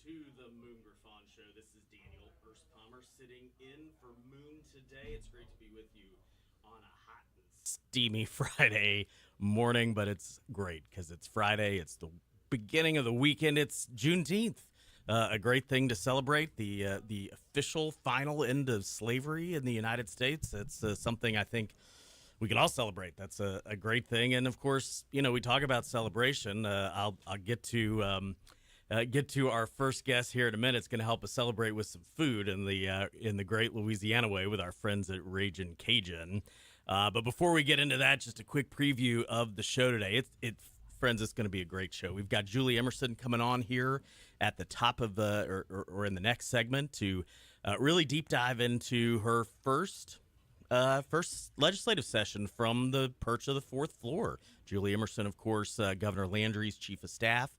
to the Moon Griffon Show. This is Daniel Erspamer sitting in for Moon today. It's great to be with you on a hot and steamy Friday morning, but it's great because it's Friday. It's the beginning of the weekend. It's Juneteenth. A great thing to celebrate, the official final end of slavery in the United States. It's something I think we can all celebrate. That's a great thing. And of course, you know, we talk about celebration. I'll get to our first guest here in a minute. It's going to help us celebrate with some food in the great Louisiana way with our friends at Ragin' Cajun. But before we get into that, just a quick preview of the show today. Friends, it's going to be a great show. We've got Julie Emerson coming on here at the top of or in the next segment to really deep dive into her first legislative session from the perch of the fourth floor. Julie Emerson, of course, Governor Landry's chief of staff,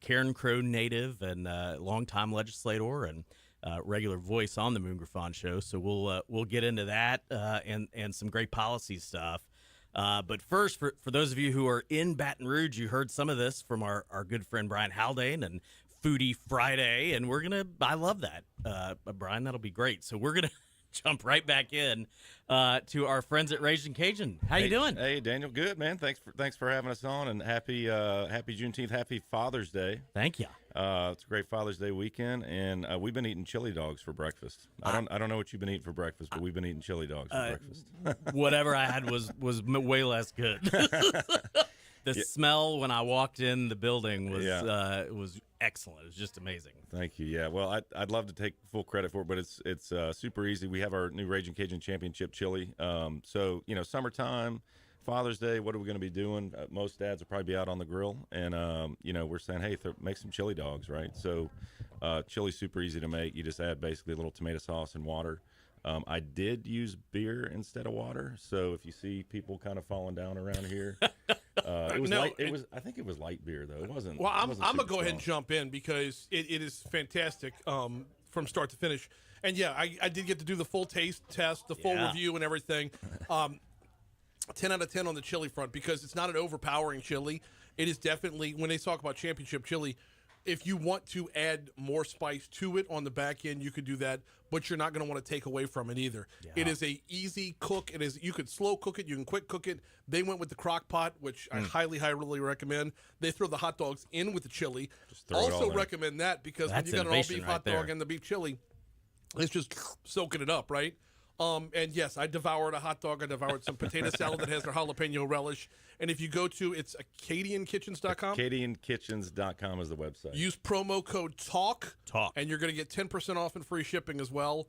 Karen Crow native and longtime legislator and regular voice on the Moon Griffon Show. So we'll get into that and some great policy stuff. But first, for those of you who are in Baton Rouge, you heard some of this from our good friend Brian Haldane and Foodie Friday, and I love that, Brian, that'll be great. So we're gonna jump right back in to our friends at Ragin' Cajun. How you doing? Hey, Daniel, good, man. Thanks for having us on, and happy Juneteenth, happy Father's Day. Thank you. It's a great Father's Day weekend, and we've been eating chili dogs for breakfast. I don't know what you've been eating for breakfast, but we've been eating chili dogs for breakfast. Whatever I had was way less good. The smell when I walked in the building was excellent. It was just amazing. Thank you. Yeah, well, I'd love to take full credit for it, but it's super easy. We have our new Ragin' Cajun Championship chili. So, you know, summertime, Father's Day, what are we going to be doing? Most dads will probably be out on the grill, and you know, we're saying, hey, make some chili dogs, right? So, chili's super easy to make. You just add basically a little tomato sauce and water. I did use beer instead of water, so if you see people kind of falling down around here, it was light. I think it was light beer though. It wasn't. Well, I'm gonna go ahead and jump in because it is fantastic from start to finish. And yeah, I did get to do the full taste test, the full review, and everything. 10 out of 10 on the chili front because it's not an overpowering chili. It is definitely, when they talk about championship chili, if you want to add more spice to it on the back end, you could do that, but you're not going to want to take away from it either. Yeah. It is a easy cook. You could slow cook it. You can quick cook it. They went with the crock pot, which I highly recommend. They throw the hot dogs in with the chili. Also recommend that because when you got an all-beef hot dog and the beef chili, it's just soaking it up, right? And yes, I devoured a hot dog. I devoured some potato salad that has their jalapeno relish. And if you go to, it's AcadianKitchens.com. AcadianKitchens.com is the website. Use promo code TALK, and you're going to get 10% off and free shipping as well.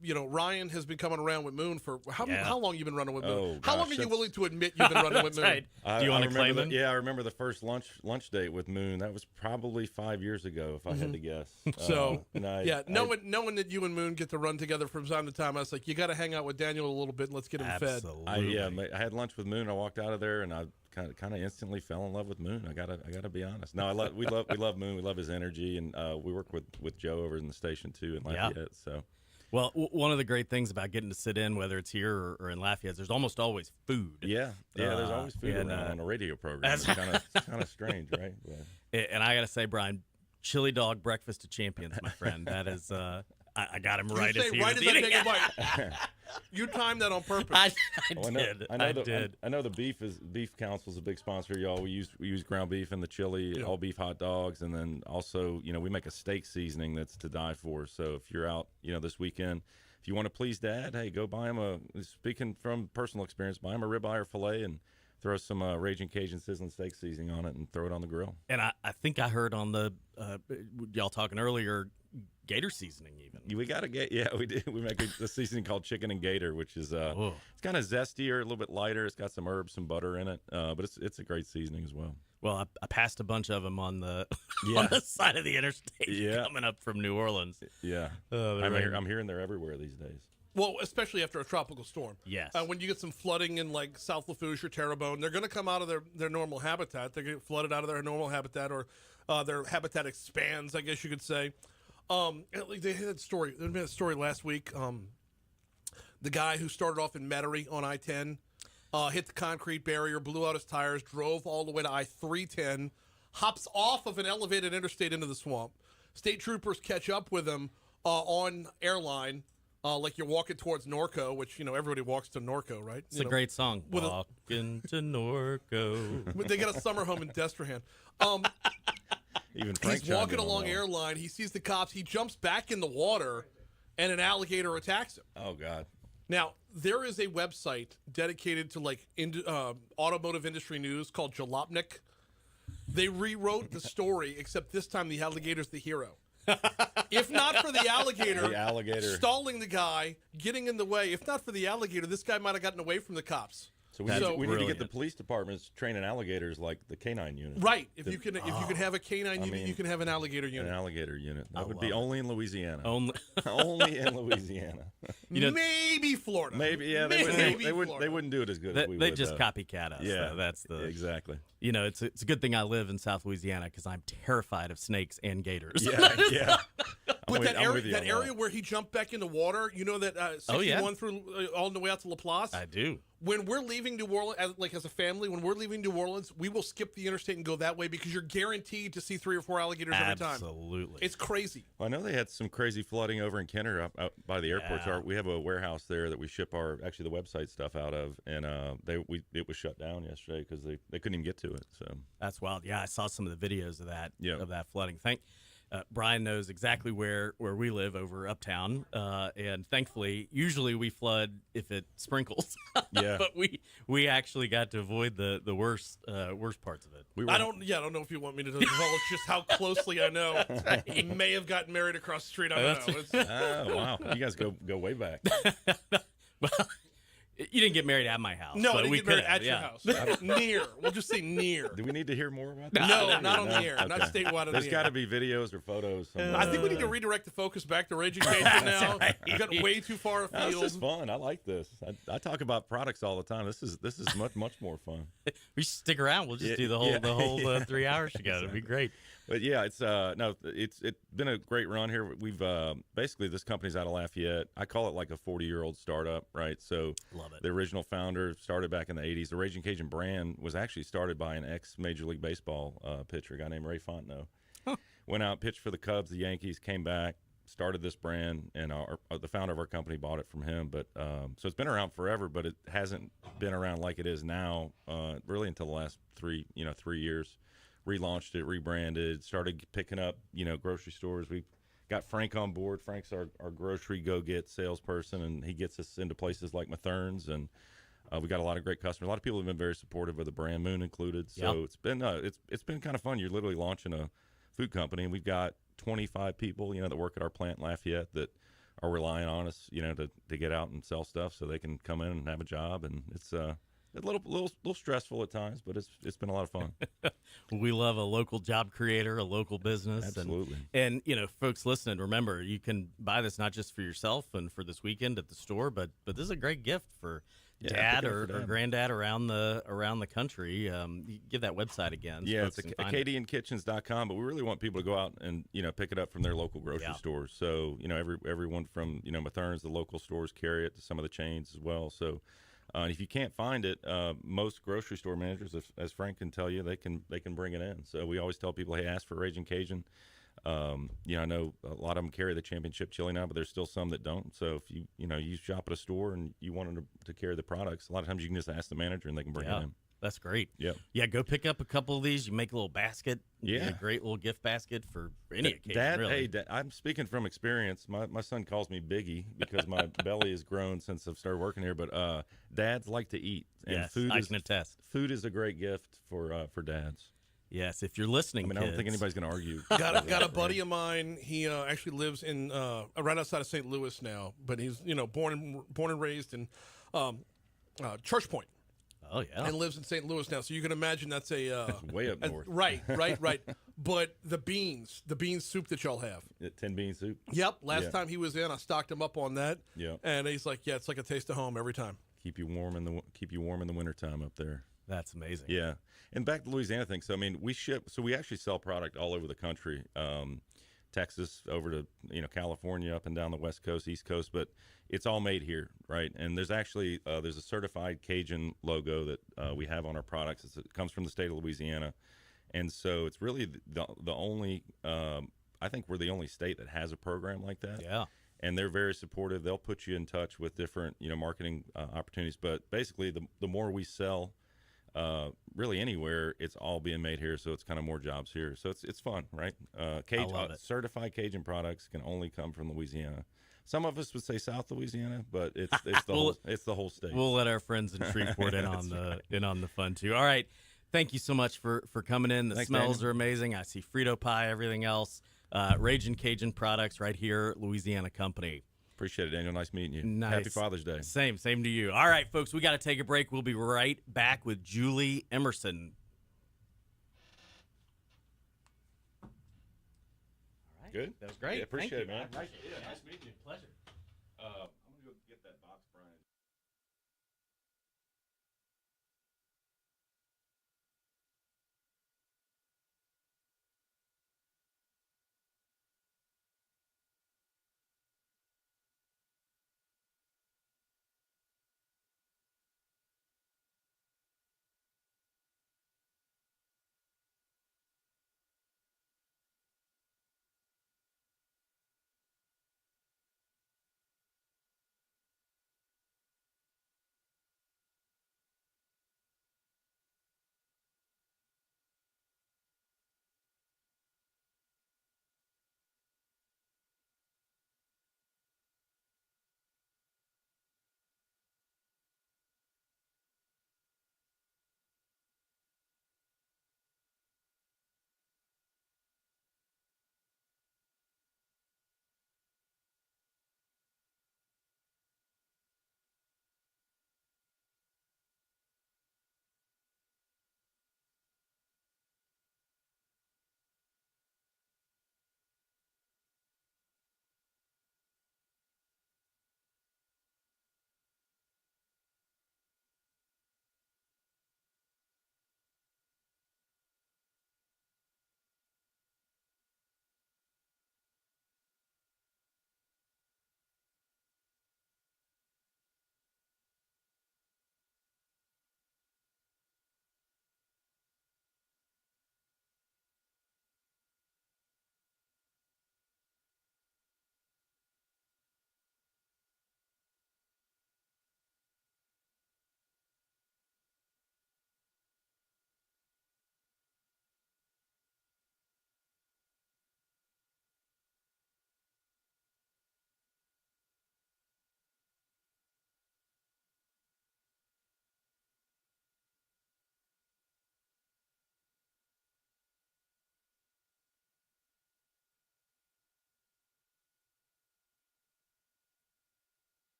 You know, Ryan has been coming around with Moon for how long? You been running with Moon? Oh, how long are you willing to admit you've been running with Moon? Right. Do you want to claim it? Yeah, I remember the first lunch date with Moon. That was probably 5 years ago, if I had to guess. So knowing that you and Moon get to run together from time to time, I was like, you got to hang out with Daniel a little bit and let's get him fed. I had lunch with Moon. I walked out of there and I kind of instantly fell in love with Moon. I gotta be honest. No, we love Moon. We love his energy, and we work with Joe over in the station too in Lafayette. So. Well, one of the great things about getting to sit in, whether it's here or in Lafayette, there's almost always food. Yeah, there's always food around on a radio program. It's kind of strange, right? Yeah. And I got to say, Brian, chili dog breakfast of champions, my friend. That is, I got him right as he was eating. Take a bite. You timed that on purpose. I did. I know the beef council is a big sponsor, y'all. We use ground beef in the chili, all beef hot dogs, and then also, you know, we make a steak seasoning that's to die for. So if you're out, you know, this weekend, if you want to please Dad, hey, go buy him speaking from personal experience, buy him a ribeye or filet and throw some Ragin' Cajun sizzling steak seasoning on it and throw it on the grill. And I think I heard on the y'all talking earlier, gator seasoning even. We got a we do. We make a seasoning called chicken and gator, which is it's kind of zestier, a little bit lighter. It's got some herbs, some butter in it, but it's a great seasoning as well. Well, I passed a bunch of them on the on the side of the interstate coming up from New Orleans. Yeah, I'm hearing they're everywhere these days. Well, especially after a tropical storm. Yes. When you get some flooding in like South Lafourche or Terrebonne, they're going to come out of their normal habitat. They're going to get flooded out of their normal habitat, or their habitat expands, I guess you could say. They had a story. There was a story last week. The guy who started off in Metairie on I-10 hit the concrete barrier, blew out his tires, drove all the way to I-310, hops off of an elevated interstate into the swamp. State troopers catch up with him on airline, like you're walking towards Norco, which, everybody walks to Norco, right? It's a great song. Walking to Norco. They got a summer home in Destrehan. Even Frank He's walking along airline. He sees the cops. He jumps back in the water, and an alligator attacks him. Oh, God. Now, there is a website dedicated to automotive industry news called Jalopnik. They rewrote the story, except this time the alligator's the hero. If not for the alligator stalling the guy, getting in the way, if not for the alligator, this guy might have gotten away from the cops. So we need to get the police departments training alligators like the canine unit. Right. If you can have a canine unit, you can have an alligator unit. An alligator unit. That would be only in Louisiana. Only in Louisiana. Maybe Florida. Maybe, yeah. They wouldn't do it as good as we would. They just copycat us. Yeah, that's the exactly. It's a good thing I live in South Louisiana because I'm terrified of snakes and gators. Yeah. But that area where he jumped back in the water, that 61 through all the way out to Laplace? I do. When we're leaving New Orleans, as a family, when we're leaving New Orleans, we will skip the interstate and go that way because you're guaranteed to see 3 or 4 alligators every time. Absolutely. It's crazy. Well, I know they had some crazy flooding over in Kenner out by the airport. So we have a warehouse there that we ship the website stuff out of, and it was shut down yesterday because they couldn't even get to it. So that's wild. Yeah, I saw some of the videos of that flooding. Brian knows exactly where we live over uptown, and thankfully, usually we flood if it sprinkles. Yeah, but we actually got to avoid the worst parts of it. I don't know if you want me to divulge just how closely I know. He may have gotten married across the street. I don't know. Oh wow, you guys go way back. Well, you didn't get married at my house. No, I didn't get married at your house. Near. We'll just say near. Do we need to hear more about that? No, not on the air. Okay. Not statewide on There's the got air. to be videos or photos. I think we need to redirect the focus back to Raging Cajun now. We got way too far afield. This is fun. I like this. I talk about products all the time. This is much more fun. We should stick around. We'll just do the whole 3 hours together. It'd be great. But yeah, it's been a great run here. We've basically, this company's out of Lafayette. I call it like a 40-year-old startup, right? So love it. The original founder started back in the 80s. The Raging Cajun brand was actually started by an ex-Major League Baseball pitcher, a guy named Ray Fontenot. Huh. Went out, pitched for the Cubs, the Yankees, came back, started this brand, and the founder of our company bought it from him. But so it's been around forever, but it hasn't been around like it is now, really until the last 3 years. Relaunched it, rebranded, started picking up, grocery stores. We got Frank on board. Frank's our grocery go-get salesperson, and he gets us into places like Mathern's, and we got a lot of great customers. A lot of people have been very supportive of the brand, Moon included. So it's been kind of fun. You're literally launching a food company, and we've got 25 people, that work at our plant in Lafayette that are relying on us, to get out and sell stuff so they can come in and have a job, and it's a little stressful at times, but it's been a lot of fun. We love a local job creator, a local business. Absolutely. And folks listening, remember, you can buy this not just for yourself and for this weekend at the store, but this is a great gift for dad or granddad around the country. You give that website again. Yeah, it's acadiankitchens.com, but we really want people to go out and pick it up from their local grocery stores. So everyone from Mathern's, the local stores carry it to some of the chains as well. So. And if you can't find it, most grocery store managers, as Frank can tell you, they can bring it in. So we always tell people, hey, ask for Raging Cajun. I know a lot of them carry the championship chili now, but there's still some that don't. So if you shop at a store and you want them to carry the products, a lot of times you can just ask the manager and they can bring it in. That's great. Yeah. Go pick up a couple of these. You make a little basket. Yeah. A great little gift basket for any occasion. Dad, really. hey, Dad, I'm speaking from experience. My son calls me Biggie because my belly has grown since I've started working here. But dads like to eat, and yes, I can attest. Food is a great gift for dads. Yes, if you're listening, I don't think anybody's going to argue. Got a buddy of mine. He actually lives in right outside of St. Louis now, but he's born and raised in Church Point. Oh yeah, and lives in St. Louis now. So you can imagine that's way up north. Right. But the beans soup that y'all have, 10 bean soup. Yep. Last time he was in, I stocked him up on that. Yeah. And he's like, yeah, it's like a taste of home every time. Keep you warm in the wintertime up there. That's amazing. Yeah. And back to Louisiana thing. So we actually sell product all over the country. Texas over to California, up and down the West Coast, East Coast, but it's all made here, right? And there's actually there's a certified Cajun logo that we have on our products. It comes from the state of Louisiana, And so it's really the only. I think we're the only state that has a program like that. Yeah. And they're very supportive. They'll put you in touch with different, marketing opportunities. But basically, the more we sell, really anywhere, it's all being made here. So it's kind of more jobs here. So it's fun, right? love it. Certified Cajun products can only come from Louisiana. Some of us would say South Louisiana, but it's the whole state. We'll let our friends in Shreveport in on the fun too. All right, thank you so much for coming in. The Thanks, smells Daniel. are amazing. I see Frito pie, everything else. Raging Cajun products right here, Louisiana Company. Appreciate it, Daniel. Nice meeting you. Nice. Happy Father's Day. Same to you. All right, folks, we got to take a break. We'll be right back with Julie Emerson. All right. Good. That was great. Yeah, appreciate Thank it, you. man. Nice meeting you. Pleasure. I'm gonna go get that box, Brian.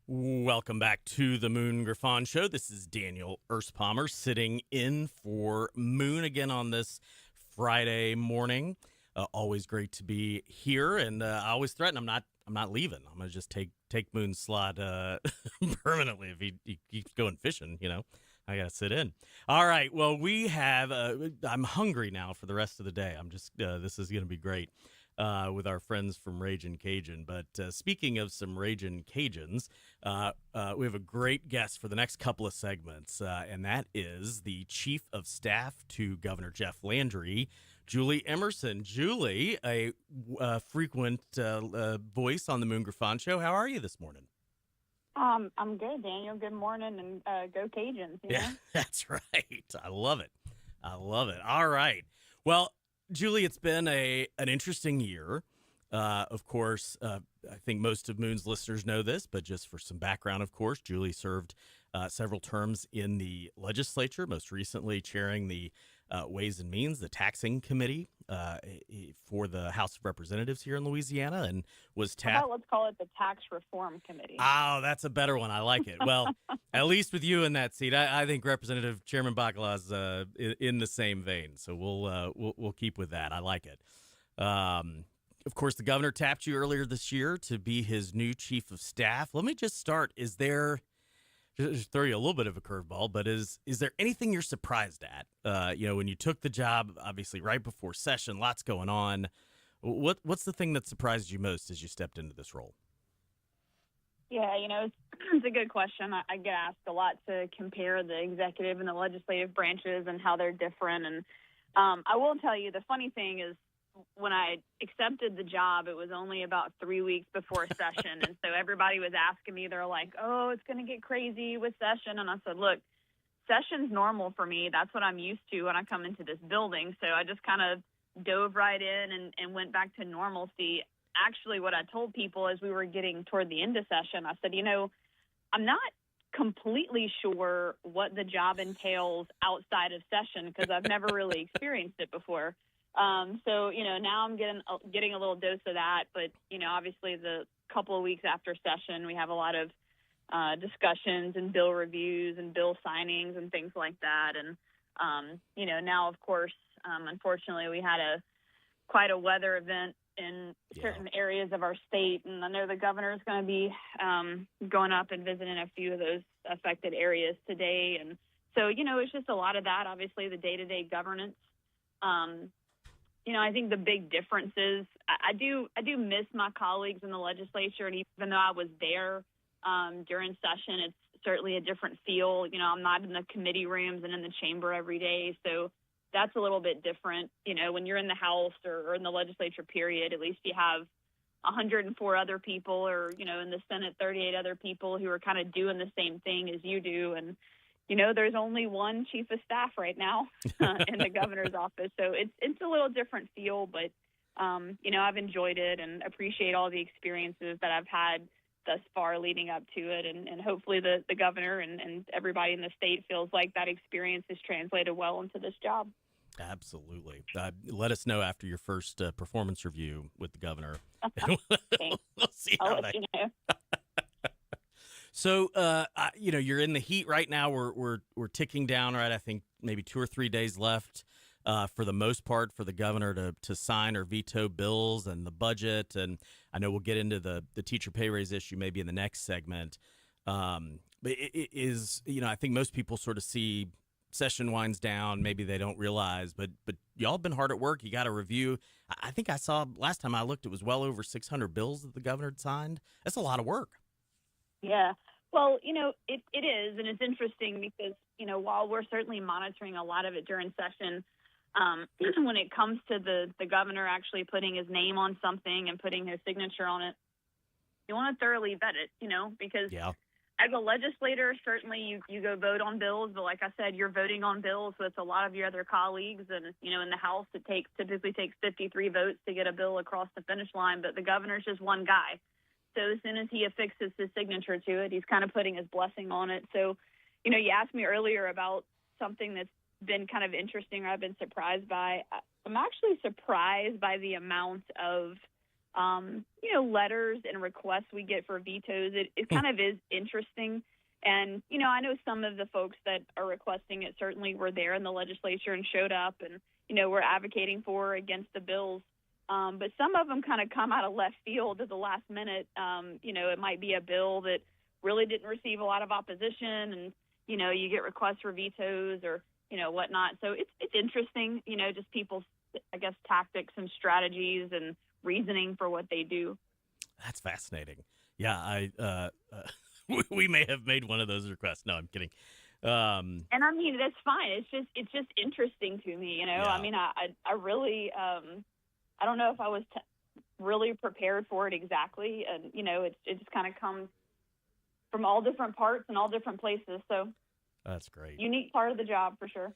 Welcome back to the Moon Griffon Show. This is Daniel Erspamer sitting in for Moon again on this Friday morning. Always great to be here, and I always threaten I'm not leaving. I'm gonna just take Moon's slot permanently if he keeps going fishing. I gotta sit in. All right. Well, we have. I'm hungry now for the rest of the day. I'm just. This is gonna be great. With our friends from Ragin' Cajun. But speaking of some Ragin' Cajuns, we have a great guest for the next couple of segments, and that is the Chief of Staff to Governor Jeff Landry, Julie Emerson. Julie, a frequent voice on the Moon Griffon Show. How are you this morning? I'm good, Daniel. Good morning, and go Cajuns. Yeah, that's right. I love it. All right. Well, Julie, it's been an interesting year. Of course, I think most of Moon's listeners know this, but just for some background, of course, Julie served several terms in the legislature, most recently chairing the Ways and Means, the taxing committee for the House of Representatives here in Louisiana, and was tapped. Let's call it the Tax Reform Committee. Oh, that's a better one. I like it. Well, at least with you in that seat, I think Representative Chairman Bacala's in the same vein. So we'll keep with that. I like it. Of course, the governor tapped you earlier this year to be his new chief of staff. Let me just start. Is there? Just throw you a little bit of a curveball, but is there anything you're surprised at? When you took the job, obviously right before session, lots going on. What's the thing that surprised you most as you stepped into this role? Yeah, it's a good question. I get asked a lot to compare the executive and the legislative branches and how they're different. And I will tell you, the funny thing is, when I accepted the job, it was only about 3 weeks before session. And so everybody was asking me, they're like, oh, it's going to get crazy with session. And I said, look, session's normal for me. That's what I'm used to when I come into this building. So I just kind of dove right in and went back to normalcy. Actually, what I told people as we were getting toward the end of session, I said, I'm not completely sure what the job entails outside of session because I've never really experienced it before. So now I'm getting a little dose of that, but, obviously the couple of weeks after session, we have a lot of discussions and bill reviews and bill signings and things like that. And, now, of course, unfortunately, we had quite a weather event in certain areas of our state, and I know the governor is going to be going up and visiting a few of those affected areas today. And so, it's just a lot of that, obviously, the day-to-day governance. I think the big difference is I do miss my colleagues in the legislature, and even though I was there during session, it's certainly a different feel. I'm not in the committee rooms and in the chamber every day, so that's a little bit different. When you're in the House or in the legislature period, at least you have 104 other people, or, in the Senate, 38 other people who are kind of doing the same thing as you do. And there's only one chief of staff right now in the governor's office. So it's a little different feel, but, I've enjoyed it and appreciate all the experiences that I've had thus far leading up to it. And hopefully the governor and everybody in the state feels like that experience is translated well into this job. Absolutely. Let us know after your first performance review with the governor. We'll see I'll how let you know. So, you're in the heat right now. We're ticking down, right? I think maybe 2 or 3 days left for the most part for the governor to sign or veto bills and the budget. And I know we'll get into the teacher pay raise issue maybe in the next segment. But it is, I think most people sort of see session winds down. Maybe they don't realize, but y'all have been hard at work. You got a review. I think I saw last time I looked, it was well over 600 bills that the governor had signed. That's a lot of work. Yeah. Well, it is, and it's interesting because, while we're certainly monitoring a lot of it during session, when it comes to the governor actually putting his name on something and putting his signature on it, you want to thoroughly vet it, because as a legislator, certainly you go vote on bills, but like I said, you're voting on bills with a lot of your other colleagues, and, in the House, it typically takes 53 votes to get a bill across the finish line, but the governor's just one guy. So as soon as he affixes his signature to it, he's kind of putting his blessing on it. So, you asked me earlier about something that's been kind of interesting or I've been surprised by. I'm actually surprised by the amount of letters and requests we get for vetoes. It kind of is interesting. And, I know some of the folks that are requesting it certainly were there in the legislature and showed up and, were advocating for or against the bills. But some of them kind of come out of left field at the last minute. It might be a bill that really didn't receive a lot of opposition and, you get requests for vetoes or, whatnot. So it's interesting, just people's, I guess, tactics and strategies and reasoning for what they do. That's fascinating. Yeah, we may have made one of those requests. No, I'm kidding. And I mean, that's fine. It's just interesting to me, Yeah. I mean, I really, I don't know if I was really prepared for it exactly. And, it just kind of comes from all different parts and all different places. So That's great. Unique part of the job for sure.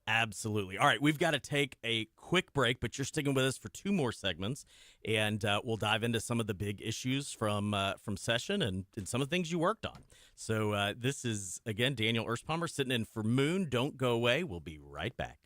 Absolutely. All right, we've got to take a quick break, but you're sticking with us for 2 more segments, and we'll dive into some of the big issues from session and some of the things you worked on. So this is, again, Daniel Erspamer sitting in for Moon. Don't go away. We'll be right back.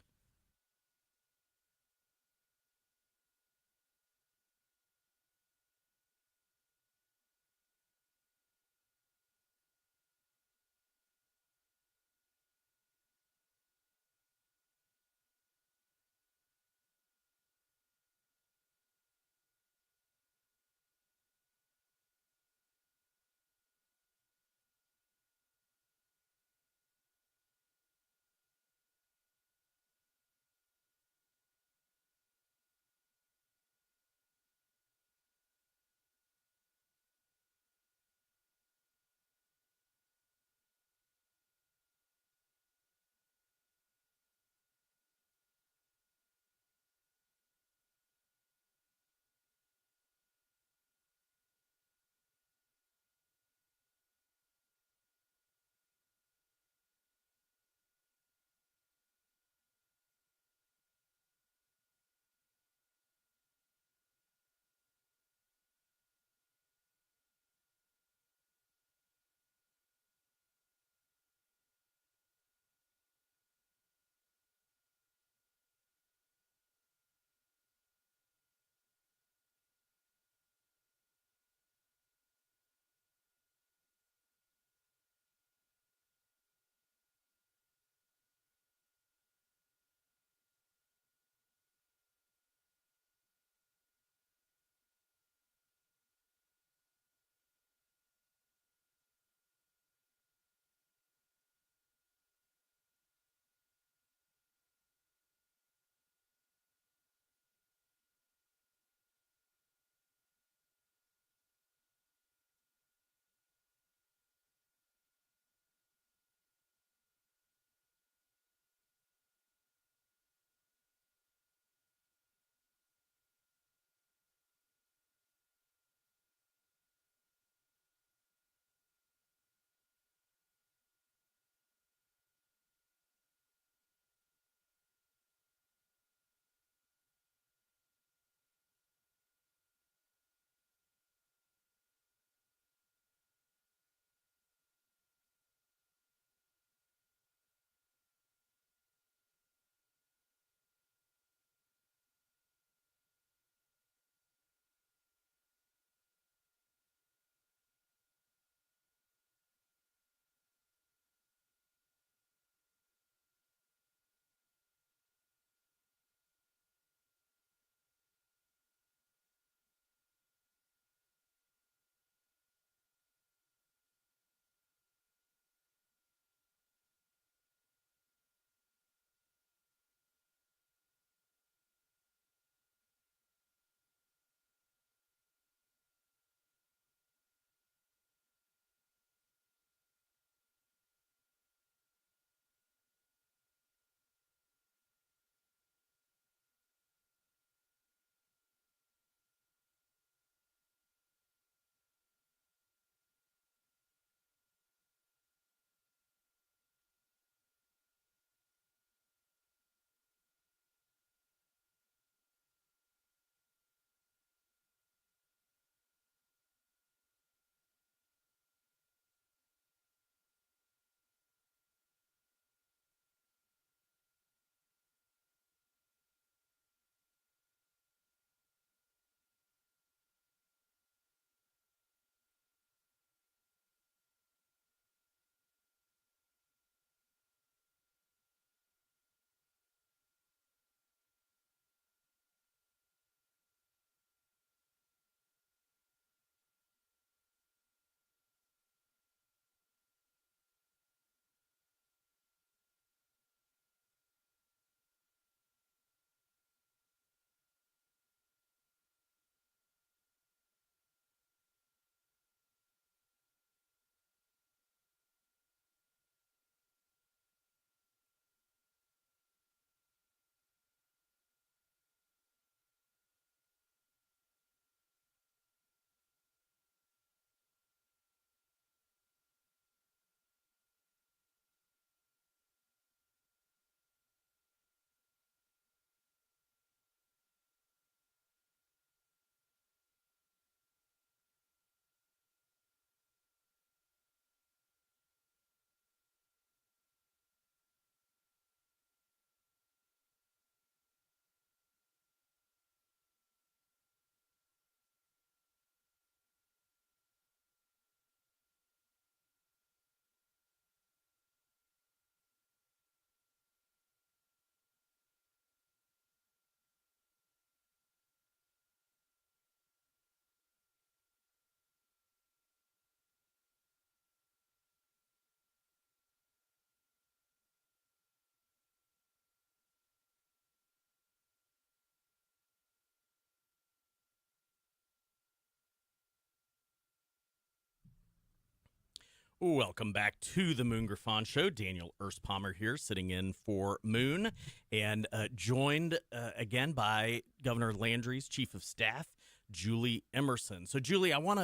Welcome back to the Moon Griffon Show. Daniel Erspamer here, sitting in for Moon, and joined again by Governor Landry's Chief of Staff, Julie Emerson. So, Julie, I want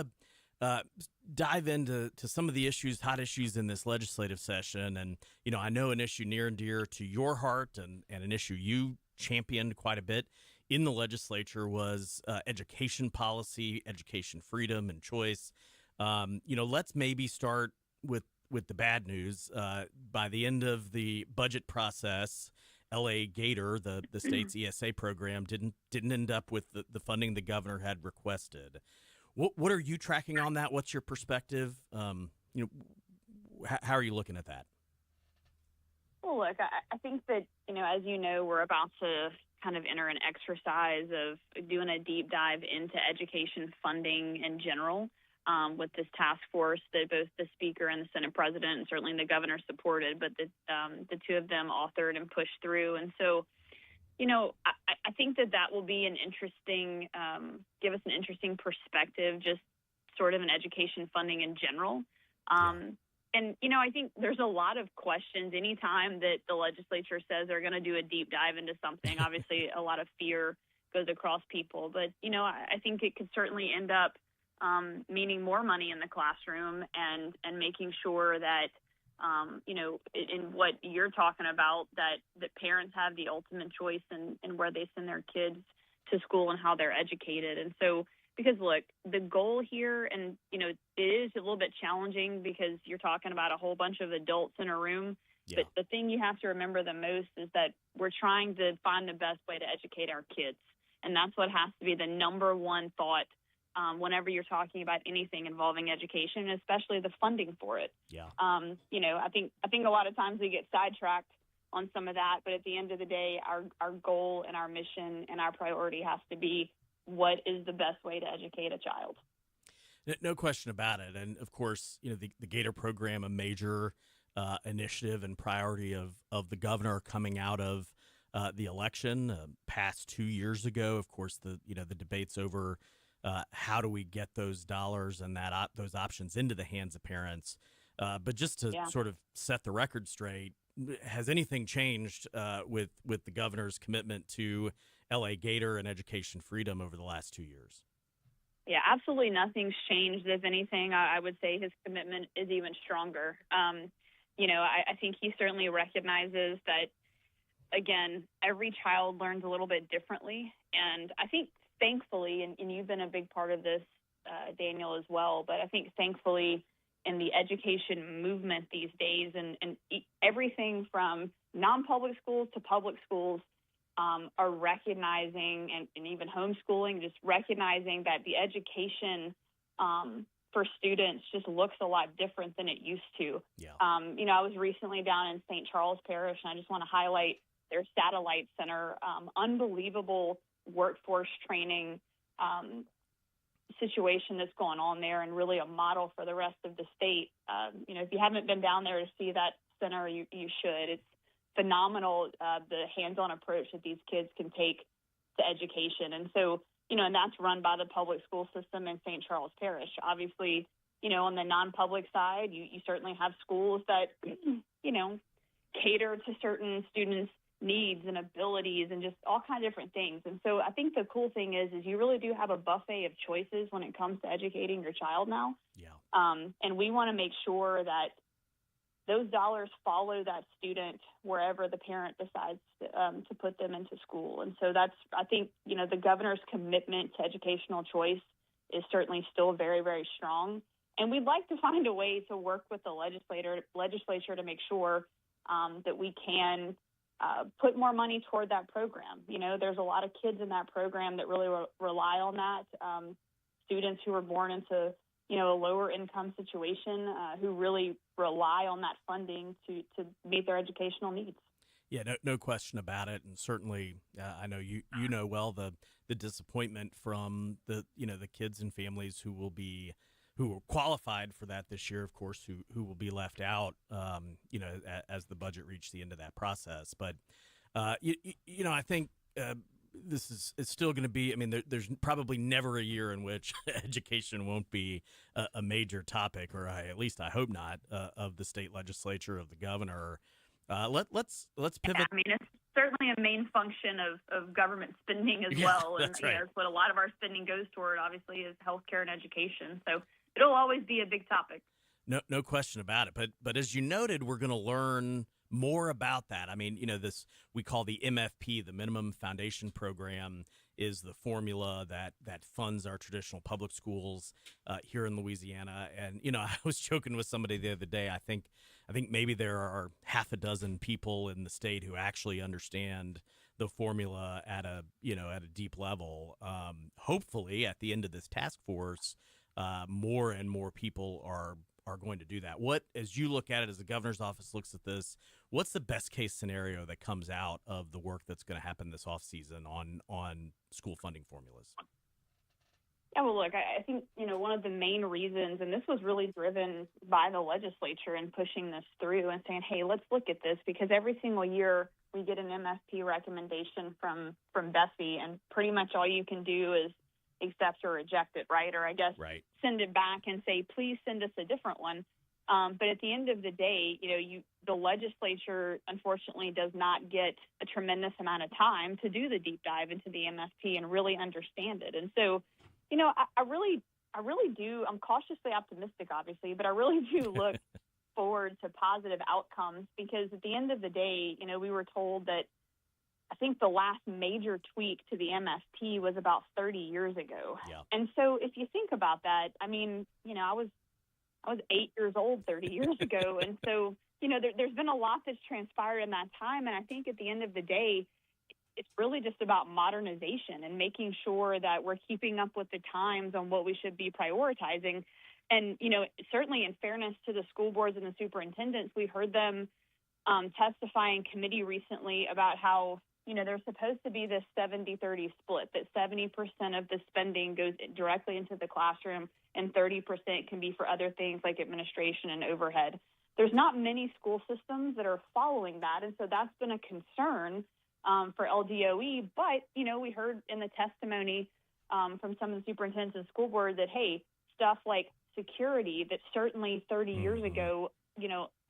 to dive into some of the hot issues in this legislative session. And, I know an issue near and dear to your heart and an issue you championed quite a bit in the legislature was education policy, education freedom and choice. Let's maybe start with the bad news. By the end of the budget process, LA Gator, the state's ESA program, didn't end up with the funding the governor had requested. What are you tracking on that? What's your perspective? How are you looking at that? Well, look, I think that, as you know, we're about to kind of enter an exercise of doing a deep dive into education funding in general. With this task force that both the Speaker and the Senate President and certainly the Governor supported, but the two of them authored and pushed through. And so, I think that will be an interesting, give us an interesting perspective, just sort of in education funding in general. And, I think there's a lot of questions anytime that the legislature says they're going to do a deep dive into something. Obviously, a lot of fear goes across people. But, I think it could certainly end up meaning more money in the classroom and making sure that, in what you're talking about, that parents have the ultimate choice in where they send their kids to school and how they're educated. And so, because look, the goal here, and, it is a little bit challenging because you're talking about a whole bunch of adults in a room. Yeah. But the thing you have to remember the most is that we're trying to find the best way to educate our kids. And that's what has to be the number one thought whenever you're talking about anything involving education, especially the funding for it. Yeah. I think a lot of times we get sidetracked on some of that, but at the end of the day, our goal and our mission and our priority has to be what is the best way to educate a child. No question about it. And of course, the Gator program, a major initiative and priority of the governor coming out of the election past 2 years ago. Of course, the debates over how do we get those dollars and those options into the hands of parents? But just to sort of set the record straight, has anything changed with the governor's commitment to LA Gator and education freedom over the last 2 years? Yeah, absolutely nothing's changed. If anything, I would say his commitment is even stronger. I think he certainly recognizes that, again, every child learns a little bit differently. And I think thankfully, and you've been a big part of this, Daniel, as well, but I think thankfully in the education movement these days and everything from non-public schools to public schools are recognizing, and even homeschooling, just recognizing that the education for students just looks a lot different than it used to. Yeah. I was recently down in St. Charles Parish, and I just want to highlight their satellite center, unbelievable workforce training situation that's going on there, and really a model for the rest of the state. If you haven't been down there to see that center, you should. It's phenomenal, the hands-on approach that these kids can take to education. And so, and that's run by the public school system in St. Charles Parish. Obviously, on the non-public side, you certainly have schools that, cater to certain students' needs and abilities and just all kinds of different things. And so I think the cool thing is you really do have a buffet of choices when it comes to educating your child now. Yeah. And we want to make sure that those dollars follow that student wherever the parent decides to put them into school. And so I think, the governor's commitment to educational choice is certainly still very, very strong. And we'd like to find a way to work with the legislature to make sure that we can put more money toward that program. There's a lot of kids in that program that really rely on that. Students who are born into, a lower income situation who really rely on that funding to meet their educational needs. Yeah, no question about it. And certainly, I know you know well the disappointment from the kids and families who were qualified for that this year, of course, who will be left out, as the budget reached the end of that process. But, I think it's still going to be. I mean, there's probably never a year in which education won't be a major topic, or at least I hope not, of the state legislature, of the governor. Let's pivot. Yeah, I mean, it's certainly a main function of government spending as Yeah, well, and that's right. it's what a lot of our spending goes toward. Obviously, is healthcare and education. So it'll always be a big topic. No question about it. But as you noted, we're going to learn more about that. I mean, this we call the MFP, the Minimum Foundation Program, is the formula that funds our traditional public schools here in Louisiana. And I was joking with somebody the other day. I think maybe there are half a dozen people in the state who actually understand the formula at a deep level. Hopefully, at the end of this task force, more and more people are going to do that. What, as you look at it, as the governor's office looks at this, what's the best case scenario that comes out of the work that's going to happen this offseason on school funding formulas? Yeah, well, look, I think, one of the main reasons, and this was really driven by the legislature in pushing this through and saying, hey, let's look at this, because every single year we get an MFP recommendation from Bessie, and pretty much all you can do is accept or reject it, right? Or I guess send it back and say, please send us a different one. But at the end of the day, the legislature, unfortunately, does not get a tremendous amount of time to do the deep dive into the MFP and really understand it. And so, I really do. I'm cautiously optimistic, obviously, but I really do look forward to positive outcomes, because at the end of the day, we were told that I think the last major tweak to the MFP was about 30 years ago. Yeah. And so if you think about that, I mean, I was 8 years old 30 years ago. And so, there's been a lot that's transpired in that time. And I think at the end of the day, it's really just about modernization and making sure that we're keeping up with the times on what we should be prioritizing. And, certainly in fairness to the school boards and the superintendents, we heard them testify in committee recently about how, there's supposed to be this 70-30 split, that 70% of the spending goes directly into the classroom and 30% can be for other things like administration and overhead. There's not many school systems that are following that, and so that's been a concern for LDOE. But, we heard in the testimony from some of the superintendents and school board that, hey, stuff like security that certainly 30 years ago,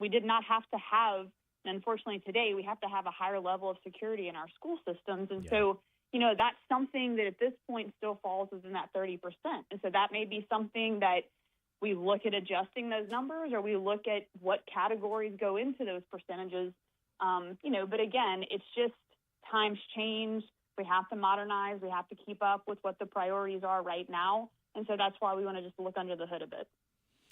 we did not have to have. And unfortunately, today we have to have a higher level of security in our school systems. And so, that's something that at this point still falls within that 30%. And so that may be something that we look at adjusting those numbers, or we look at what categories go into those percentages. But again, it's just times change. We have to modernize. We have to keep up with what the priorities are right now. And so that's why we want to just look under the hood a bit.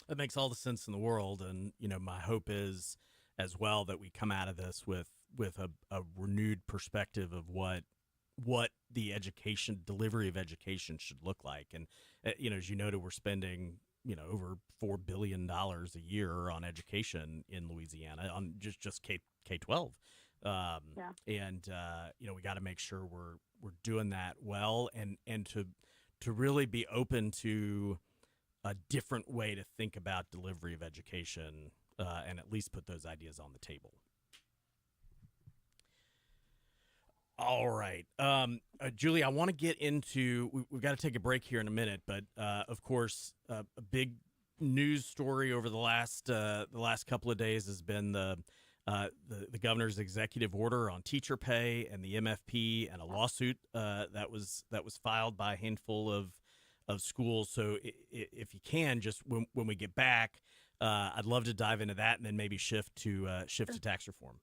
That makes all the sense in the world. And, my hope is as well that we come out of this with a renewed perspective of what the delivery of education should look like. And, as you noted, we're spending, over $4 billion a year on education in Louisiana, on just K-12. And, we got to make sure we're doing that well, and to really be open to a different way to think about delivery of education, and at least put those ideas on the table. All right. Julie, I want to get into, we've got to take a break here in a minute, but of course, a big news story over the last couple of days has been the governor's executive order on teacher pay and the MFP, and a lawsuit that was filed by a handful of schools. So if you can, just when we get back, I'd love to dive into that, and then maybe shift to tax reform.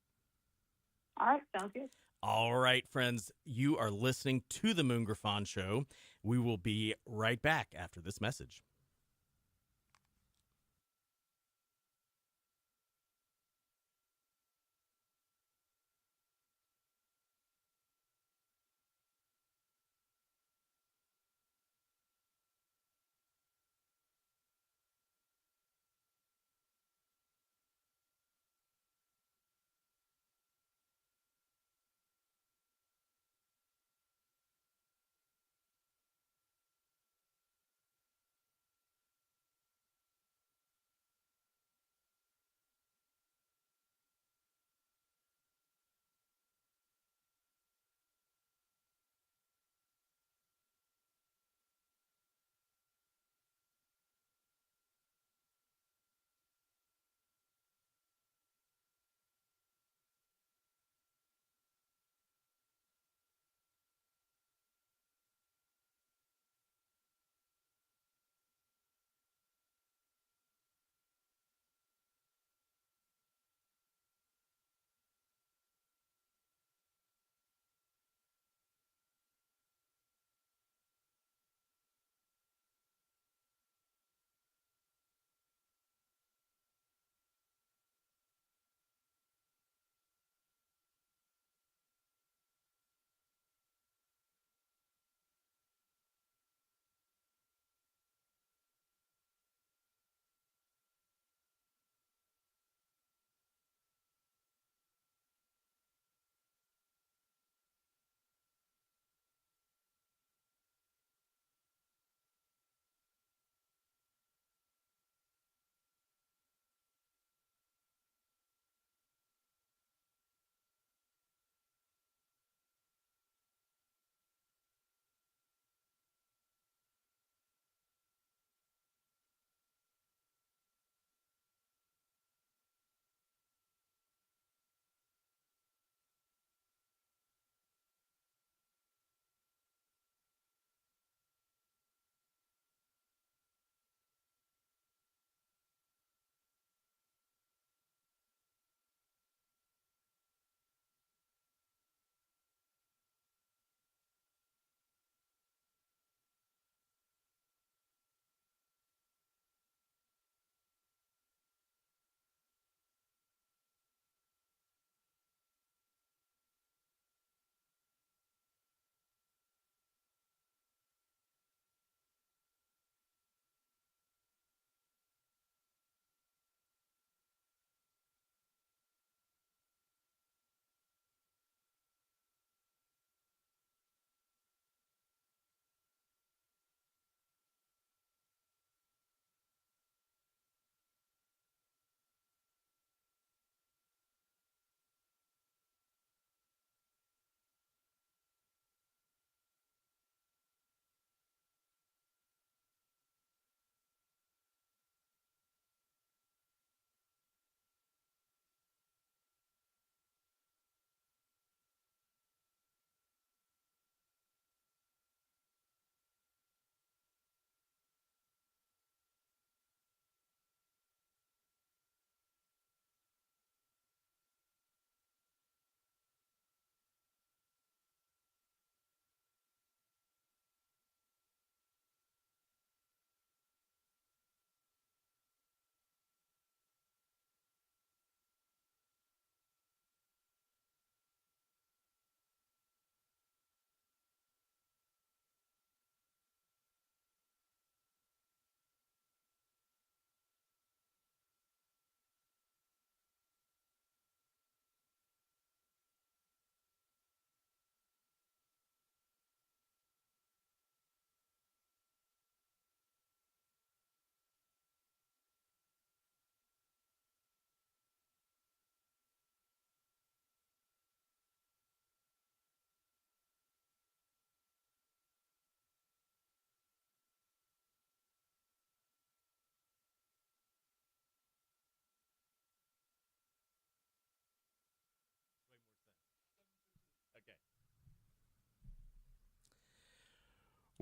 All right, sounds good. All right, friends, you are listening to the Moon Griffon Show. We will be right back after this message.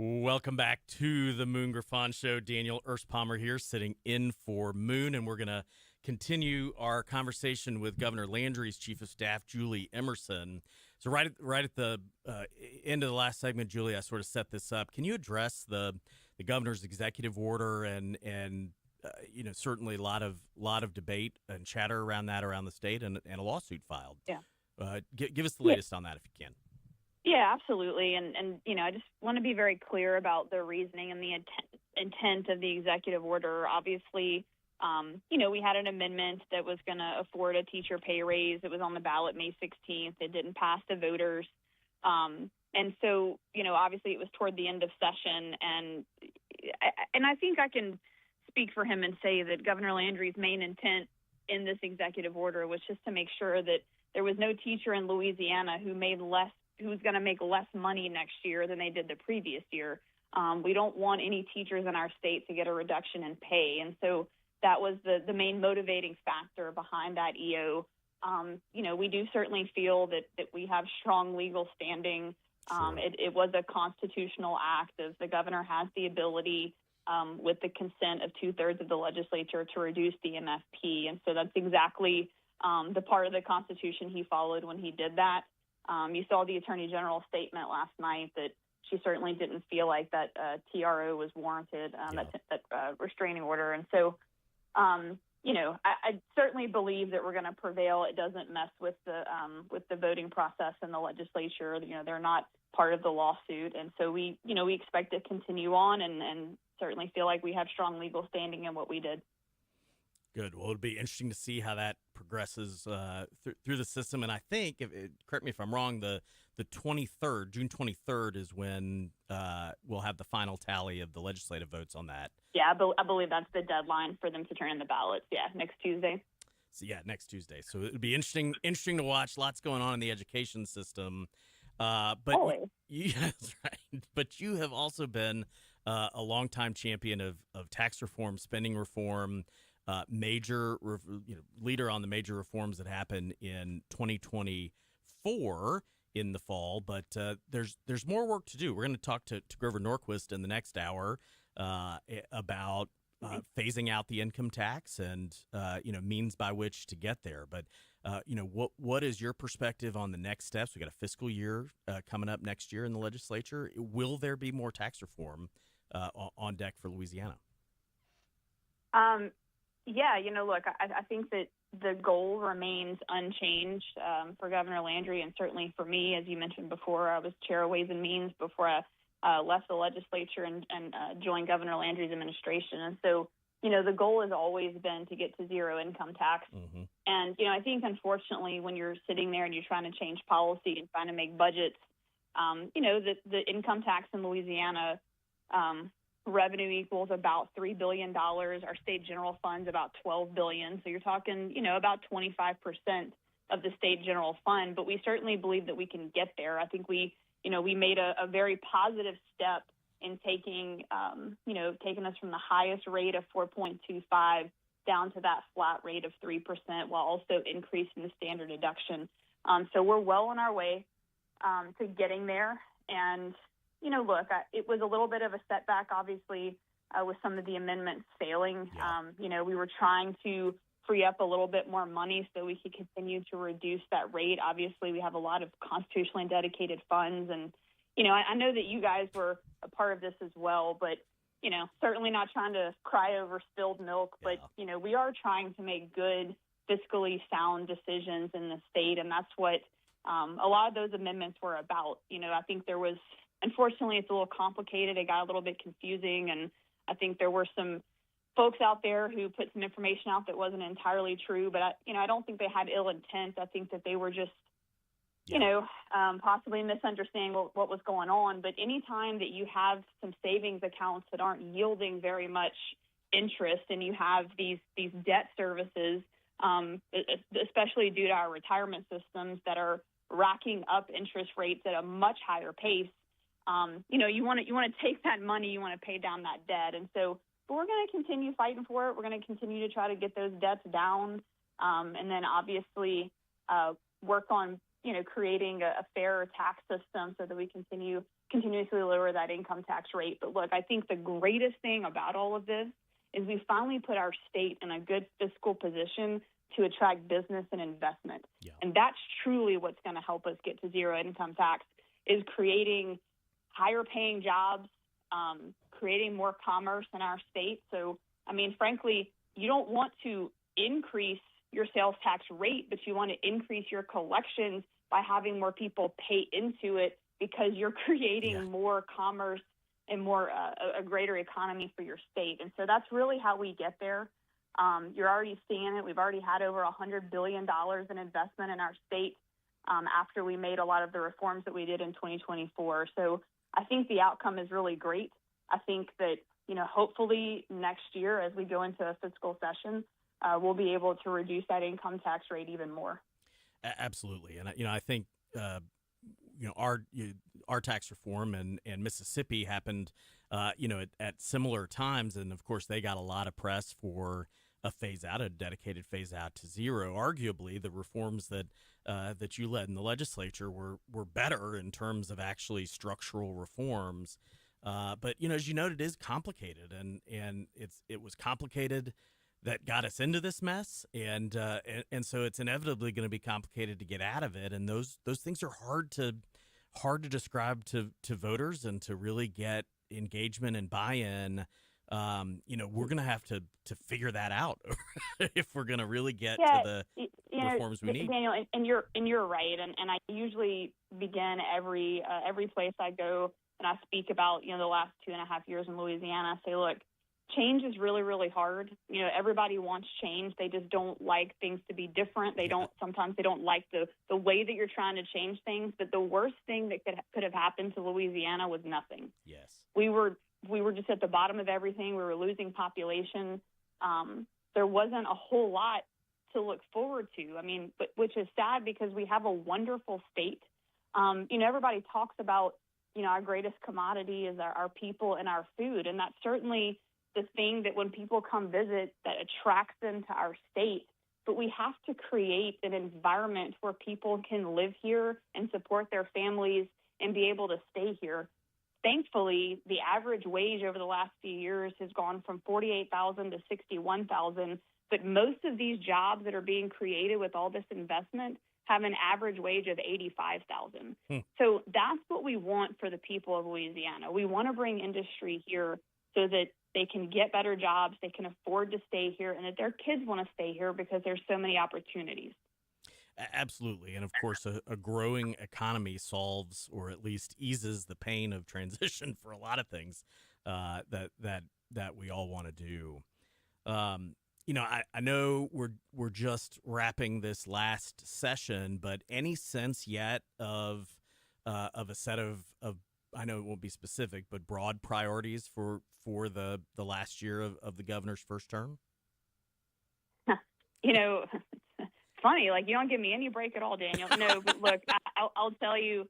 Welcome back to the Moon Griffon Show. Daniel Erspamer here, sitting in for Moon, and we're going to continue our conversation with Governor Landry's Chief of Staff, Julie Emerson. So right at the end of the last segment, Julie, I sort of set this up. Can you address the governor's executive order and certainly a lot of debate and chatter around the state and a lawsuit filed? Yeah. Give us the latest on that if you can. Yeah, absolutely. And I just want to be very clear about the reasoning and the intent of the executive order. Obviously, we had an amendment that was going to afford a teacher pay raise. It was on the ballot May 16th. It didn't pass the voters. And so, obviously it was toward the end of session. And I think I can speak for him and say that Governor Landry's main intent in this executive order was just to make sure that there was no teacher in Louisiana who's going to make less money next year than they did the previous year. We don't want any teachers in our state to get a reduction in pay. And so that was the main motivating factor behind that EO. We do certainly feel that we have strong legal standing. Sure. It was a constitutional act. As the governor has the ability, with the consent of 2/3 of the legislature, to reduce the MFP. And so that's exactly the part of the Constitution he followed when he did that. You saw the Attorney General's statement last night that she certainly didn't feel like that TRO was warranted, that restraining order. And so, I certainly believe that we're going to prevail. It doesn't mess with the voting process in the legislature. They're not part of the lawsuit. And so we expect to continue on and certainly feel like we have strong legal standing in what we did. Good. Well, it'll be interesting to see how that progresses through the system. And I think, correct me if I'm wrong, the 23rd, June 23rd, is when we'll have the final tally of the legislative votes on that. Yeah, I believe that's the deadline for them to turn in the ballots. Yeah, next Tuesday. So next Tuesday. So it'll be interesting to watch. Lots going on in the education system. But Always. That's right. But you have also been a longtime champion of tax reform, spending reform. Major leader on the major reforms that happen in 2024 in the fall, but there's more work to do. We're going to talk to Grover Norquist in the next hour about phasing out the income tax and means by which to get there. But what is your perspective on the next steps? We got a fiscal year coming up next year in the legislature. Will there be more tax reform on deck for Louisiana? Yeah, look, I think that the goal remains unchanged for Governor Landry, and certainly for me. As you mentioned before, I was chair of Ways and Means before I left the legislature and joined Governor Landry's administration. And so, the goal has always been to get to zero income tax. Mm-hmm. And, I think, unfortunately, when you're sitting there and you're trying to change policy and trying to make budgets, the income tax in Louisiana revenue equals about $3 billion. Our state general fund's about $12 billion. So you're talking, about 25% of the state general fund. But we certainly believe that we can get there. I think we made a very positive step in taking us from the highest rate of 4.25 down to that flat rate of 3%, while also increasing the standard deduction. So we're well on our way to getting there. And look, it was a little bit of a setback, obviously, with some of the amendments failing. Yeah. We were trying to free up a little bit more money so we could continue to reduce that rate. Obviously, we have a lot of constitutionally dedicated funds. And, I know that you guys were a part of this as well, but, certainly not trying to cry over spilled milk. But, we are trying to make good, fiscally sound decisions in the state. And that's what a lot of those amendments were about. I think there was, unfortunately, it's a little complicated. It got a little bit confusing, and I think there were some folks out there who put some information out that wasn't entirely true. But I don't think they had ill intent. I think that they were just, possibly misunderstanding what was going on. But anytime that you have some savings accounts that aren't yielding very much interest, and you have these debt services, especially due to our retirement systems that are racking up interest rates at a much higher pace. You want to take that money, you want to pay down that debt. And so, but we're going to continue fighting for it. We're going to continue to try to get those debts down. And then obviously work on, creating a fairer tax system so that we continue continuously lower that income tax rate. But look, I think the greatest thing about all of this is we finally put our state in a good fiscal position to attract business and investment. Yeah. And that's truly what's going to help us get to zero income tax, is creating higher paying jobs, creating more commerce in our state. So, I mean, frankly, you don't want to increase your sales tax rate, but you want to increase your collections by having more people pay into it, because you're creating more commerce and more a greater economy for your state. And so that's really how we get there. You're already seeing it. We've already had over $100 billion in investment in our state after we made a lot of the reforms that we did in 2024. So I think the outcome is really great. I think that, hopefully next year as we go into a fiscal session, we'll be able to reduce that income tax rate even more. Absolutely. And, I think, our tax reform and Mississippi happened, at similar times. And, of course, they got a lot of press for a dedicated phase out to zero. Arguably, the reforms that you led in the legislature were better in terms of actually structural reforms. But, as you noted, it is complicated, and it was complicated that got us into this mess, and so it's inevitably going to be complicated to get out of it. And those things are hard to describe to voters and to really get engagement and buy-in. We're going to have to figure that out if we're going to really get to the reforms we need. Daniel, and you're right. And I usually begin every place I go and I speak about, the last 2.5 years in Louisiana. I say, look, change is really, really hard. Everybody wants change. They just don't like things to be different. Sometimes they don't like the way that you're trying to change things. But the worst thing that could have happened to Louisiana was nothing. Yes. We were just at the bottom of everything. We were losing population. There wasn't a whole lot to look forward to. I mean, which is sad because we have a wonderful state. Everybody talks about, our greatest commodity is our people and our food. And that's certainly the thing that when people come visit that attracts them to our state. But we have to create an environment where people can live here and support their families and be able to stay here. Thankfully, the average wage over the last few years has gone from $48,000 to $61,000. But most of these jobs that are being created with all this investment have an average wage of $85,000. So that's what we want for the people of Louisiana. We want to bring industry here so that they can get better jobs, they can afford to stay here, and that their kids want to stay here because there's so many opportunities. Absolutely. And of course, a growing economy solves, or at least eases, the pain of transition for a lot of things that we all want to do. I know we're just wrapping this last session, but any sense yet of a set of I know it won't be specific, but broad priorities for the last year of the governor's first term? It's funny, like you don't give me any break at all, Daniel. No, but look, I'll tell you,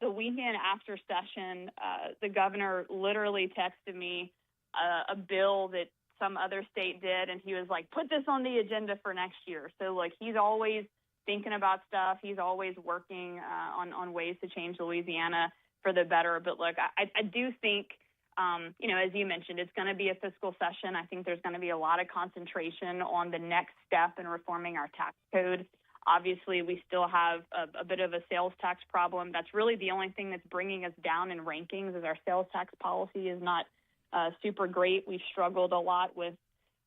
the weekend after session, the governor literally texted me a bill that some other state did, and he was like, put this on the agenda for next year. So, like, he's always thinking about stuff. He's always working on ways to change Louisiana for the better. But look, I do think, as you mentioned, it's going to be a fiscal session. I think there's going to be a lot of concentration on the next step in reforming our tax code. Obviously, we still have a bit of a sales tax problem. That's really the only thing that's bringing us down in rankings, is our sales tax policy is not super great. We've struggled a lot with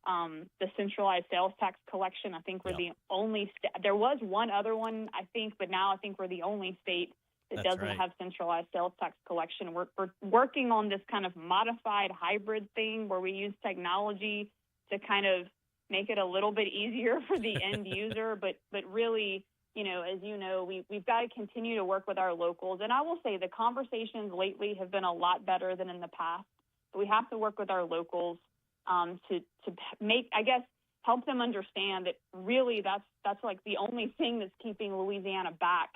the centralized sales tax collection. I think we're the only there was one other one, I think, but now I think we're the only state that doesn't have centralized sales tax collection. We're working on this kind of modified hybrid thing where we use technology to kind of make it a little bit easier for the end user. But really, as you know, we've got to continue to work with our locals. And I will say the conversations lately have been a lot better than in the past. But we have to work with our locals to make, I guess, help them understand that really that's like the only thing that's keeping Louisiana back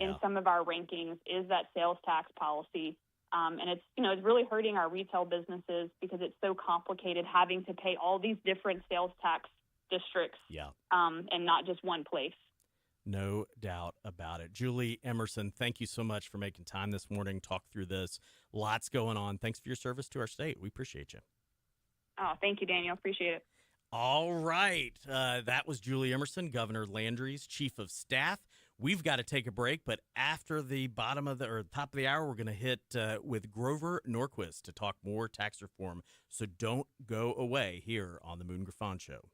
in some of our rankings is that sales tax policy. And it's really hurting our retail businesses because it's so complicated having to pay all these different sales tax districts and not just one place. No doubt about it. Julie Emerson, thank you so much for making time this morning, talk through this. Lots going on. Thanks for your service to our state. We appreciate you. Oh, thank you, Daniel. Appreciate it. All right. That was Julie Emerson, Governor Landry's chief of staff. We've got to take a break, but after the top of the hour, we're going to hit with Grover Norquist to talk more tax reform. So don't go away here on the Moon Griffon Show.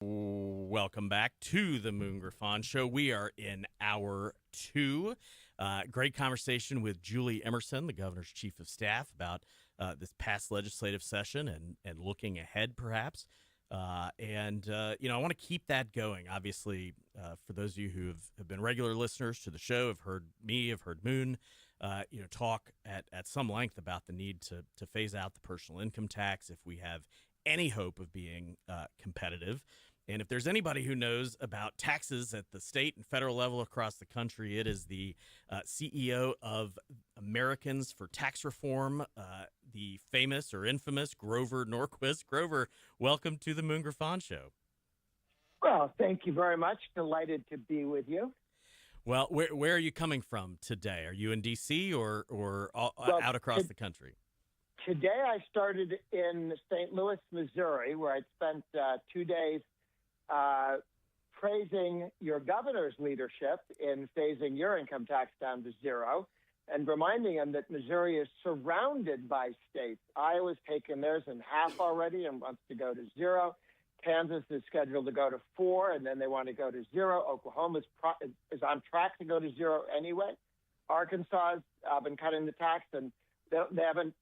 Welcome back to the Moon Griffon Show. We are in hour 2. Great conversation with Julie Emerson, the governor's chief of staff, about this past legislative session and looking ahead, perhaps. I want to keep that going. Obviously, for those of you who have been regular listeners to the show, have heard Moon, talk at some length about the need to phase out the personal income tax if we have any hope of being competitive. And if there's anybody who knows about taxes at the state and federal level across the country, it is the CEO of Americans for Tax Reform, the famous or infamous Grover Norquist. Grover, welcome to the Moon Griffon Show. Well, thank you very much. Delighted to be with you. Well, where are you coming from today? Are you in D.C. or out across the country? Today I started in St. Louis, Missouri, where I spent 2 days praising your governor's leadership in phasing your income tax down to zero and reminding him that Missouri is surrounded by states. Iowa's taken theirs in half already and wants to go to zero. Kansas is scheduled to go to 4, and then they want to go to 0. Oklahoma is on track to go to 0 anyway. Arkansas has been cutting the tax, and they haven't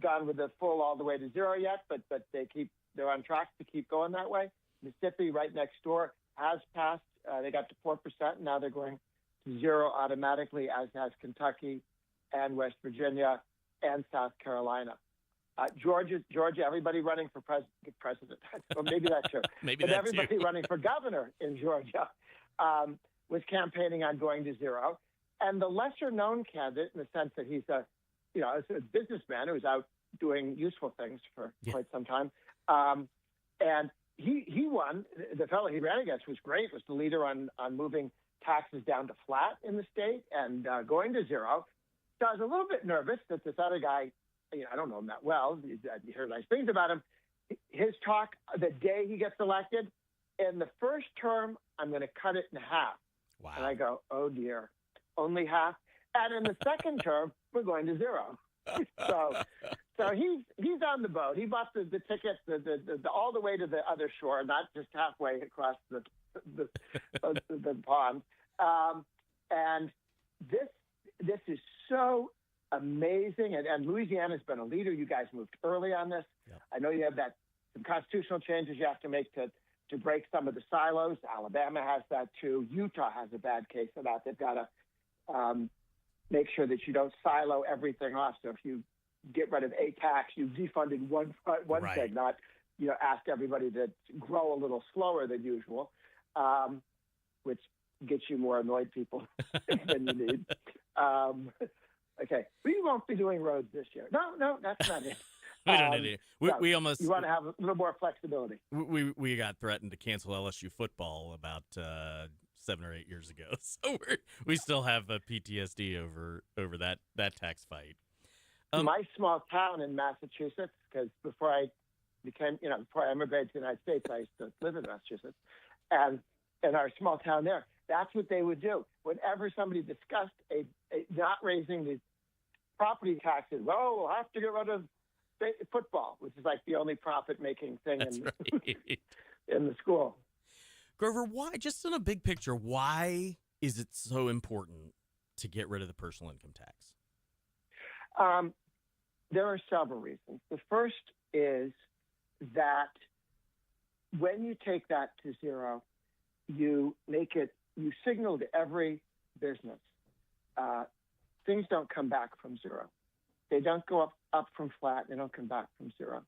gone with the full all the way to 0 yet, but they're on track to keep going that way. Mississippi, right next door, has passed. They got to 4%. Now they're going to 0 automatically, as has Kentucky and West Virginia and South Carolina. Georgia, everybody running for president. Well, maybe that's true. Maybe but that's everybody running for governor in Georgia was campaigning on going to 0. And the lesser-known candidate, in the sense that he's a businessman who's out doing useful things for quite some time, and he won. The fellow he ran against was great. Was the leader on moving taxes down to flat in the state and going to 0. So I was a little bit nervous that this other guy. I don't know him that well. You heard nice things about him. His talk the day he gets elected, in the first term, I'm going to cut it in half. Wow. And I go, oh dear, only half. And in the second term, we're going to 0. So he's on the boat. He bought the tickets the all the way to the other shore, not just halfway across the pond. And this is so amazing. And Louisiana's been a leader. You guys moved early on this. Yep. I know you have some constitutional changes you have to make to break some of the silos. Alabama has that too. Utah has a bad case of that. They've got to make sure that you don't silo everything off. So if you get rid of a tax, you've defunded one right. thing, not asked everybody to grow a little slower than usual, which gets you more annoyed people than you need. Okay, we won't be doing roads this year. No, that's not it. We don't need it. We almost. You want to have a little more flexibility. We got threatened to cancel LSU football about 7 or 8 years ago, so we still have a PTSD over that tax fight. My small town in Massachusetts, because before I immigrated to the United States, I used to live in Massachusetts, and in our small town there, that's what they would do. Whenever somebody discussed not raising the property taxes, we'll have to get rid of football, which is like the only profit-making thing in the school. Grover, why, just in a big picture, why is it so important to get rid of the personal income tax? There are several reasons. The first is that when you take that to 0, you signal to every business, things don't come back from 0. They don't go up from flat. They don't come back from 0.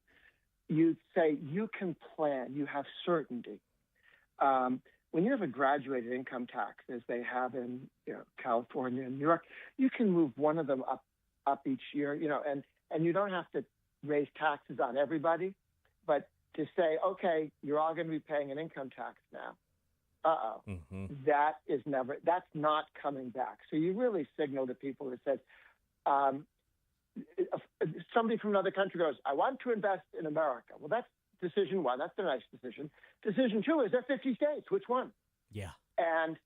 You say you can plan. You have certainty. When you have a graduated income tax, as they have in California and New York, you can move one of them up each year. And you don't have to raise taxes on everybody, but to say, okay, you're all going to be paying an income tax now. Mm-hmm. That's not coming back. So you really signal to people that says, somebody from another country goes, I want to invest in America. Well, that's decision 1. That's a nice decision. Decision 2 is there 50 states. Which one? Yeah. And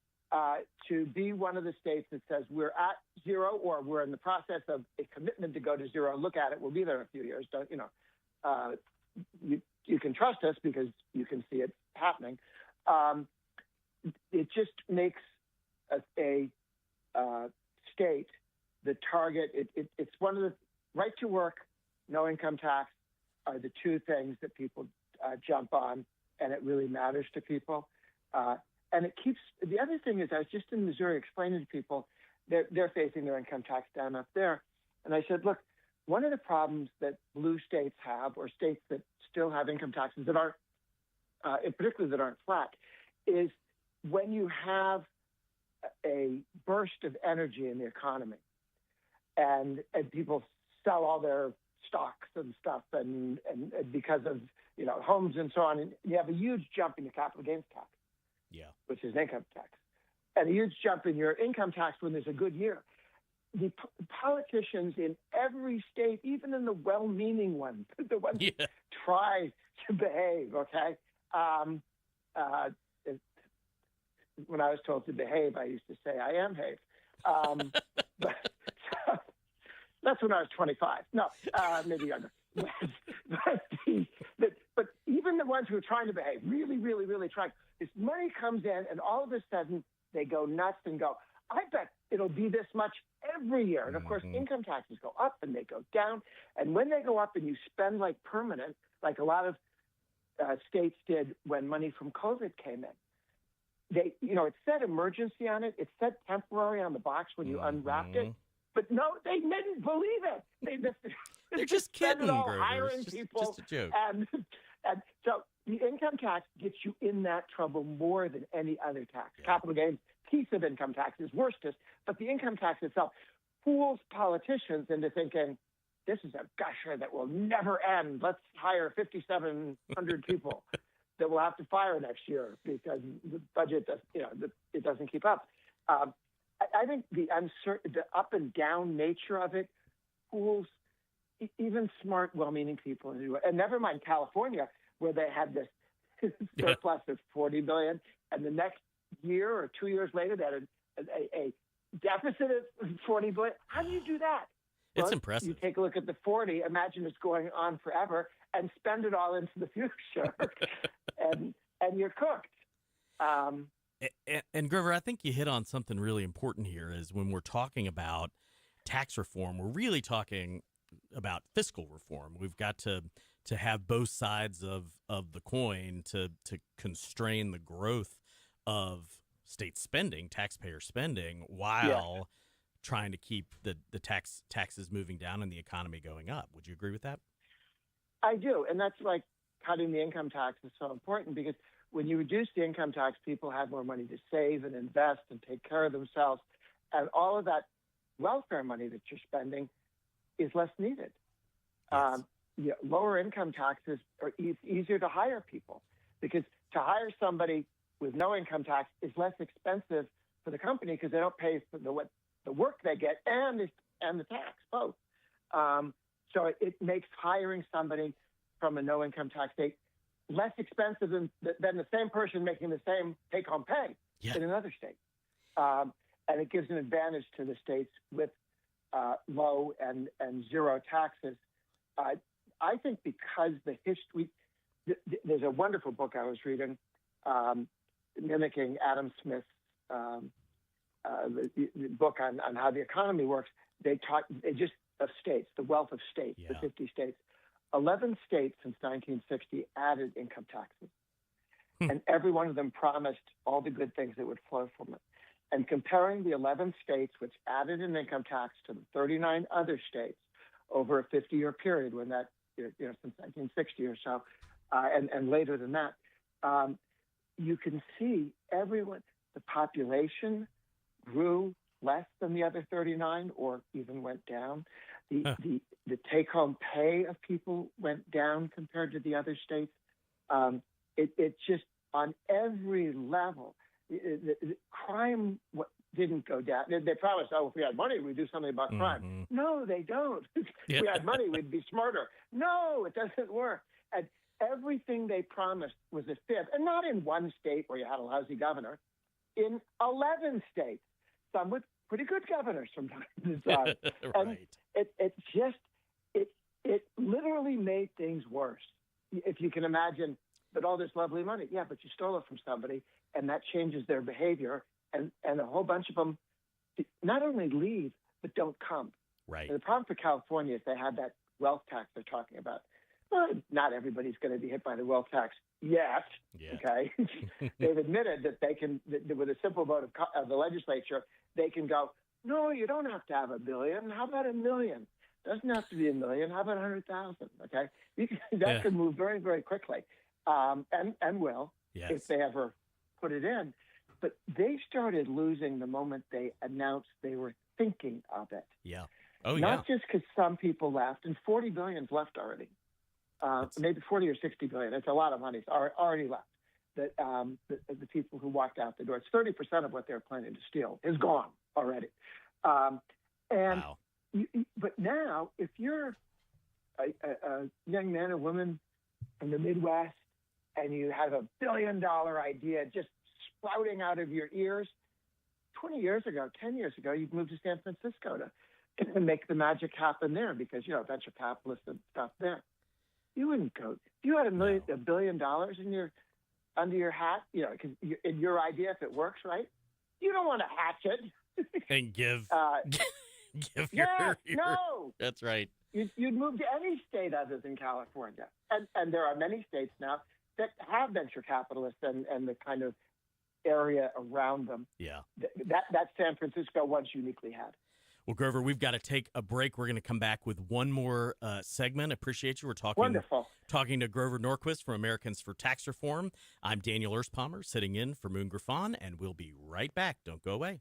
to be one of the states that says we're at 0 or we're in the process of a commitment to go to 0, look at it, we'll be there in a few years. You can trust us because you can see it happening. It just makes a state the target. It's one of the right to work, no income tax are the two things that people jump on, and it really matters to people. And it keeps, the other thing is, I was just in Missouri explaining to people they're facing their income tax down up there. And I said, look, one of the problems that blue states have, or states that still have income taxes that aren't, in particular that aren't flat, is when you have a burst of energy in the economy and people sell all their stocks and stuff and because of, homes and so on, and you have a huge jump in your capital gains tax. Yeah. Which is income tax, and a huge jump in your income tax when there's a good year. The politicians in every state, even in the well-meaning ones, the ones that try to behave, okay? When I was told to behave, I used to say, I am behave. But that's when I was 25. No, maybe younger. But even the ones who are trying to behave, really, really, really trying, this money comes in and all of a sudden they go nuts and go, I bet it'll be this much every year. And of course, income taxes go up and they go down. And when they go up and you spend like permanent, like a lot of states did when money from COVID came in, it said emergency on it. It said temporary on the box when you unwrapped it. But no, they didn't believe it. They're just kidding, Grover. Hiring it's people. just a joke. And so the income tax gets you in that trouble more than any other tax. Yeah. Capital gains piece of income tax is worstest, but the income tax itself fools politicians into thinking, this is a gusher that will never end. Let's hire 5,700 people that we'll have to fire next year because the budget does, it doesn't keep up. I think the up and down nature of it fools even smart, well-meaning people. And never mind California, where they had this surplus of $40 billion, and the next year or 2 years later, they had a deficit of $40 billion. How do you do that? It's impressive. You take a look at the 40, imagine it's going on forever, and spend it all into the future, and you're cooked. And Grover, I think you hit on something really important here is when we're talking about tax reform, we're really talking about fiscal reform. We've got to have both sides of the coin to constrain the growth of state spending, taxpayer spending, while trying to keep the taxes moving down and the economy going up. Would you agree with that? I do, and that's like cutting the income tax is so important because when you reduce the income tax, people have more money to save and invest and take care of themselves, and all of that welfare money that you're spending is less needed. Yes. Lower income taxes are easier to hire people because to hire somebody with no income tax is less expensive for the company because they don't pay for the work they get and the tax both. So it makes hiring somebody from a no income tax state less expensive than the same person making the same take home pay in another state. And it gives an advantage to the states with low and zero taxes. I think because the history, there's a wonderful book I was reading mimicking Adam Smith's the book on how the economy works. They just of states, the wealth of states, the 50 states. 11 states since 1960 added income taxes. And every one of them promised all the good things that would flow from it. And comparing the 11 states which added an income tax to the 39 other states over a 50-year period, when that, since 1960 or so, and later than that, you can see the population grew less than the other 39 or even went down. The take-home pay of people went down compared to the other states. It just, on every level, the crime didn't go down. They promised, if we had money, we'd do something about crime. No, they don't. If we had money, we'd be smarter. No, it doesn't work. And everything they promised was a fib. And not in one state where you had a lousy governor. In 11 states, some with pretty good governors from time to time. And it literally made things worse. If you can imagine but all this lovely money. Yeah, but you stole it from somebody, and that changes their behavior. And a whole bunch of them not only leave, but don't come. Right. And the problem for California is they have that wealth tax they're talking about. Well, not everybody's going to be hit by the wealth tax yet. Yeah. Okay. They've admitted that they can, that with a simple vote of the legislature, they can go, no, you don't have to have $1 billion. How about $1 million? Doesn't have to be $1 million. How about 100,000? Okay. That could move very, very quickly. And will, Yes. if they ever put it in. But they started losing the moment they announced they were thinking of it. Yeah. Oh, Not just because some people left, and 40 billion's left already. Maybe 40 or 60 billion. It's a lot of money. It's already left. The people who walked out the door. It's 30% of what they're planning to steal is gone already. Wow. But now, if you're a young man or woman from the Midwest and you have $1 billion idea just sprouting out of your ears, 20 years ago, 10 years ago, you'd move to San Francisco to make the magic happen there because, venture capitalists and stuff there. You wouldn't go. If you had $1 billion under your hat, because in your idea, if it works, right, you don't want to hatch it. And give give Yeah, your no. That's right. You'd move to any state other than California. And there are many states now that have venture capitalists and the kind of area around them. Yeah. That San Francisco once uniquely had. Well, Grover, we've got to take a break. We're going to come back with one more segment. Appreciate you. We're talking to Grover Norquist from Americans for Tax Reform. I'm Daniel Erspamer, sitting in for Moon Griffon, and we'll be right back. Don't go away.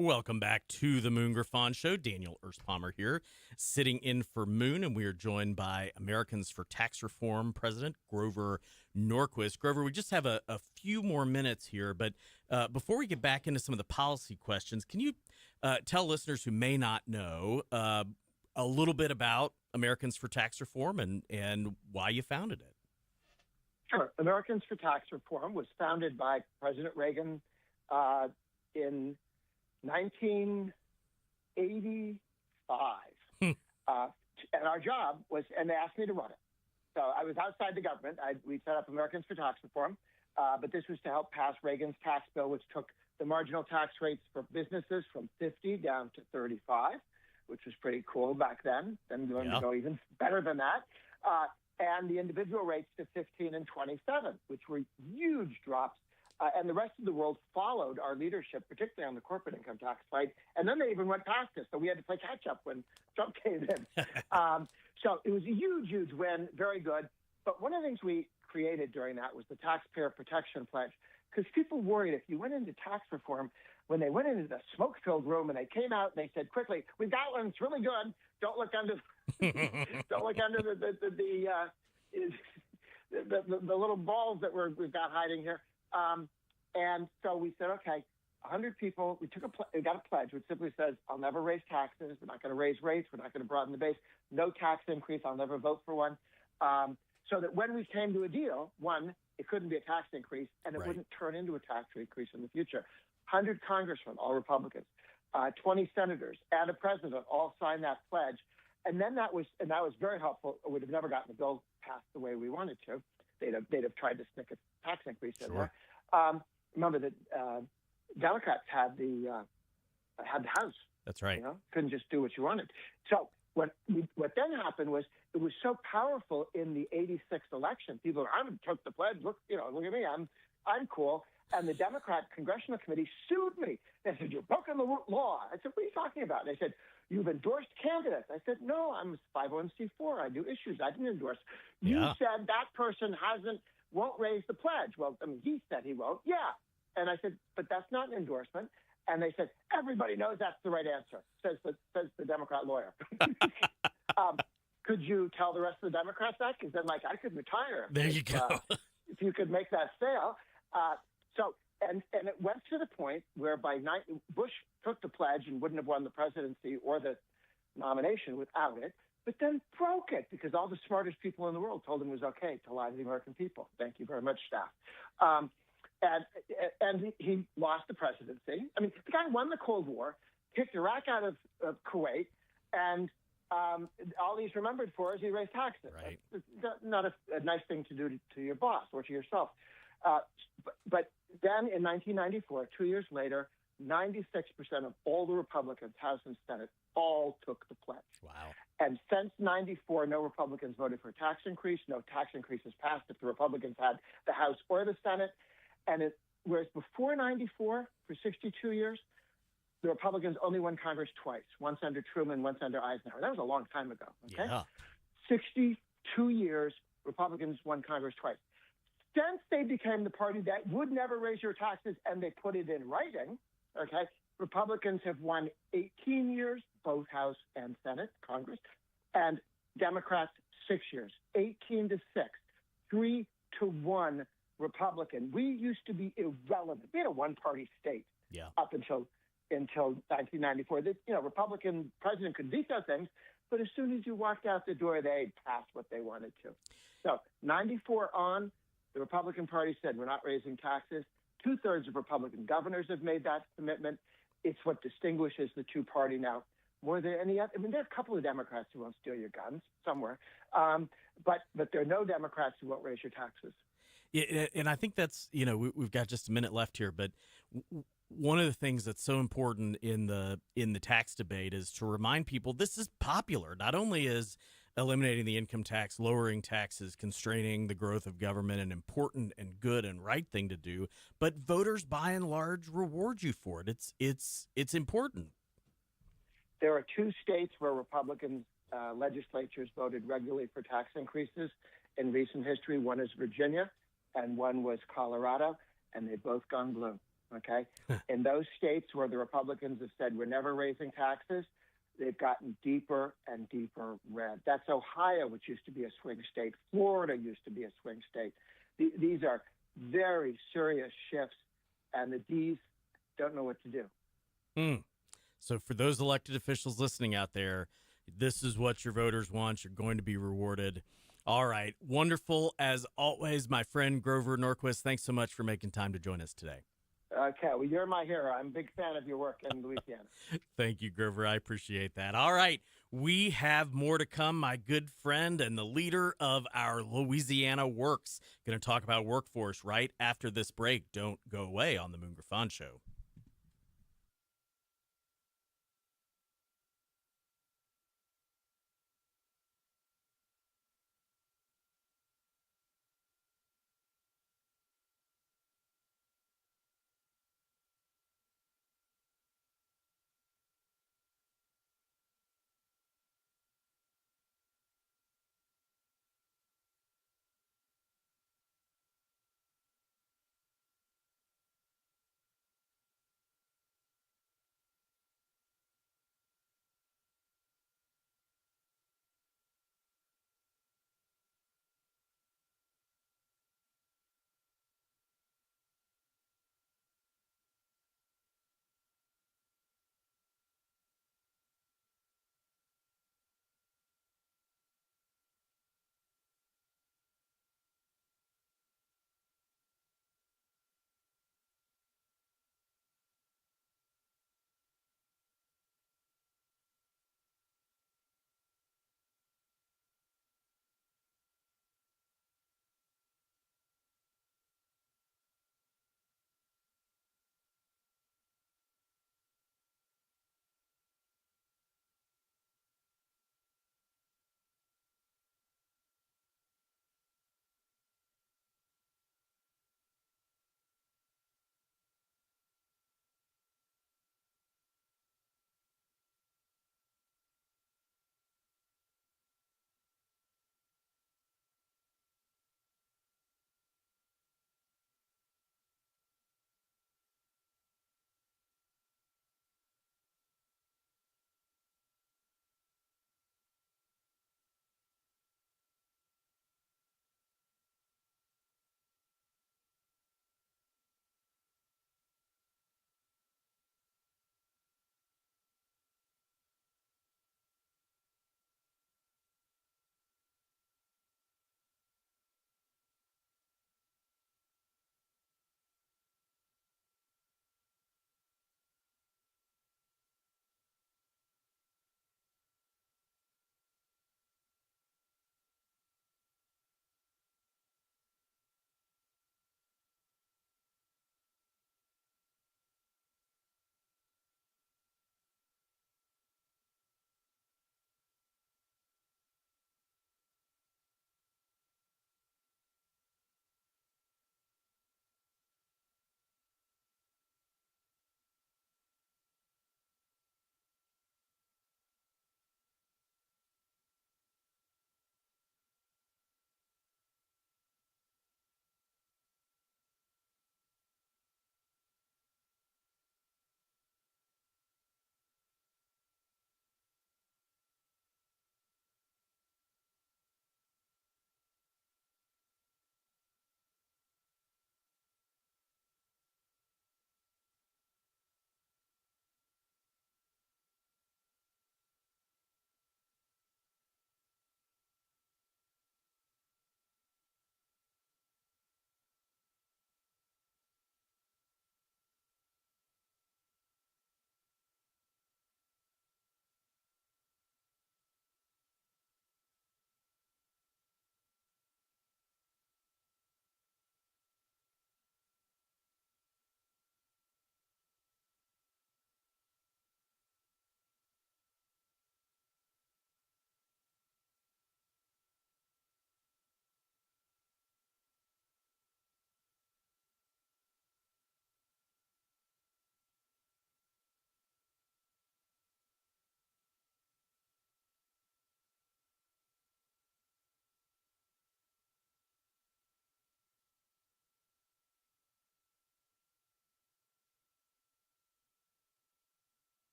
Welcome back to the Moon Griffon Show. Daniel Erspamer here, sitting in for Moon, and we are joined by Americans for Tax Reform President Grover Norquist. Grover, we just have a few more minutes here, but before we get back into some of the policy questions, can you tell listeners who may not know a little bit about Americans for Tax Reform and why you founded it? Sure. Americans for Tax Reform was founded by President Reagan in 1985. And our job was, and they asked me to run it. So I was outside the government. We set up Americans for Tax Reform, but this was to help pass Reagan's tax bill, which took the marginal tax rates for businesses from 50 down to 35, which was pretty cool back then. Then going to go even better than that. And the individual rates to 15 and 27, which were huge drops. And the rest of the world followed our leadership, particularly on the corporate income tax fight. And then they even went past us. So we had to play catch up when Trump came in. So it was a huge, huge win. Very good. But one of the things we created during that was the Taxpayer Protection Pledge. Because people worried if you went into tax reform, when they went into the smoke-filled room and they came out and they said quickly, "We've got one. It's really good. Don't look under, don't look under the little balls that we've got hiding here." And so we said, okay, 100 people, we got a pledge which simply says, I'll never raise taxes. We're not going to raise rates. We're not going to broaden the base. No tax increase. I'll never vote for one. So that when we came to a deal, one, it couldn't be a tax increase and it wouldn't turn into a tax increase in the future. 100 congressmen, all Republicans, 20 senators and a president all signed that pledge. And then that was very helpful. We would have never gotten the bill passed the way we wanted to. They'd have tried to sneak a tax increase in there. Remember that Democrats had the House. That's right. You know, couldn't just do what you wanted. So what then happened was it was so powerful in the '86 election. People I took the pledge. Look at me. I'm cool. And the Democrat Congressional Committee sued me. They said, "You're broken the law." I said, "What are you talking about?" And they said, "You've endorsed candidates." I said, "No, I'm 501c4. I do issues. I didn't endorse." You said that person won't raise the pledge. Well, I mean, he said he won't. Yeah. And I said, "But that's not an endorsement." And they said, "Everybody knows that's the right answer," says the Democrat lawyer. Could you tell the rest of the Democrats that? Because then, I could retire. There you go. If you could make that sale. And it went to the point where Bush took the pledge and wouldn't have won the presidency or the nomination without it, but then broke it because all the smartest people in the world told him it was okay to lie to the American people. Thank you very much, staff. And he lost the presidency. I mean, the guy won the Cold War, kicked Iraq out of Kuwait, and all he's remembered for is he raised taxes. Right. It's not a nice thing to do to your boss or to yourself. But then in 1994, 2 years later, 96% of all the Republicans, House and Senate, all took the pledge. Wow. And since 94, no Republicans voted for a tax increase. No tax increases passed if the Republicans had the House or the Senate. And whereas before 94, for 62 years, the Republicans only won Congress twice, once under Truman, once under Eisenhower. That was a long time ago. Okay? Yeah. 62 years, Republicans won Congress twice. Since they became the party that would never raise your taxes and they put it in writing, okay, Republicans have won 18 years, both House and Senate, Congress, and Democrats 6 years, 18-6, 3-1 Republican. We used to be irrelevant. We had a one-party state up until 1994. Republican president could veto things, but as soon as you walked out the door, they passed what they wanted to. So 94 on, the Republican Party said, we're not raising taxes. 2/3 of Republican governors have made that commitment. It's what distinguishes the two-party now more than any other. I mean, there are a couple of Democrats who won't steal your guns somewhere, but there are no Democrats who won't raise your taxes. Yeah, and I think that's, we've got just a minute left here, but one of the things that's so important in the tax debate is to remind people this is popular. Not only is eliminating the income tax, lowering taxes, constraining the growth of government an important and good and right thing to do, but voters by and large reward you for it. It's important. There are 2 states where Republican legislatures voted regularly for tax increases in recent history. One is Virginia and one was Colorado, and they've both gone blue. Okay, in those states where the Republicans have said we're never raising taxes, they've gotten deeper and deeper red. That's Ohio, which used to be a swing state. Florida used to be a swing state. These are very serious shifts, and the D's don't know what to do. So for those elected officials listening out there, this is what your voters want. You're going to be rewarded. All right. Wonderful. As always, my friend Grover Norquist, thanks so much for making time to join us today. Okay, well, you're my hero. I'm a big fan of your work in Louisiana. Thank you, Grover. I appreciate that. All right. We have more to come. My good friend and the leader of our Louisiana Works going to talk about workforce right after this break. Don't go away on the Moon Griffon Show.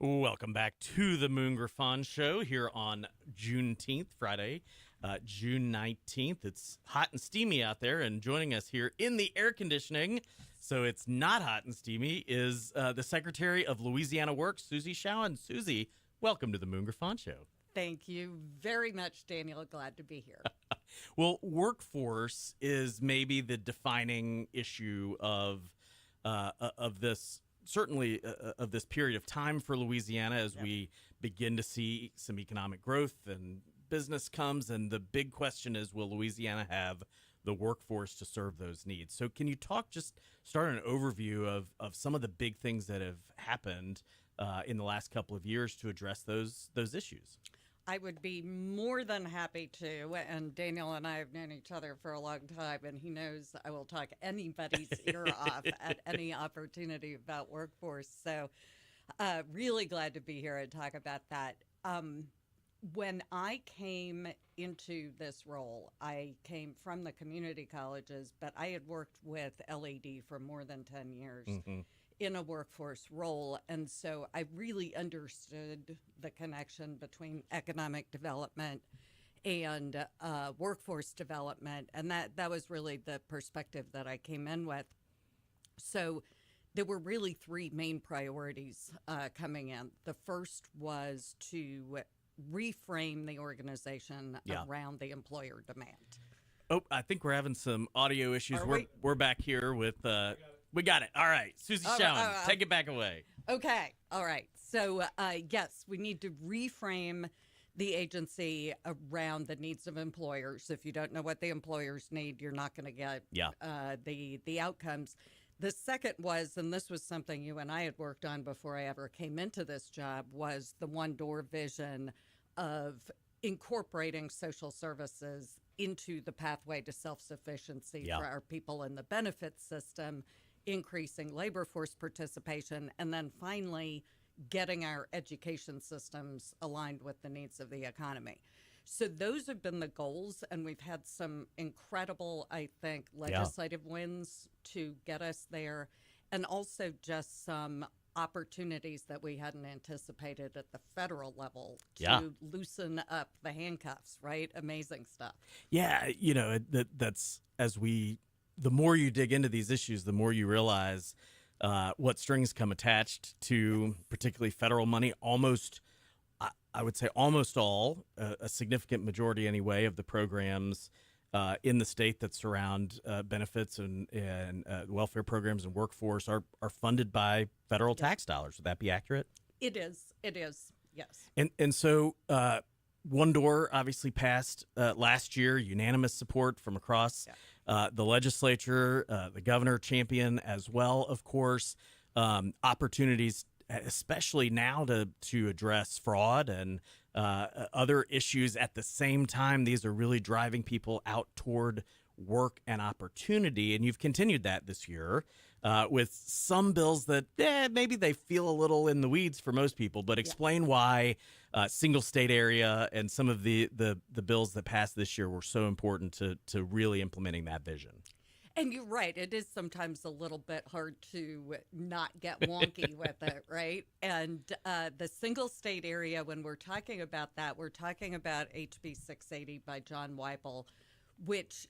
Welcome back to the Moon Griffon Show here on Juneteenth, Friday, June 19th. It's hot and steamy out there, and joining us here in the air conditioning, so it's not hot and steamy, is the Secretary of Louisiana Works, Susie Showen. Susie, welcome to the Moon Griffon Show. Thank you very much, Daniel. Glad to be here. Well, workforce is maybe the defining issue of this. Certainly of this period of time for Louisiana as we begin to see some economic growth and business comes. And the big question is, will Louisiana have the workforce to serve those needs? So can you start an overview of some of the big things that have happened in the last couple of years to address those issues? I would be more than happy to. And Daniel and I have known each other for a long time, and he knows I will talk anybody's ear off at any opportunity about workforce. So really glad to be here and talk about that. When I came into this role, I came from the community colleges, but I had worked with LED for more than 10 years. Mm-hmm. In a workforce role. And so I really understood the connection between economic development and workforce development. And that was really the perspective that I came in with. So there were really three main priorities coming in. The first was to reframe the organization around the employer demand. Oh, I think we're having some audio issues. We're back here with... We got it. All right. Susie Showen, take it back away. Okay. All right. So, yes, we need to reframe the agency around the needs of employers. If you don't know what the employers need, you're not going to get the outcomes. The second was, and this was something you and I had worked on before I ever came into this job, was the one-door vision of incorporating social services into the pathway to self-sufficiency for our people in the benefits system, increasing labor force participation, and then finally getting our education systems aligned with the needs of the economy. So those have been the goals, and we've had some incredible, I think, legislative wins to get us there, and also just some opportunities that we hadn't anticipated at the federal level to loosen up the handcuffs, right? Amazing stuff. Yeah, that's the more you dig into these issues, the more you realize what strings come attached to particularly federal money. Almost, I would say almost all, a significant majority anyway, of the programs in the state that surround benefits and welfare programs and workforce are funded by federal tax dollars. Would that be accurate? It is, yes. And so One Door obviously passed last year, unanimous support from across the legislature, the governor champion as well, of course. Opportunities, especially now to address fraud and other issues at the same time. These are really driving people out toward work and opportunity, and you've continued that this year with some bills that maybe they feel a little in the weeds for most people, but explain why single state area and some of the bills that passed this year were so important to really implementing that vision. And you're right. It is sometimes a little bit hard to not get wonky with it, right? And the single state area, when we're talking about that, we're talking about HB 680 by John Weipel, which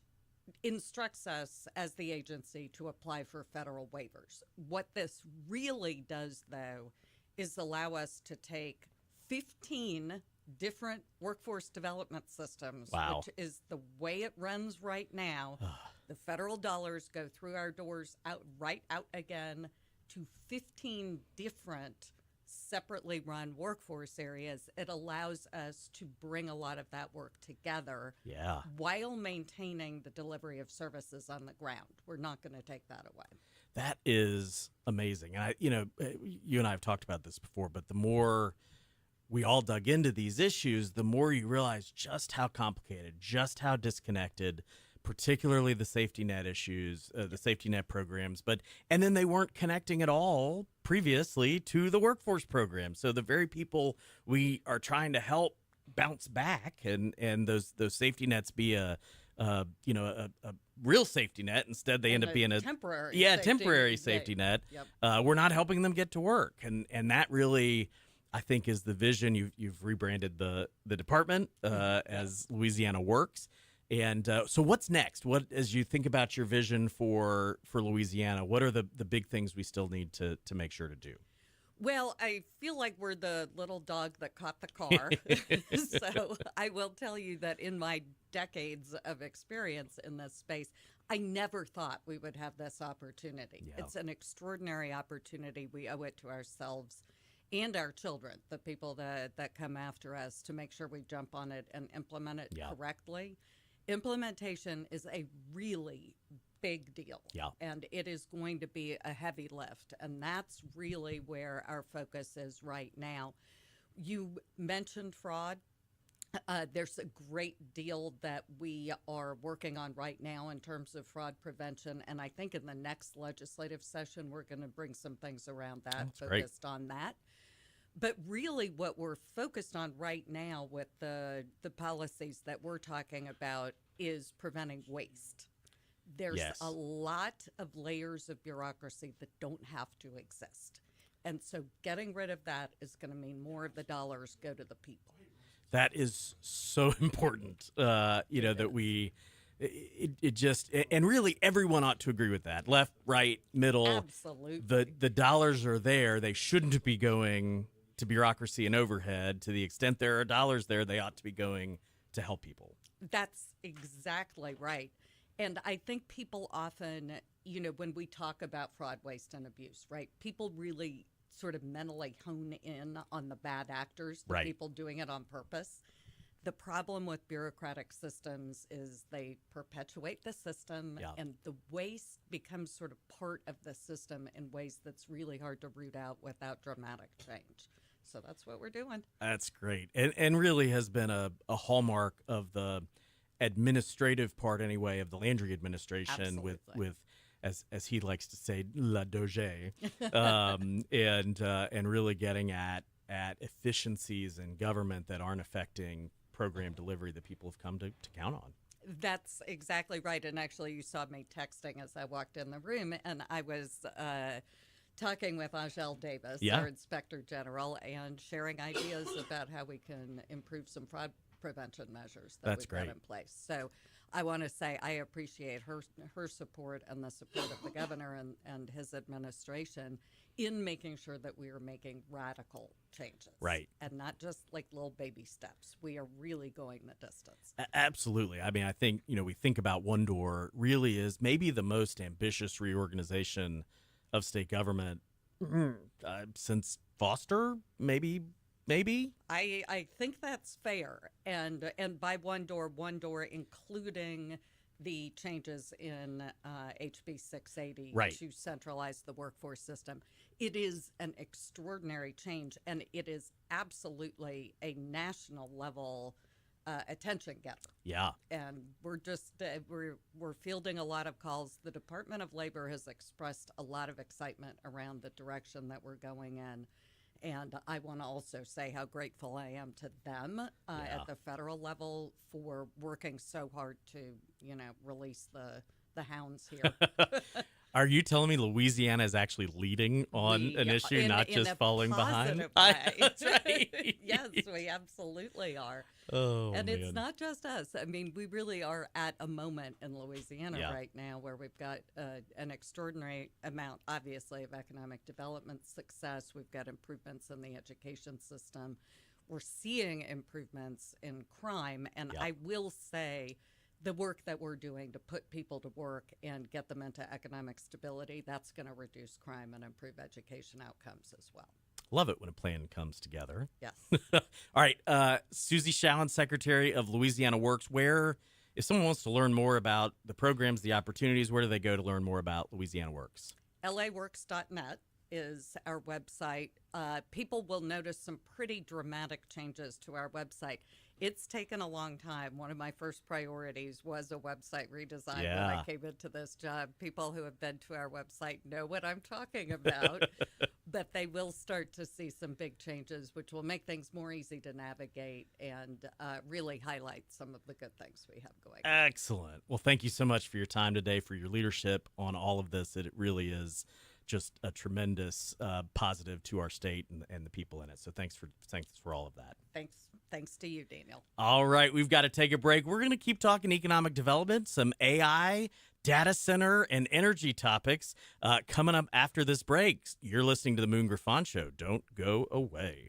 instructs us as the agency to apply for federal waivers. What this really does, though, is allow us to take 15 different workforce development systems, which is the way it runs right now. The federal dollars go through our doors, out again to 15 different separately run workforce areas. It allows us to bring a lot of that work together while maintaining the delivery of services on the ground. We're not going to take that away. That is amazing. And you and I have talked about this before, but the more we all dug into these issues, the more you realize just how complicated, just how disconnected, particularly the safety net issues, the safety net programs, and then they weren't connecting at all previously to the workforce program. So the very people we are trying to help bounce back and those safety nets be a real safety net. Instead, they end up being a temporary safety net. We're not helping them get to work. And that really, I think is the vision. You've rebranded the department as Louisiana Works. And so what's next? What, as you think about your vision for Louisiana, what are the big things we still need to make sure to do? Well, I feel like we're the little dog that caught the car. So I will tell you that in my decades of experience in this space, I never thought we would have this opportunity. Yeah. It's an extraordinary opportunity. We owe it to ourselves and our children, the people that come after us, to make sure we jump on it and implement it correctly. Implementation is a really big deal. Yeah. And it is going to be a heavy lift. And that's really where our focus is right now. You mentioned fraud. There's a great deal that we are working on right now in terms of fraud prevention. And I think in the next legislative session, we're going to bring some things around that, focused on that. But really what we're focused on right now with the policies that we're talking about is preventing waste. There's a lot of layers of bureaucracy that don't have to exist. And so getting rid of that is going to mean more of the dollars go to the people. That is so important, that we, it just, and really everyone ought to agree with that. Left, right, middle. Absolutely. The dollars are there. They shouldn't be going to bureaucracy and overhead. To the extent there are dollars there, they ought to be going to help people. That's exactly right. And I think people often, when we talk about fraud, waste, and abuse, right, people really sort of mentally hone in on the bad actors, the people doing it on purpose. The problem with bureaucratic systems is they perpetuate the system, and the waste becomes sort of part of the system in ways that's really hard to root out without dramatic change. So that's what we're doing. That's great. And really has been a hallmark of the administrative part, anyway, of the Landry administration. Absolutely. with as he likes to say, la doge, and really getting at efficiencies in government that aren't affecting program delivery that people have come to count on. That's exactly right. And actually, you saw me texting as I walked in the room, and I was talking with Angel Davis, our Inspector General, and sharing ideas about how we can improve some fraud prevention measures that we've got in place. So I want to say I appreciate her support and the support of the governor and his administration in making sure that we are making radical changes. Right. And not just like little baby steps. We are really going the distance. Absolutely. I mean, I think, we think about One Door really is maybe the most ambitious reorganization of state government since Foster, maybe. I think that's fair. And by One Door including the changes in HB 680 to centralize the workforce system. It is an extraordinary change, and it is absolutely a national level attention getter. Yeah. And we're just we're fielding a lot of calls. The Department of Labor has expressed a lot of excitement around the direction that we're going in. And I want to also say how grateful I am to them at the federal level for working so hard to, release the hounds here. Are you telling me Louisiana is actually leading on an issue, not just falling behind? That's right. Yes, we absolutely are. Oh, and man. It's not just us. I mean, we really are at a moment in Louisiana right now where we've got an extraordinary amount, obviously, of economic development success. We've got improvements in the education system. We're seeing improvements in crime. And I will say the work that we're doing to put people to work and get them into economic stability, that's going to reduce crime and improve education outcomes as well. Love it when a plan comes together. Yes. All right. Susie Shallen, Secretary of Louisiana Works. If someone wants to learn more about the programs, the opportunities, where do they go to learn more about Louisiana Works? laworks.net is our website. People will notice some pretty dramatic changes to our website. It's taken a long time. One of my first priorities was a website redesign when I came into this job. People who have been to our website know what I'm talking about, but they will start to see some big changes, which will make things more easy to navigate and really highlight some of the good things we have going on. Excellent. Well, thank you so much for your time today, for your leadership on all of this. It really is just a tremendous positive to our state and the people in it. So thanks for all of that. Thanks to you, Daniel. All right, we've got to take a break. We're going to keep talking economic development, some AI, data center, and energy topics coming up after this break. You're listening to the Moon Griffon Show. Don't go away.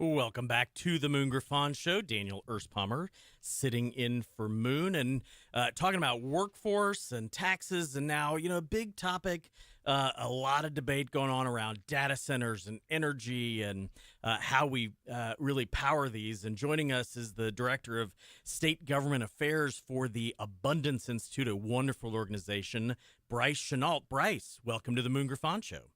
Welcome back to the Moon Griffon Show. Daniel Erspamer sitting in for Moon and talking about workforce and taxes. And now, a big topic, a lot of debate going on around data centers and energy and how we really power these. And joining us is the Director of State Government Affairs for the Abundance Institute, a wonderful organization, Bryce Chenault. Bryce, welcome to the Moon Griffon Show.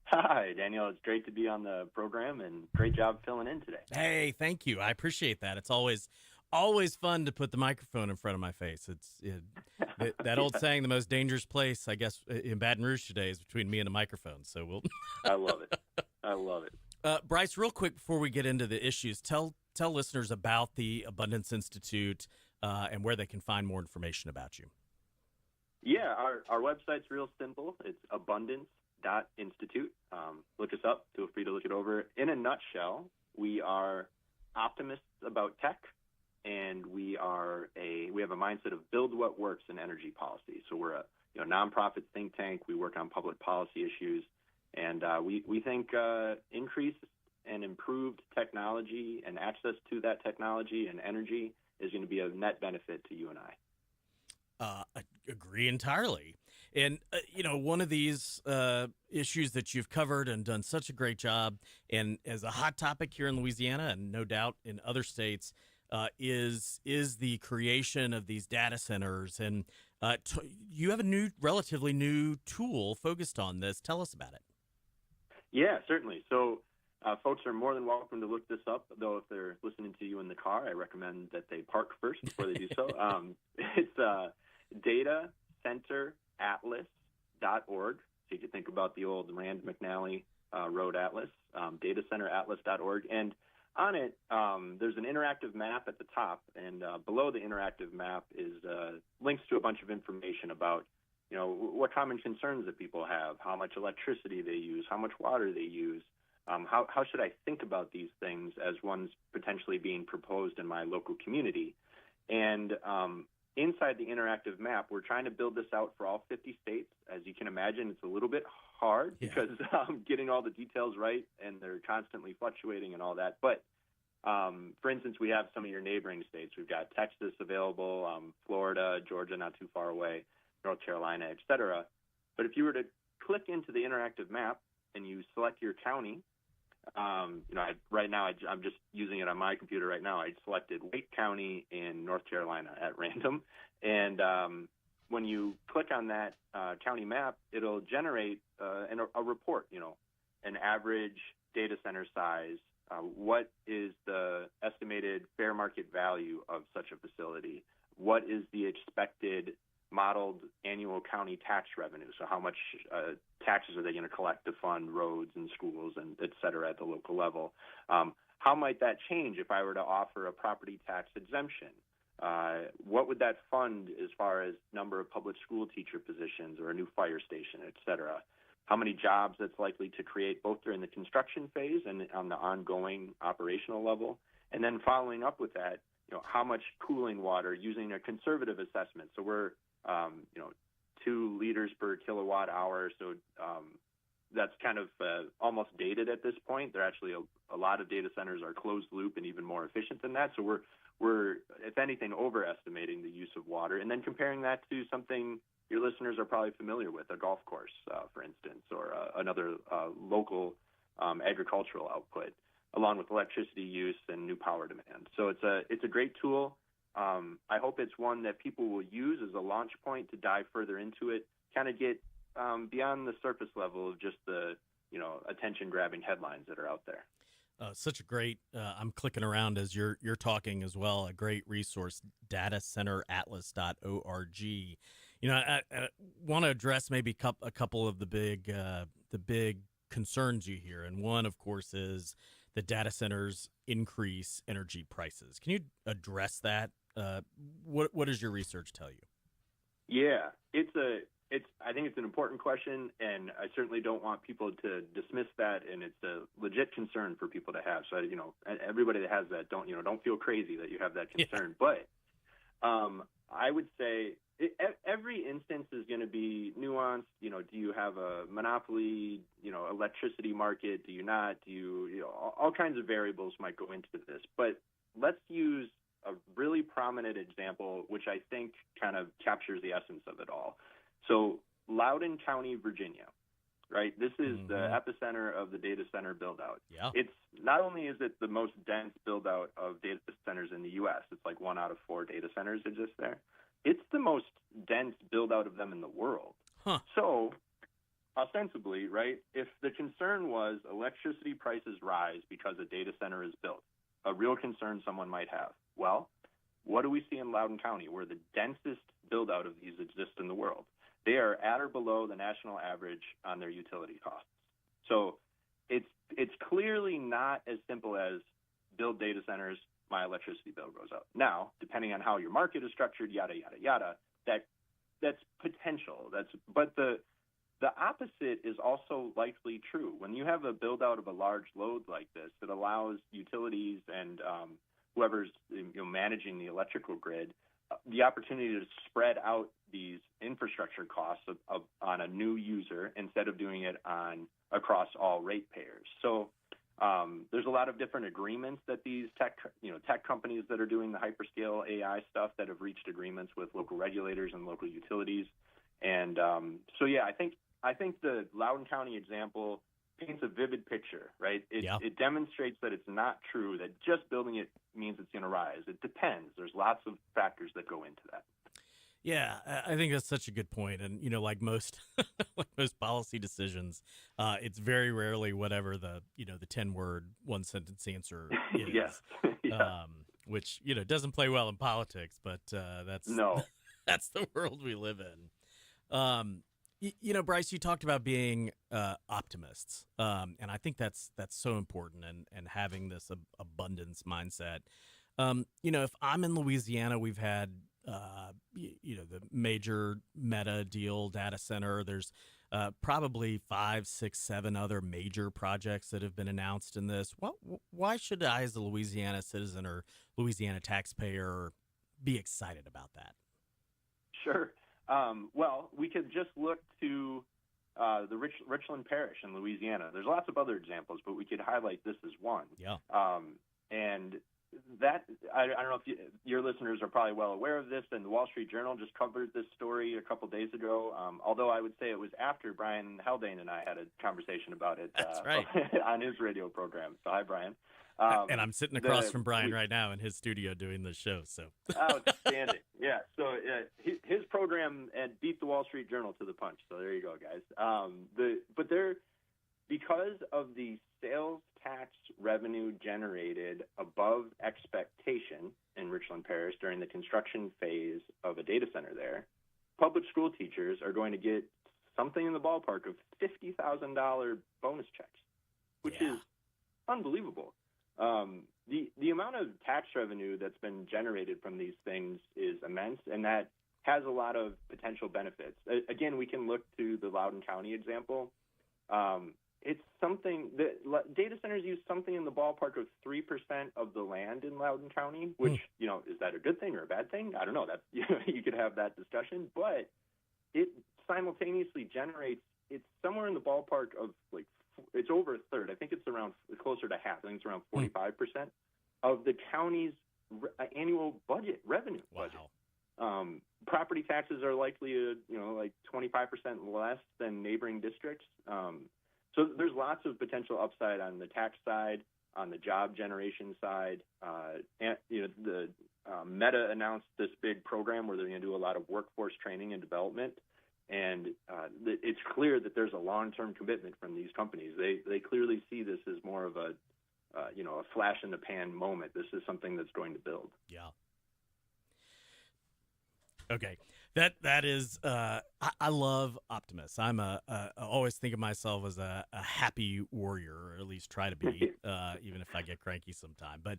Hi, Daniel. It's great to be on the program, and great job filling in today. Hey, thank you. I appreciate that. It's always fun to put the microphone in front of my face. That old saying, the most dangerous place, I guess, in Baton Rouge today is between me and a microphone. So we'll. I love it. I love it. Bryce, real quick before we get into the issues, tell listeners about the Abundance Institute and where they can find more information about you. Yeah, our website's real simple. It's abundance.institute. Look us up. Feel free to look it over. In a nutshell, we are optimists about tech, and we have a mindset of build what works in energy policy. So we're a nonprofit think tank. We work on public policy issues, and we think increased and improved technology and access to that technology and energy is going to be a net benefit to you and I. Agree entirely. And, one of these issues that you've covered and done such a great job, and as a hot topic here in Louisiana and no doubt in other states, is the creation of these data centers. And you have a relatively new tool focused on this. Tell us about it. Yeah, certainly. So folks are more than welcome to look this up, though if they're listening to you in the car, I recommend that they park first before they do so. It's datacenteratlas.org. So you can think about the old Rand McNally road atlas, datacenteratlas.org. And on it, there's an interactive map at the top, and below the interactive map is links to a bunch of information about, what common concerns that people have, how much electricity they use, how much water they use, how should I think about these things as one's potentially being proposed in my local community. And inside the interactive map, we're trying to build this out for all 50 states. As you can imagine, it's a little bit hard because getting all the details right, and they're constantly fluctuating and all that. But, for instance, we have some of your neighboring states. We've got Texas available, Florida, Georgia not too far away, North Carolina, et cetera. But if you were to click into the interactive map and you select your county, right now I'm just using it on my computer right now. I selected Wake County in North Carolina at random, and when you click on that county map, it'll generate a report. An average data center size. What is the estimated fair market value of such a facility? What is the expected modeled annual county tax revenue? So how much taxes are they going to collect to fund roads and schools and et cetera at the local level? How might that change if I were to offer a property tax exemption? What would that fund as far as number of public school teacher positions or a new fire station, et cetera? How many jobs that's likely to create both during the construction phase and on the ongoing operational level? And then following up with that, how much cooling water using a conservative assessment. So we're 2 liters per kilowatt hour. So that's kind of almost dated at this point. They're actually a lot of data centers are closed loop and even more efficient than that. So we're if anything, overestimating the use of water, and then comparing that to something your listeners are probably familiar with, a golf course, for instance, or another local agricultural output, along with electricity use and new power demand. So it's a great tool. I hope it's one that people will use as a launch point to dive further into it, kind of get beyond the surface level of just the attention-grabbing headlines that are out there. Such a great, I'm clicking around as you're talking as well, a great resource, datacenteratlas.org. I want to address maybe a couple of the big concerns you hear. And one, of course, is the data centers increase energy prices. Can you address that? What does your research tell you? Yeah, I think it's an important question, and I certainly don't want people to dismiss that, and it's a legit concern for people to have. So, everybody that has that, don't feel crazy that you have that concern. Yeah. But I would say every instance is going to be nuanced. Do you have a monopoly, electricity market? Do you not? All kinds of variables might go into this. But let's use a really prominent example, which I think kind of captures the essence of it all. So Loudoun County, Virginia, right? This is the epicenter of the data center build-out. Yeah. It's not only is it the most dense build-out of data centers in the U.S., it's like 1 out of 4 data centers exist there. It's the most dense build-out of them in the world. Huh. So, ostensibly, right, if the concern was electricity prices rise because a data center is built, a real concern someone might have, well, what do we see in Loudoun County, where the densest build-out of these exists in the world? They are at or below the national average on their utility costs. So it's clearly not as simple as build data centers, my electricity bill goes up. Now, depending on how your market is structured, yada, yada, yada, that's potential. But the opposite is also likely true. When you have a build-out of a large load like this, it allows utilities and whoever's managing the electrical grid the opportunity to spread out these infrastructure costs on a new user instead of doing it across all ratepayers. So there's a lot of different agreements that these tech companies that are doing the hyperscale AI stuff that have reached agreements with local regulators and local utilities. And I think the Loudoun County example paints a vivid picture, right? It demonstrates that it's not true that just building it means it's going to rise. It depends. There's lots of factors that go into that. Yeah, I think that's such a good point. And, like most policy decisions, it's very rarely whatever the 10-word, one-sentence answer is. Yes. Yeah. Which, doesn't play well in politics, but that's that's the world we live in. Bryce, you talked about being optimists, and I think that's so important, and having this abundance mindset. If I'm in Louisiana, we've had the major Meta deal, data center. There's probably 5, 6, 7 other major projects that have been announced in this. Why should I, as a Louisiana citizen or Louisiana taxpayer, be excited about that? Sure. Well, we could just look to the Richland Parish in Louisiana. There's lots of other examples, but we could highlight this as one. Yeah. And that, I don't know if your listeners are probably well aware of this, and the Wall Street Journal just covered this story a couple days ago, although I would say it was after Brian Haldane and I had a conversation about it. That's right. On his radio program. So, hi, Brian. And I'm sitting across from Brian right now in his studio doing this show. So outstanding, yeah. So his program beat the Wall Street Journal to the punch. So there you go, guys. Because of the sales tax revenue generated above expectation in Richland Parish during the construction phase of a data center there, public school teachers are going to get something in the ballpark of $50,000 bonus checks, which is unbelievable. The amount of tax revenue that's been generated from these things is immense, and that has a lot of potential benefits. Again, we can look to the Loudoun County example. It's something that data centers use something in the ballpark of 3% of the land in Loudoun County, which, is that a good thing or a bad thing? I don't know. That you could have that discussion, but it simultaneously generates, it's somewhere in the ballpark of it's over a third. I think it's around closer to half. I think it's around 45% of the county's annual revenue budget. Wow. Property taxes are likely like 25% less than neighboring districts. So there's lots of potential upside on the tax side, on the job generation side. And the Meta announced this big program where they're going to do a lot of workforce training and development. And it's clear that there's a long-term commitment from these companies. They clearly see this as more of a flash in the pan moment. This is something that's going to build. Yeah. Okay. That is, I love optimists. I always think of myself as a happy warrior, or at least try to be, even if I get cranky sometime. But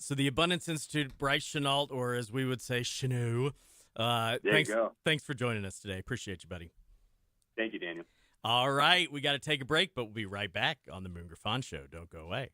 so the Abundance Institute, Bryce Chenault, or as we would say, Chenou. Thanks for joining us today. Appreciate you, buddy. Thank you, Daniel. All right. We got to take a break, but we'll be right back on the Moon Griffon Show. Don't go away.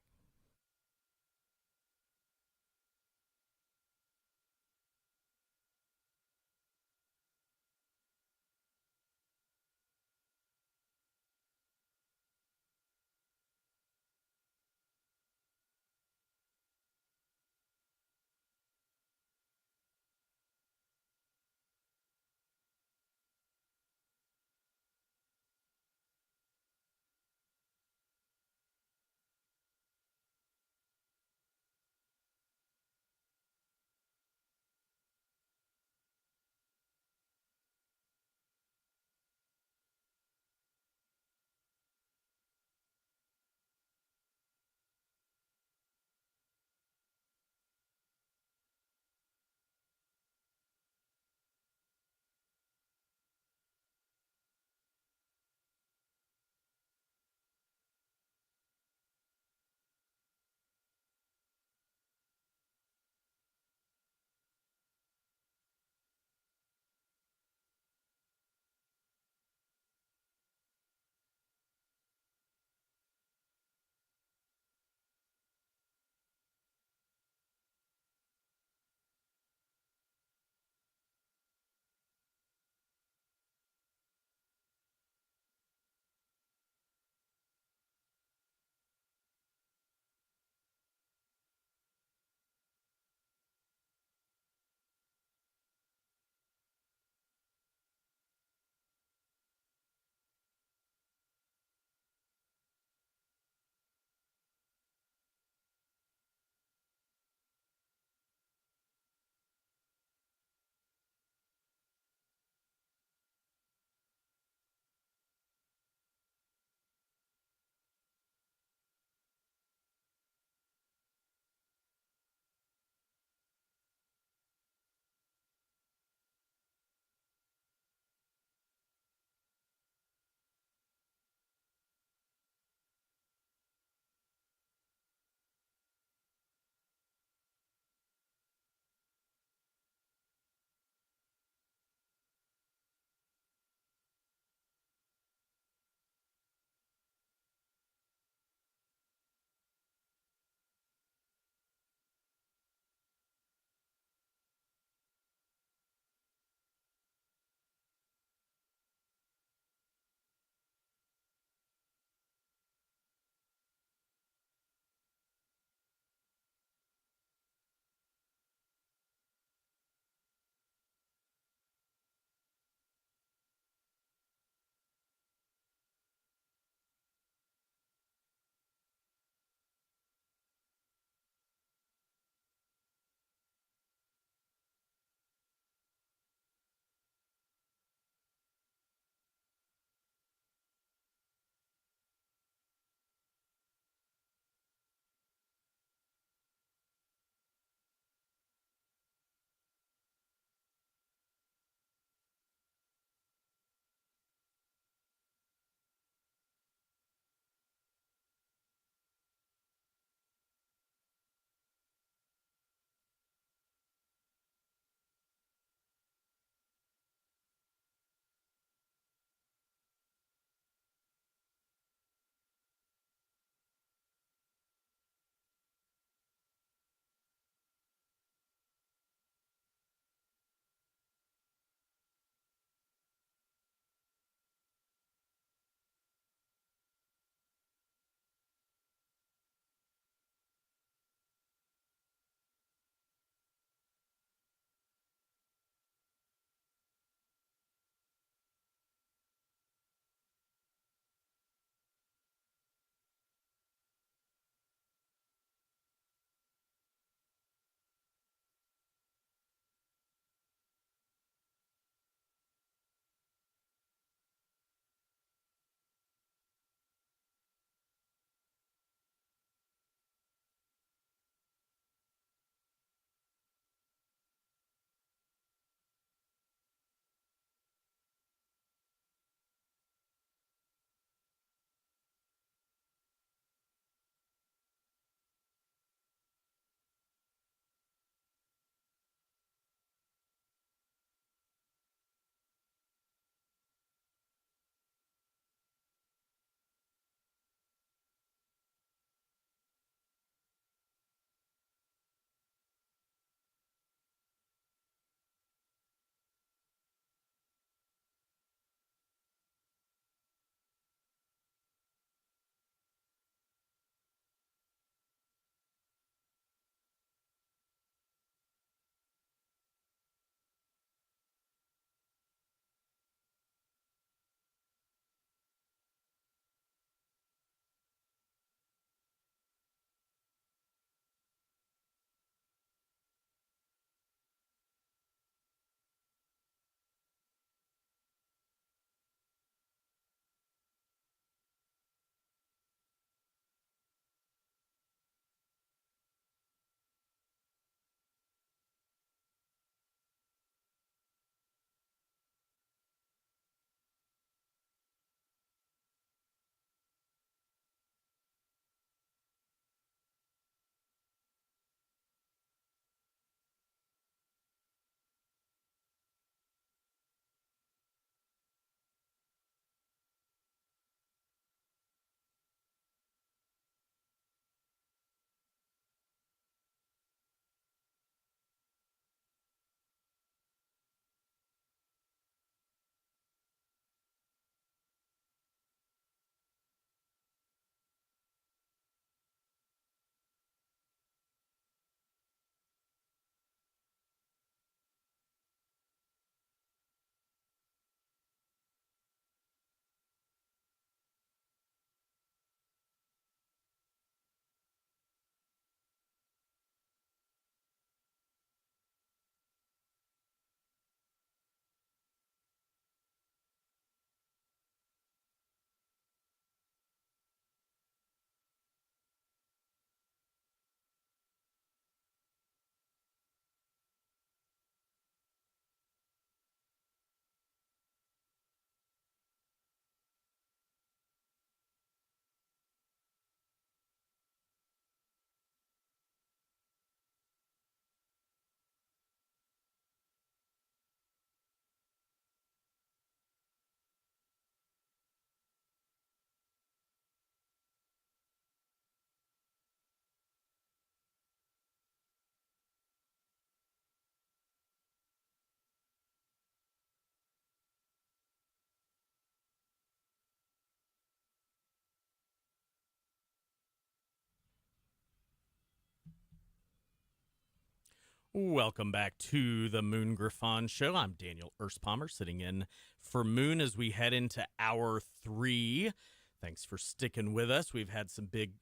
Welcome back to the Moon Griffon Show. I'm Daniel Erspamer, sitting in for Moon as we head into hour 3. Thanks for sticking with us. We've had some big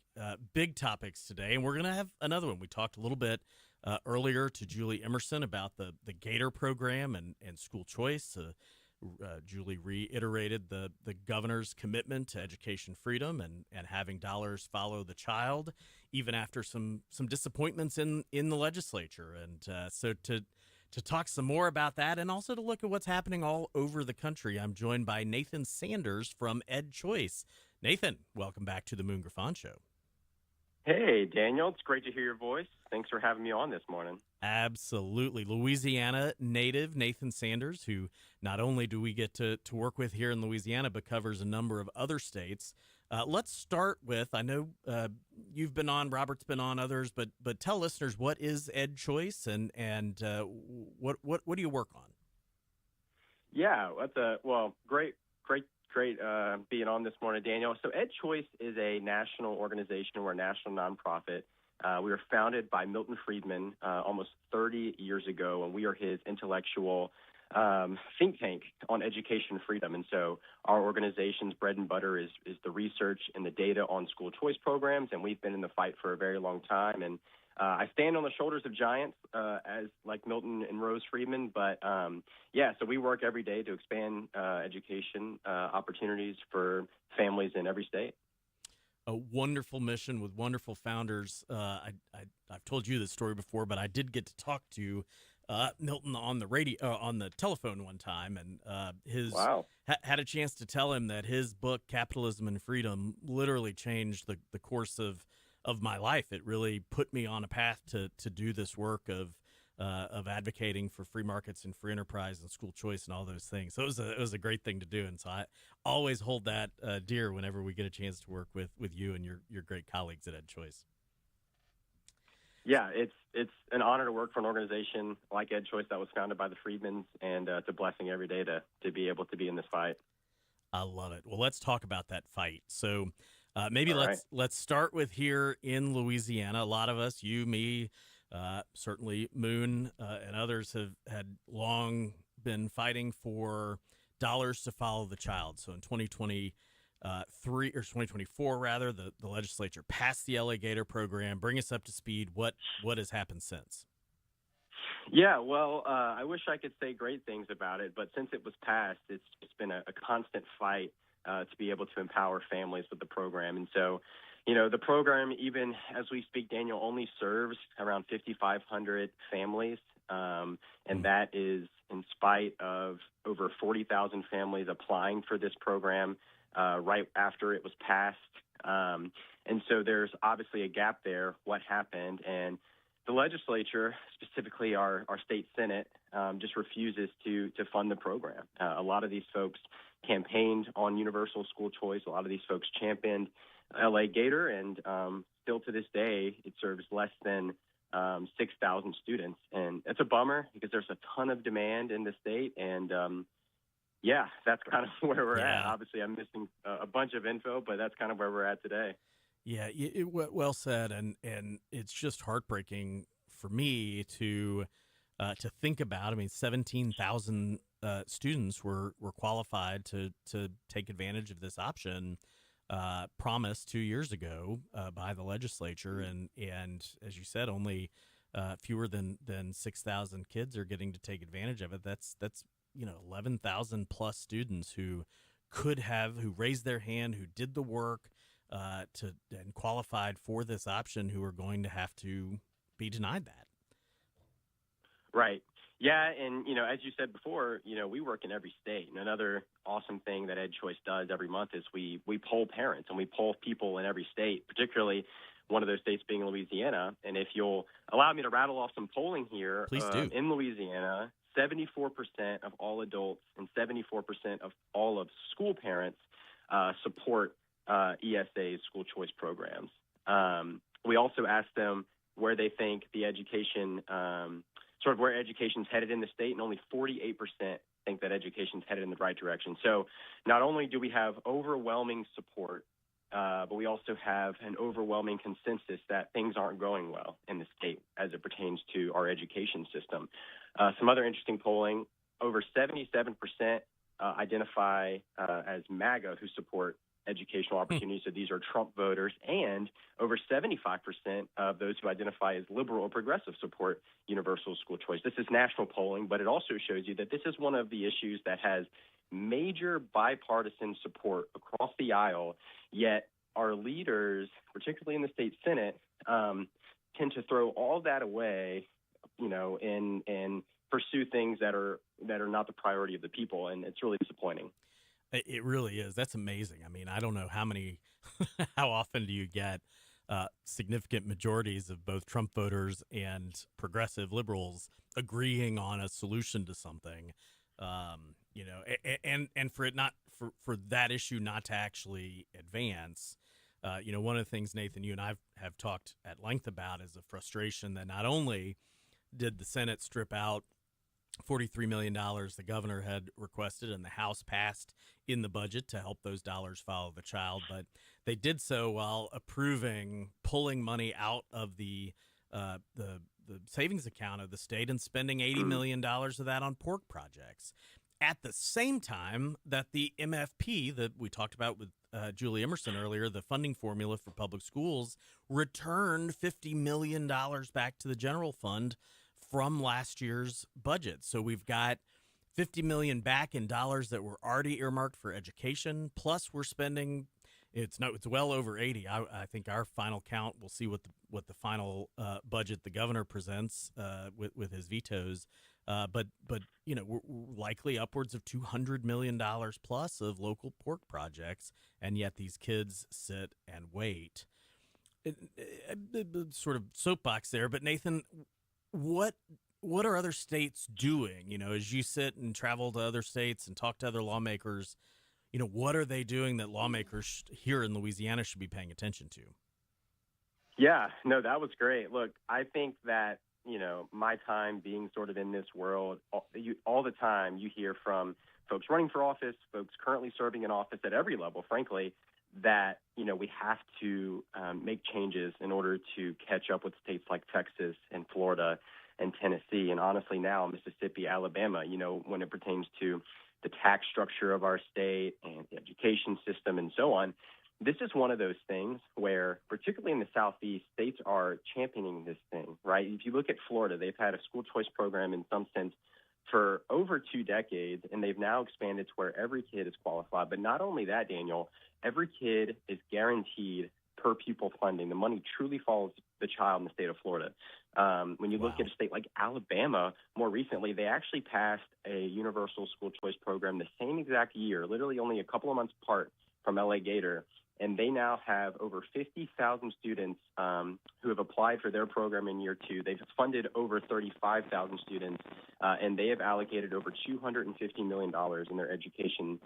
topics today, and we're going to have another one. We talked a little bit earlier to Julie Emerson about the Gator program and school choice. Julie reiterated the governor's commitment to education freedom and having dollars follow the child, even after some disappointments in the legislature. And so to talk some more about that and also to look at what's happening all over the country, I'm joined by Nathan Sanders from Ed Choice. Nathan, welcome back to the Moon Griffon Show. Hey, Daniel. It's great to hear your voice. Thanks for having me on this morning. Absolutely. Louisiana native Nathan Sanders, who not only do we get to work with here in Louisiana, but covers a number of other states. Let's start with, I know you've been on, Robert's been on, others, but tell listeners, what is Ed Choice and what do you work on? Yeah, that's great being on this morning, Daniel. So Ed Choice is a national organization. We're a national nonprofit. We were founded by Milton Friedman almost 30 years ago, and we are his intellectual think tank on education freedom. And so our organization's bread and butter is the research and the data on school choice programs, and we've been in the fight for a very long time. And I stand on the shoulders of giants as like Milton and Rose Friedman, but so we work every day to expand education opportunities for families in every state. A wonderful mission with wonderful founders. I've told you this story before, but I did get to talk to Milton on the radio, on the telephone one time, and had a chance to tell him that his book, Capitalism and Freedom, literally changed the course of my life. It really put me on a path to do this work of advocating for free markets and free enterprise and school choice and all those things. So it was a great thing to do, and so I always hold that dear whenever we get a chance to work with you and your great colleagues at Ed Choice. Yeah, it's an honor to work for an organization like Ed Choice that was founded by the Friedmans, and it's a blessing every day to be able to be in this fight. I love it. Well, let's talk about that fight. So maybe All let's start with here in Louisiana. A lot of us, you, me, certainly Moon and others had long been fighting for dollars to follow the child. So in 2024 rather, the legislature passed the LA Gator program. Bring us up to speed. What has happened since? Yeah, well, I wish I could say great things about it, but since it was passed, it's been a constant fight to be able to empower families with the program. And so, the program, even as we speak, Daniel, only serves around 5,500 families, and that is in spite of over 40,000 families applying for this program right after it was passed. And so there's obviously a gap there. What happened? And the legislature, specifically our state Senate, just refuses to fund the program. A lot of these folks campaigned on universal school choice. A lot of these folks championed LA Gator, and still to this day, it serves less than 6,000 students. And it's a bummer because there's a ton of demand in the state. And that's kind of where we're at. Obviously, I'm missing a bunch of info, but that's kind of where we're at today. Yeah, well said, and it's just heartbreaking for me to think about. I mean, 17,000 students were qualified to take advantage of this option promised 2 years ago by the legislature, and as you said, only fewer than 6,000 kids are getting to take advantage of it. That's 11,000 plus students who raised their hand, who did the work and qualified for this option, who are going to have to be denied that. Right. Yeah, and as you said before, we work in every state, and another awesome thing that Ed Choice does every month is we poll parents, and we poll people in every state, particularly one of those states being Louisiana. And if you'll allow me to rattle off some polling here, please do. In Louisiana, 74% of all adults and 74% of all of school parents support ESA's school choice programs. We also asked them where they think the education, where education's headed in the state, and only 48% think that education's headed in the right direction. So not only do we have overwhelming support but we also have an overwhelming consensus that things aren't going well in the state as it pertains to our education system. Some other interesting polling, over 77% identify as MAGA who support educational opportunities. So these are Trump voters, and over 75% of those who identify as liberal or progressive support universal school choice. This is national polling, but it also shows you that this is one of the issues that has major bipartisan support across the aisle, yet our leaders, particularly in the state Senate, tend to throw all that away, and pursue things that are not the priority of the people, and it's really disappointing. It really is. That's amazing. I mean, I don't know how often do you get significant majorities of both Trump voters and progressive liberals agreeing on a solution to something, and for it not for that issue not to actually advance. One of the things, Nathan, you and I have talked at length about is the frustration that not only did the Senate strip out $43 million the governor had requested and the House passed in the budget to help those dollars follow the child, but they did so while pulling money out of the savings account of the state and spending $80 million of that on pork projects. At the same time that the MFP that we talked about with Julie Emerson earlier, the funding formula for public schools, returned $50 million back to the general fund from last year's budget. So we've got $50 million back in dollars that were already earmarked for education. Plus, we're spending it's well over 80. I think our final count. We'll see what the final budget the governor presents with his vetoes. But we're likely upwards of $200 million plus of local pork projects, and yet these kids sit and wait. Sort of soapbox there, but Nathan, what are other states doing? As you sit and travel to other states and talk to other lawmakers, what are they doing that lawmakers here in Louisiana should be paying attention to? Yeah, no, that was great. Look, I think that, my time being sort of in this world, all the time you hear from folks running for office, folks currently serving in office at every level, frankly, that, we have to make changes in order to catch up with states like Texas and Florida and Tennessee, and honestly now Mississippi, Alabama, when it pertains to the tax structure of our state and the education system and so on. This is one of those things where, particularly in the Southeast, states are championing this thing, right? If you look at Florida, they've had a school choice program in some sense for over 2 decades, and they've now expanded to where every kid is qualified. But not only that, Daniel, every kid is guaranteed per pupil funding. The money truly follows the child in the state of Florida. When you look at a state like Alabama, more recently, they actually passed a universal school choice program the same exact year, literally only a couple of months apart from LA Gator. And they now have over 50,000 students who have applied for their program in year 2. They've funded over 35,000 students, and they have allocated over $250 million in their education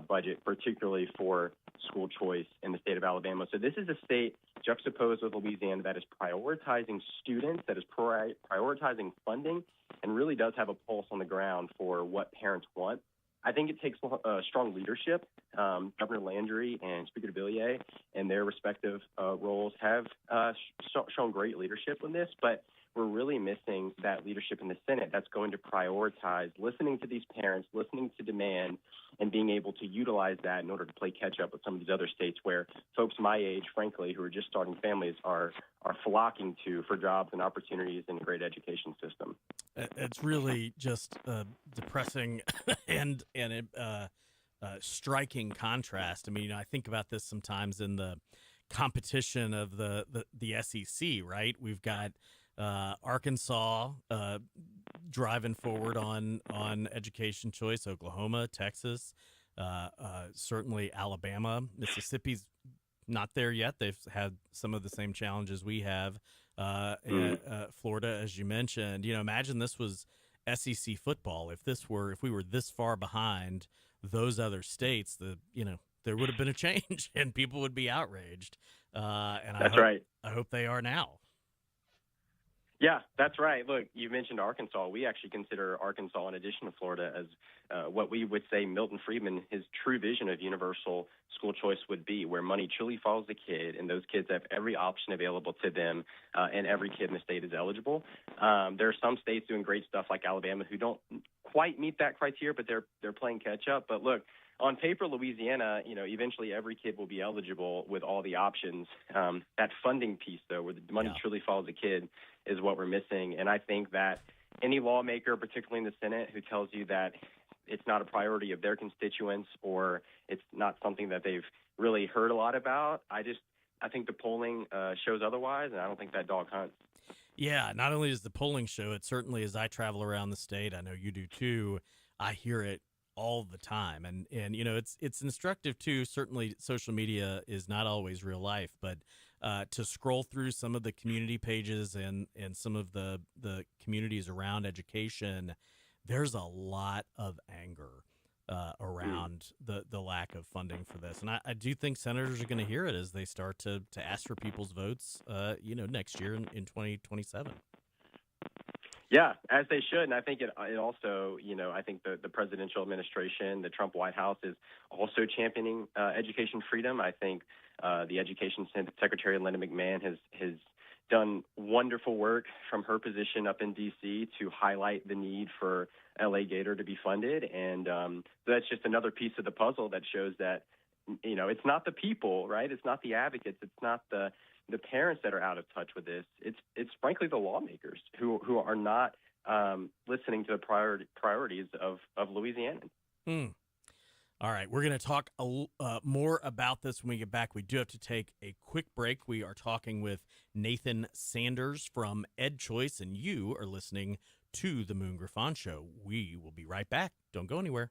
budget, particularly for school choice in the state of Alabama. So this is a state juxtaposed with Louisiana that is prioritizing students, that is prioritizing funding, and really does have a pulse on the ground for what parents want. I think it takes strong leadership. Governor Landry and Speaker DeVilliers and their respective roles have shown great leadership in this, but we're really missing that leadership in the Senate that's going to prioritize listening to these parents, listening to demand, and being able to utilize that in order to play catch up with some of these other states where folks my age, frankly, who are just starting families are flocking to for jobs and opportunities in a great education system. It's really just depressing and striking contrast. I mean, I think about this sometimes in the competition of the SEC, right? We've got Arkansas driving forward on education choice, Oklahoma, Texas, certainly Alabama. Mississippi's not there yet. They've had some of the same challenges we have. Florida, as you mentioned, imagine this was SEC football. If we were this far behind those other states, there would have been a change and people would be outraged. And That's right. I hope they are now. Yeah, that's right. Look, you mentioned Arkansas. We actually consider Arkansas, in addition to Florida, as what we would say Milton Friedman, his true vision of universal school choice would be, where money truly follows the kid, and those kids have every option available to them, and every kid in the state is eligible. There are some states doing great stuff like Alabama who don't quite meet that criteria, but they're playing catch up. But look, on paper, Louisiana, eventually every kid will be eligible with all the options. That funding piece, though, where the money truly follows the kid, is what we're missing. And I think that any lawmaker, particularly in the Senate, who tells you that it's not a priority of their constituents or it's not something that they've really heard a lot about, I think the polling shows otherwise, and I don't think that dog hunts. Yeah, not only does the polling show it, certainly as I travel around the state, I know you do too, I hear it all the time. And it's instructive too. Certainly social media is not always real life, but to scroll through some of the community pages and some of the communities around education, there's a lot of anger around the lack of funding for this. And I do think senators are going to hear it as they start to ask for people's votes, next year in 2027. Yeah, as they should. And I think it also, I think the presidential administration, the Trump White House is also championing education freedom. I think the Education Secretary, Linda McMahon, has done wonderful work from her position up in D.C. to highlight the need for L.A. Gator to be funded. And that's just another piece of the puzzle that shows that, it's not the people, right? It's not the advocates. It's not the parents that are out of touch with this. It's frankly the lawmakers who are not listening to the priorities of Louisianans. All right, we're going to talk more about this when we get back. We do have to take a quick break. We are talking with Nathan Sanders from EdChoice, and you are listening to the Moon Griffon Show. We will be right back. Don't go anywhere.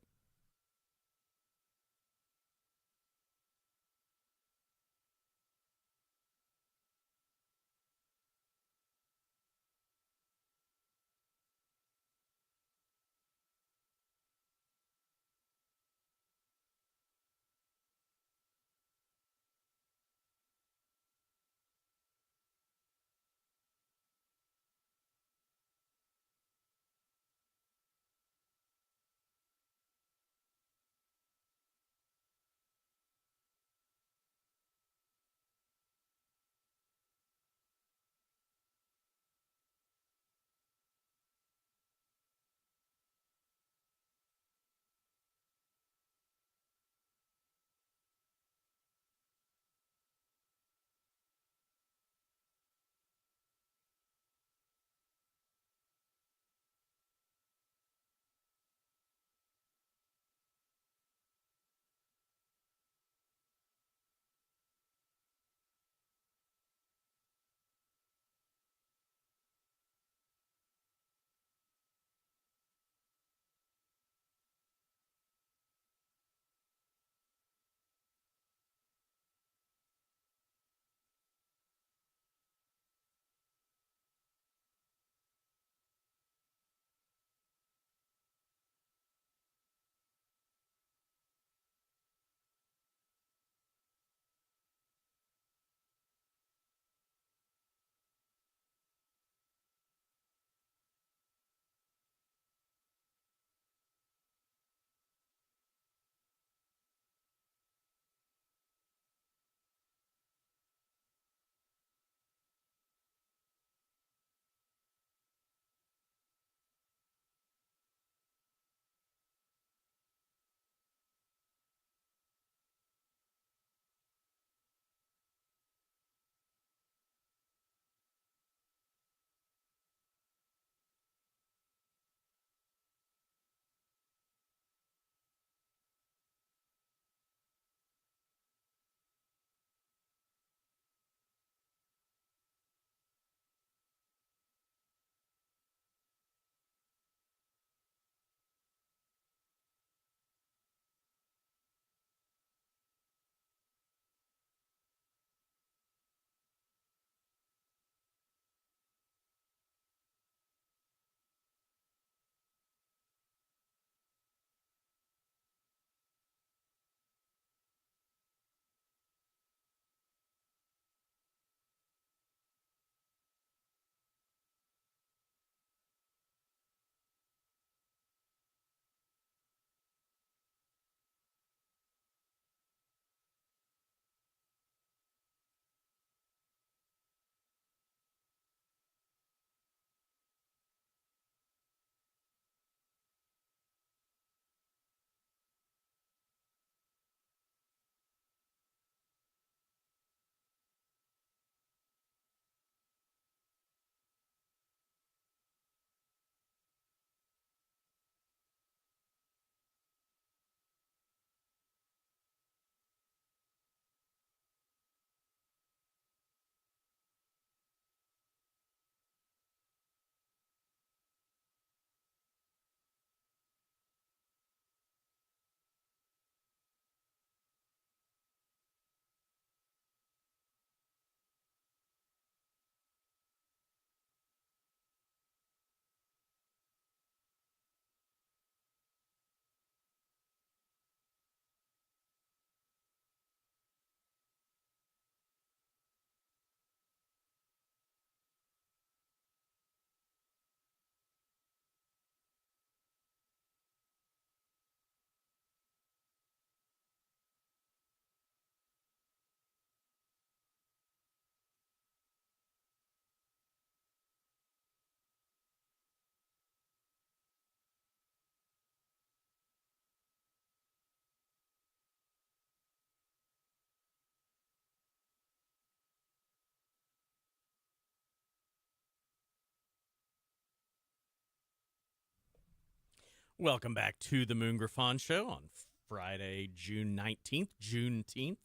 Welcome back to the Moon Griffon Show on Friday, June 19th, Juneteenth.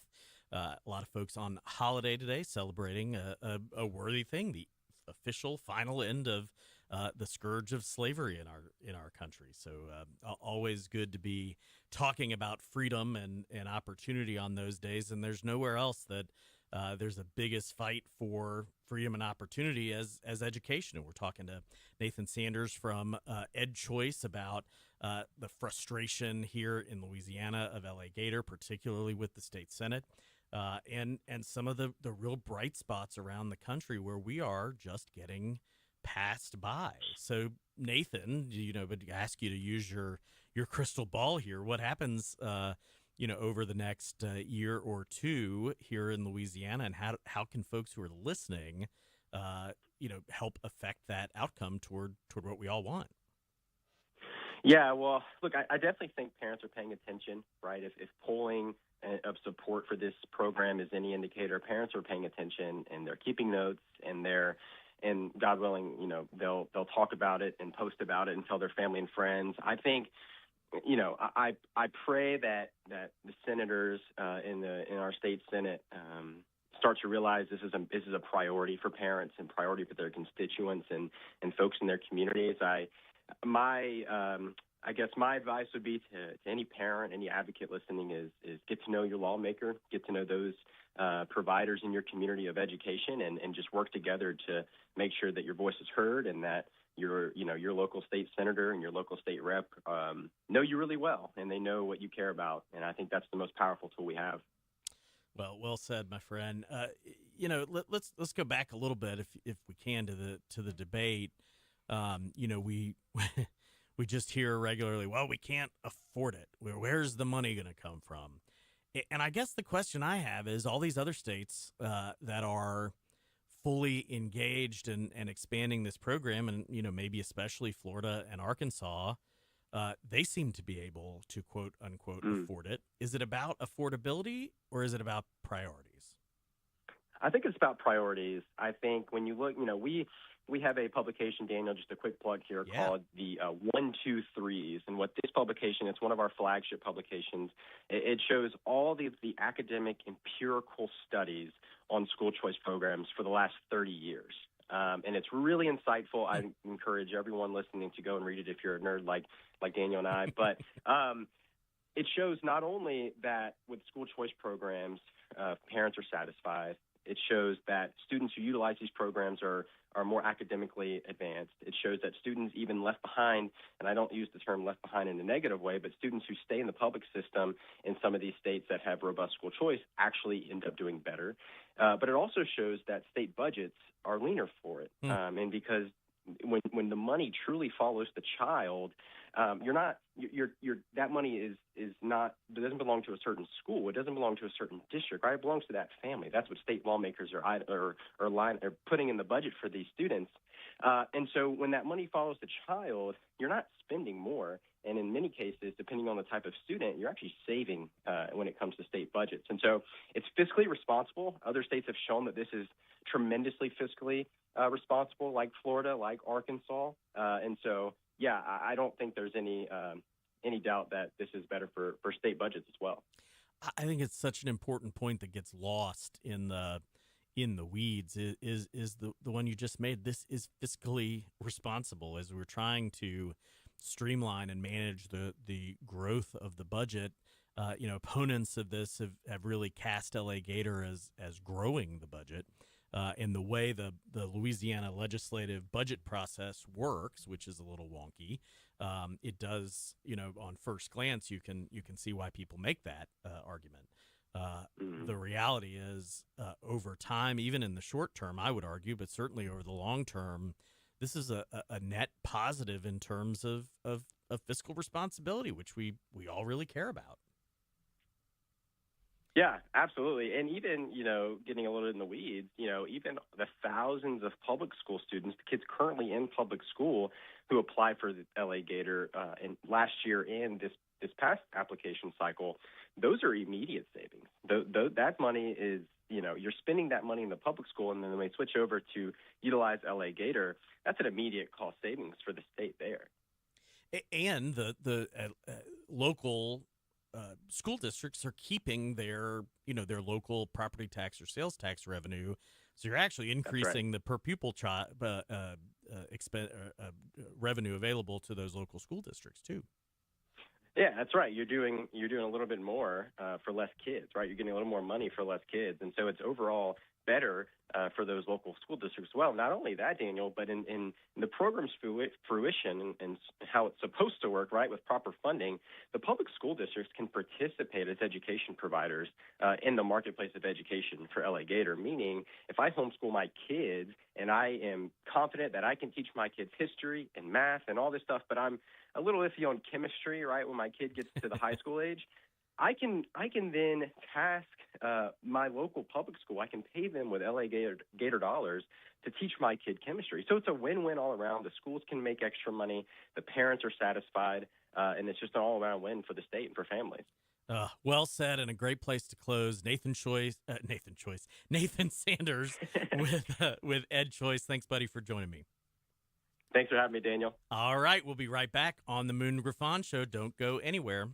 A lot of folks on holiday today celebrating a worthy thing, the official final end of the scourge of slavery in our country. So always good to be talking about freedom and opportunity on those days. And there's nowhere else that there's the biggest fight for freedom and opportunity as education. And we're talking to Nathan Sanders from EdChoice about the frustration here in Louisiana of LA Gator, particularly with the state Senate, and some of the real bright spots around the country where we are just getting passed by. So Nathan, would ask you to use your crystal ball here. What happens, over the next year or two here in Louisiana, and how can folks who are listening, help affect that outcome toward what we all want? Yeah, well, look, I definitely think parents are paying attention, right? If polling of support for this program is any indicator, parents are paying attention and they're keeping notes, and God willing, they'll talk about it and post about it and tell their family and friends. I think, I pray that the senators in our state Senate start to realize this is a priority for parents and priority for their constituents and folks in their communities. I guess my advice would be to any parent, any advocate listening is get to know your lawmaker, get to know those providers in your community of education, and just work together to make sure that your voice is heard and that your local state senator and your local state rep know you really well and they know what you care about. And I think that's the most powerful tool we have. Well said, my friend. Let's go back a little bit if we can to the debate. We just hear regularly, well, we can't afford it. Where's the money going to come from? And I guess the question I have is all these other states that are fully engaged and expanding this program, and maybe especially Florida and Arkansas, they seem to be able to quote unquote afford it. Is it about affordability or is it about priorities? I think it's about priorities. I think when you look, we have a publication, Daniel, just a quick plug here, called the 1-2-3s. And what this publication, it's one of our flagship publications. It shows all the academic empirical studies on school choice programs for the last 30 years. And it's really insightful. I encourage everyone listening to go and read it if you're a nerd like Daniel and I. But it shows not only that with school choice programs, parents are satisfied. It shows that students who utilize these programs are more academically advanced. It shows that students even left behind, and I don't use the term left behind in a negative way, but students who stay in the public system in some of these states that have robust school choice actually end up doing better. But it also shows that state budgets are leaner for it. And because when the money truly follows the child, that money it doesn't belong to a certain school. It doesn't belong to a certain district, right? It belongs to that family. That's what state lawmakers are putting in the budget for these students. And so when that money follows the child, you're not spending more. And in many cases, depending on the type of student, you're actually saving when it comes to state budgets. And so it's fiscally responsible. Other states have shown that this is tremendously fiscally responsible, like Florida, like Arkansas. And so, yeah, I don't think there's any doubt that this is better for state budgets as well. I think it's such an important point that gets lost in the weeds is the one you just made. This is fiscally responsible as we're trying to streamline and manage the growth of the budget. Opponents of this have really cast LA Gator as growing the budget. And the way the Louisiana legislative budget process works, which is a little wonky, it does, on first glance, you can see why people make that argument. The reality is, over time, even in the short term, I would argue, but certainly over the long term, this is a net positive in terms of fiscal responsibility, which we all really care about. Yeah, absolutely. And even, getting a little in the weeds, even the thousands of public school students, the kids currently in public school who apply for the LA Gator in last year and this past application cycle, those are immediate savings. That money is, you're spending that money in the public school, and then when they switch over to utilize LA Gator, that's an immediate cost savings for the state there. And the local school districts are keeping their local property tax or sales tax revenue, so you're actually increasing the per pupil revenue available to those local school districts too. Yeah, that's right. You're doing a little bit more for less kids, right? You're getting a little more money for less kids, and so it's overall better for those local school districts. Well, not only that, Daniel, but in the program's fruition and how it's supposed to work, right, with proper funding, the public school districts can participate as education providers in the marketplace of education for LA Gator. Meaning, if I homeschool my kids and I am confident that I can teach my kids history and math and all this stuff, but I'm a little iffy on chemistry, right, when my kid gets to the high school age, I can then task my local public school. I can pay them with LA Gator dollars to teach my kid chemistry. So it's a win-win all around. The schools can make extra money. The parents are satisfied. And it's just an all-around win for the state and for families. Well said, and a great place to close. Nathan Sanders with Ed Choice. Thanks, buddy, for joining me. Thanks for having me, Daniel. All right, we'll be right back on the Moon and Griffon Show. Don't go anywhere.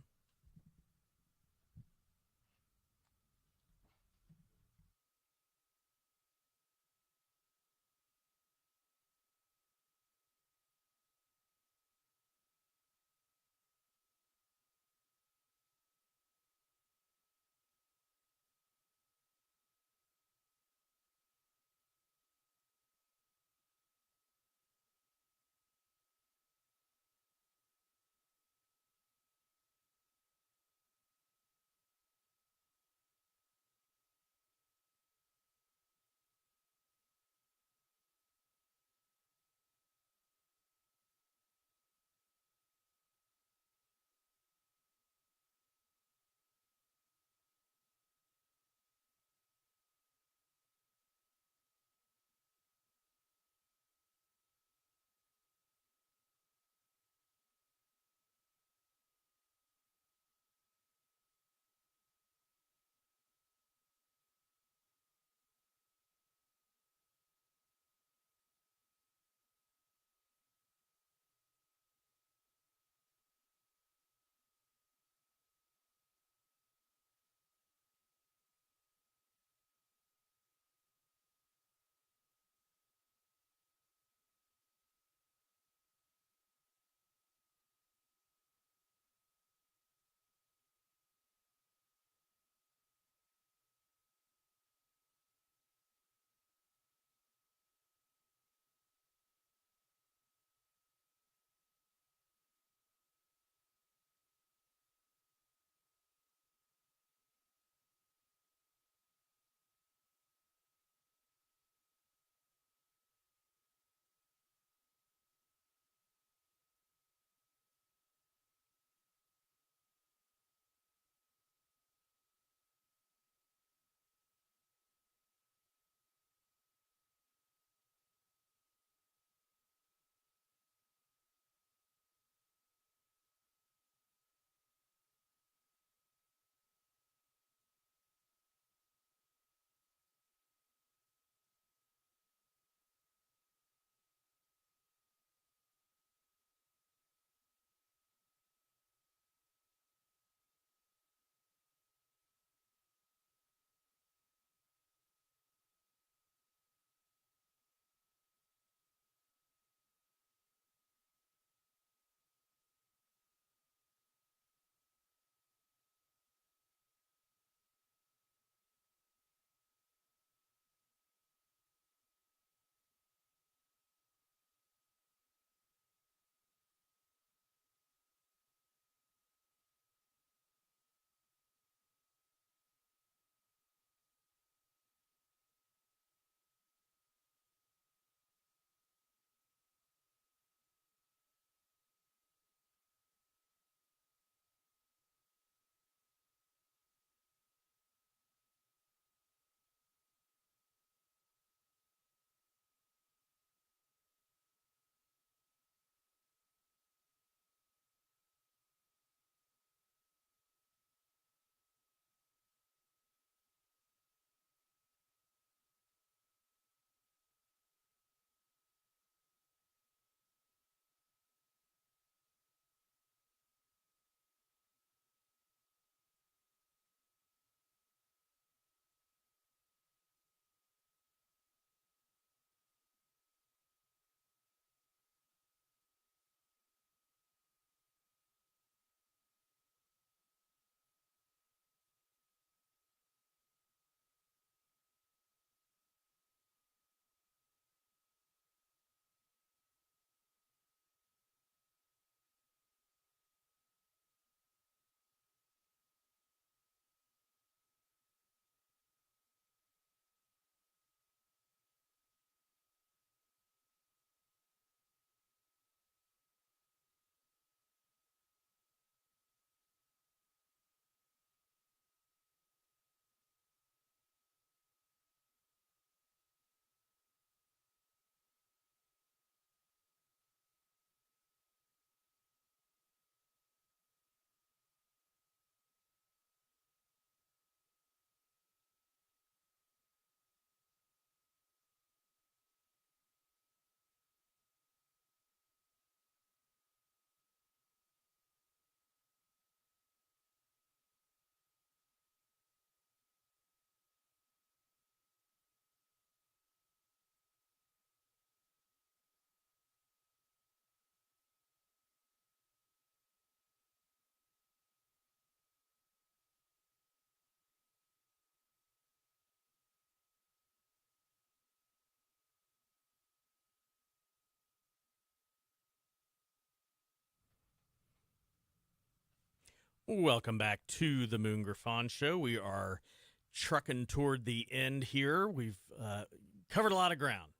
Welcome back to the Moon Griffon Show. We are trucking toward the end here. We've covered a lot of ground,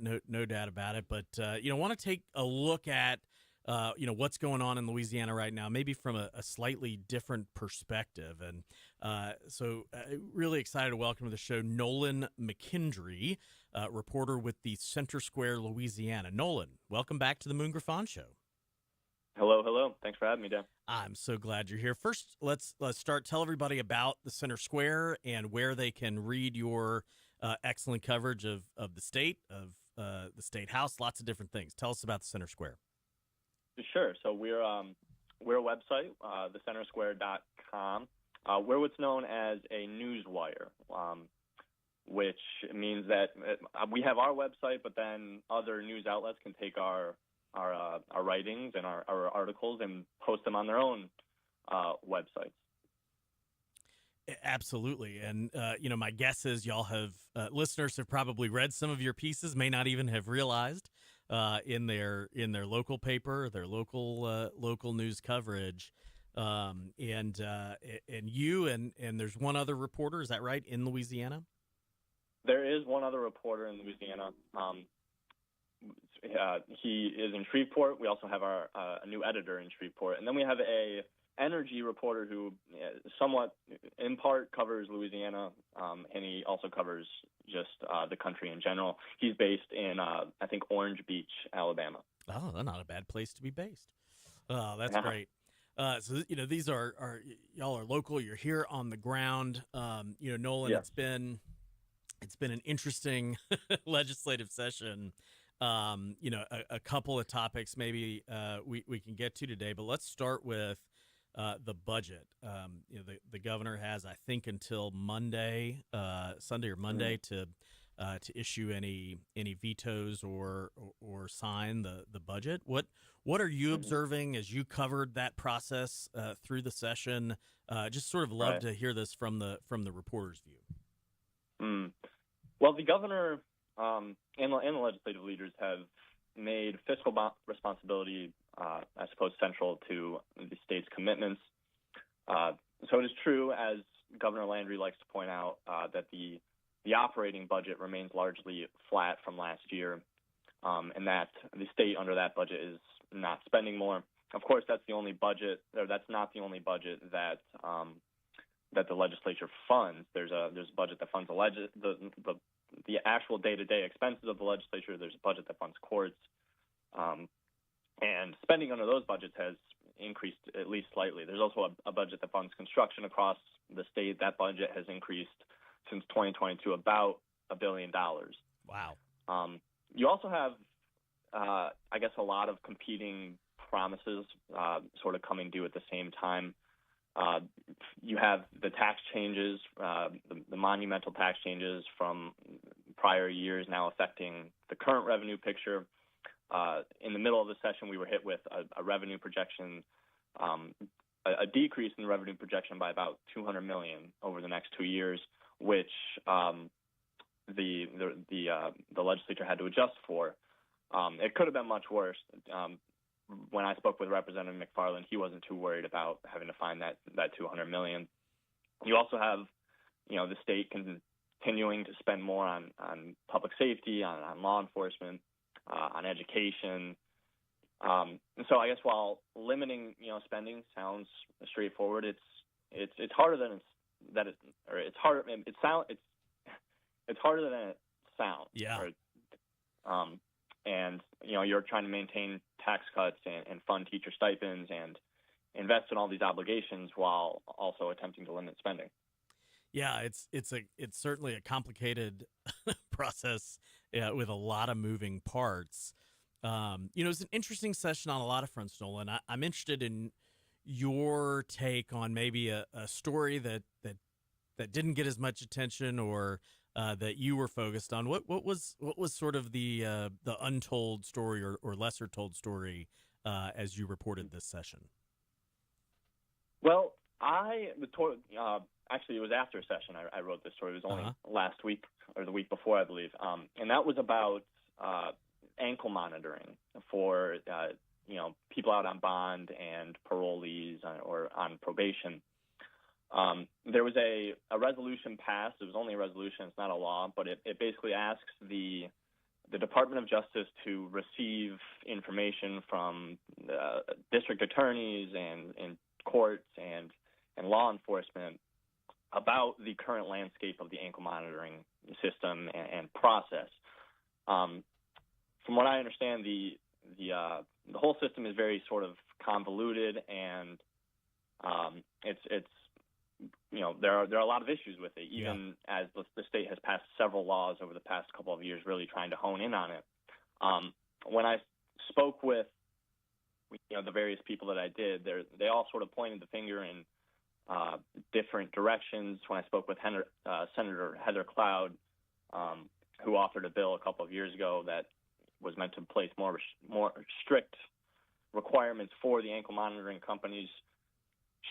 no doubt about it. But want to take a look at what's going on in Louisiana right now, maybe from a slightly different perspective. And so really excited to welcome to the show Nolan McKendry, reporter with the Center Square, Louisiana. Nolan, welcome back to the Moon Griffon Show. Hello. Thanks for having me, Dan. I'm so glad you're here. First, let's start. Tell everybody about the Center Square and where they can read your excellent coverage of the state, of the State House, lots of different things. Tell us about the Center Square. Sure. So we're a website, thecentersquare.com. We're what's known as a newswire, which means that we have our website, but then other news outlets can take our writings and our articles and post them on their own websites. Absolutely. And, my guess is y'all have, listeners have probably read some of your pieces, may not even have realized in their local paper, their local news coverage. And you and there's one other reporter, is that right, in Louisiana? There is one other reporter in Louisiana. He is in Shreveport. We also have a new editor in Shreveport, and then we have a energy reporter who somewhat, in part, covers Louisiana, and he also covers just the country in general. He's based in, I think, Orange Beach, Alabama. Oh, not a bad place to be based. Oh, that's great. So these are y'all are local. You're here on the ground. Nolan, yeah. It's been an interesting legislative session. A couple of topics maybe we can get to today, but let's start with the budget. The governor has, I think, until Monday, Sunday or Monday, to issue any vetoes or sign the budget. What are you observing as you covered that process through the session? Just sort of love to hear this from the reporter's view. Well, the governor and the legislative leaders have made fiscal responsibility, I suppose, central to the state's commitments. So it is true, as Governor Landry likes to point out, that the operating budget remains largely flat from last year, and that the state under that budget is not spending more. Of course, that's not the only budget that the legislature funds. There's a budget that funds the actual day-to-day expenses of the legislature. There's a budget that funds courts, and spending under those budgets has increased at least slightly. There's also a budget that funds construction across the state. That budget has increased since 2022 about $1 billion. Wow. You also have, I guess, a lot of competing promises sort of coming due at the same time. You have the tax changes, the monumental tax changes from prior years now affecting the current revenue picture. In the middle of the session, we were hit with a revenue projection, a decrease in the revenue projection by about $200 million over the next 2 years, which the legislature had to adjust for. It could have been much worse. When I spoke with Representative McFarland, he wasn't too worried about having to find that $200 million. You also have, the state continuing to spend more on public safety, on law enforcement, on education. And so I guess while limiting, spending sounds straightforward, it's harder than it's harder than it sounds. Yeah. And you're trying to maintain tax cuts and fund teacher stipends and invest in all these obligations while also attempting to limit spending. Yeah, it's certainly a complicated process with a lot of moving parts. It's an interesting session on a lot of fronts, Nolan. I'm interested in your take on maybe a story that didn't get as much attention or that you were focused on. What was sort of the untold story or lesser told story as you reported this session? Well, actually, it was after a session I wrote this story. It was only last week or the week before, I believe. And that was about ankle monitoring for people out on bond and parolees or on probation. There was a resolution passed. It was only a resolution. It's not a law, but it basically asks the Department of Justice to receive information from district attorneys and courts and law enforcement about the current landscape of the ankle monitoring system and process. From what I understand, the whole system is very sort of convoluted, and it's there are a lot of issues with it, even as the state has passed several laws over the past couple of years really trying to hone in on it. When I spoke with the various people that I did, they all sort of pointed the finger in different directions. When I spoke with Senator Heather Cloud, who authored a bill a couple of years ago that was meant to place more strict requirements for the ankle monitoring companies,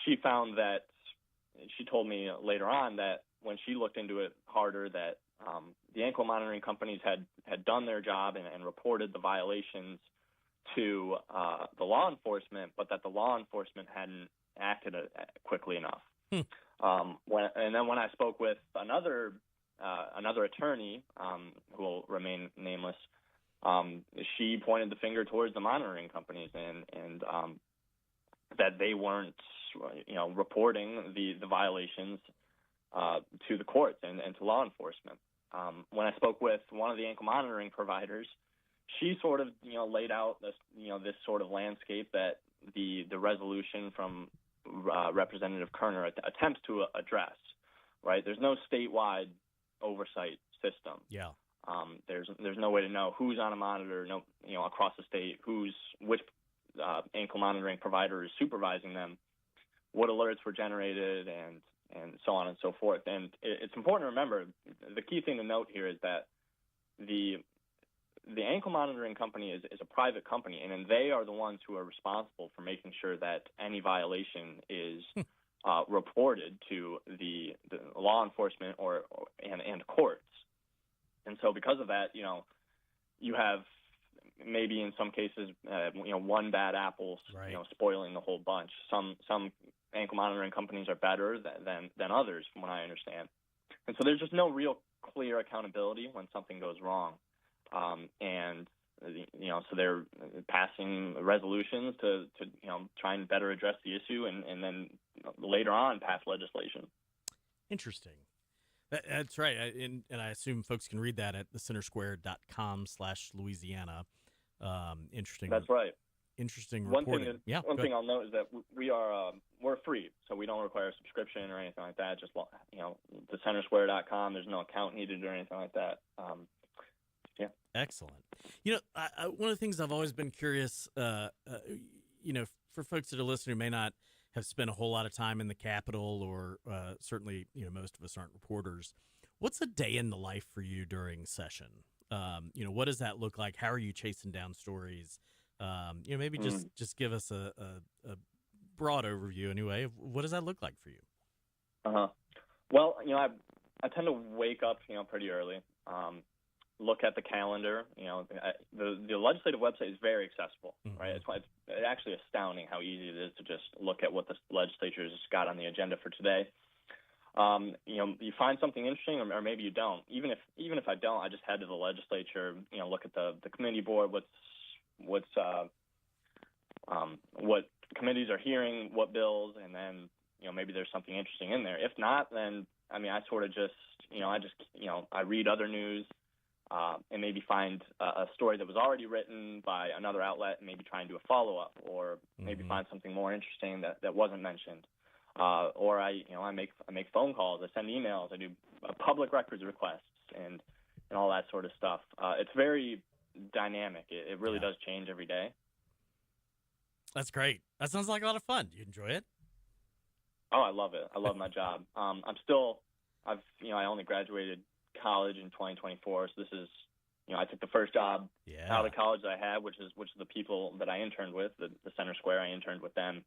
she told me later on that when she looked into it harder, that the ankle monitoring companies had done their job and reported the violations to the law enforcement, but that the law enforcement hadn't acted quickly enough. And then when I spoke with another attorney who will remain nameless, she pointed the finger towards the monitoring companies and that they weren't reporting the violations to the courts and to law enforcement. When I spoke with one of the ankle monitoring providers, she sort of laid out this sort of landscape that the resolution from Representative Kerner attempts to address. Right, there's no statewide oversight system. Yeah. There's no way to know who's on a monitor, across the state, which ankle monitoring provider is supervising them, what alerts were generated, and so on and so forth. And it's important to remember, the key thing to note here is that the ankle monitoring company is a private company, and they are the ones who are responsible for making sure that any violation is reported to the law enforcement and courts. And so because of that, you have maybe in some cases, one bad apple, right, spoiling the whole bunch. Some ankle monitoring companies are better than others, from what I understand. And so there's just no real clear accountability when something goes wrong. So they're passing resolutions to try and better address the issue and then later on pass legislation. Interesting. That's right. And I assume folks can read that at thecentersquare.com/Louisiana. Interesting. That's right. Interesting One reporting. One thing I'll note is that we're free, so we don't require a subscription or anything like that. Just thecentersquare.com. There's no account needed or anything like that. Yeah. Excellent. One of the things I've always been curious, for folks that are listening who may not have spent a whole lot of time in the Capitol, or certainly, most of us aren't reporters. What's a day in the life for you during session? What does that look like? How are you chasing down stories? Maybe just give us a broad overview anyway of what does that look like for you? Well, I tend to wake up, pretty early. Look at the calendar. The legislative website is very accessible, right? It's actually astounding how easy it is to just look at what the legislature has got on the agenda for today. You find something interesting, or maybe you don't. Even if I don't, I just head to the legislature. Look at the committee board. What committees are hearing what bills, and then maybe there's something interesting in there. If not, then I sort of just I read other news. And maybe find a story that was already written by another outlet and maybe try and do a follow-up, or maybe find something more interesting that wasn't mentioned. Or I make phone calls, I send emails, I do public records requests and all that sort of stuff. It's very dynamic. It really does change every day. That's great. That sounds like a lot of fun. Do you enjoy it? Oh, I love it. I love my job. I only graduated college in 2024, so this is I took the first job out of college that I had, which is the people that I interned with, the Center Square. I interned with them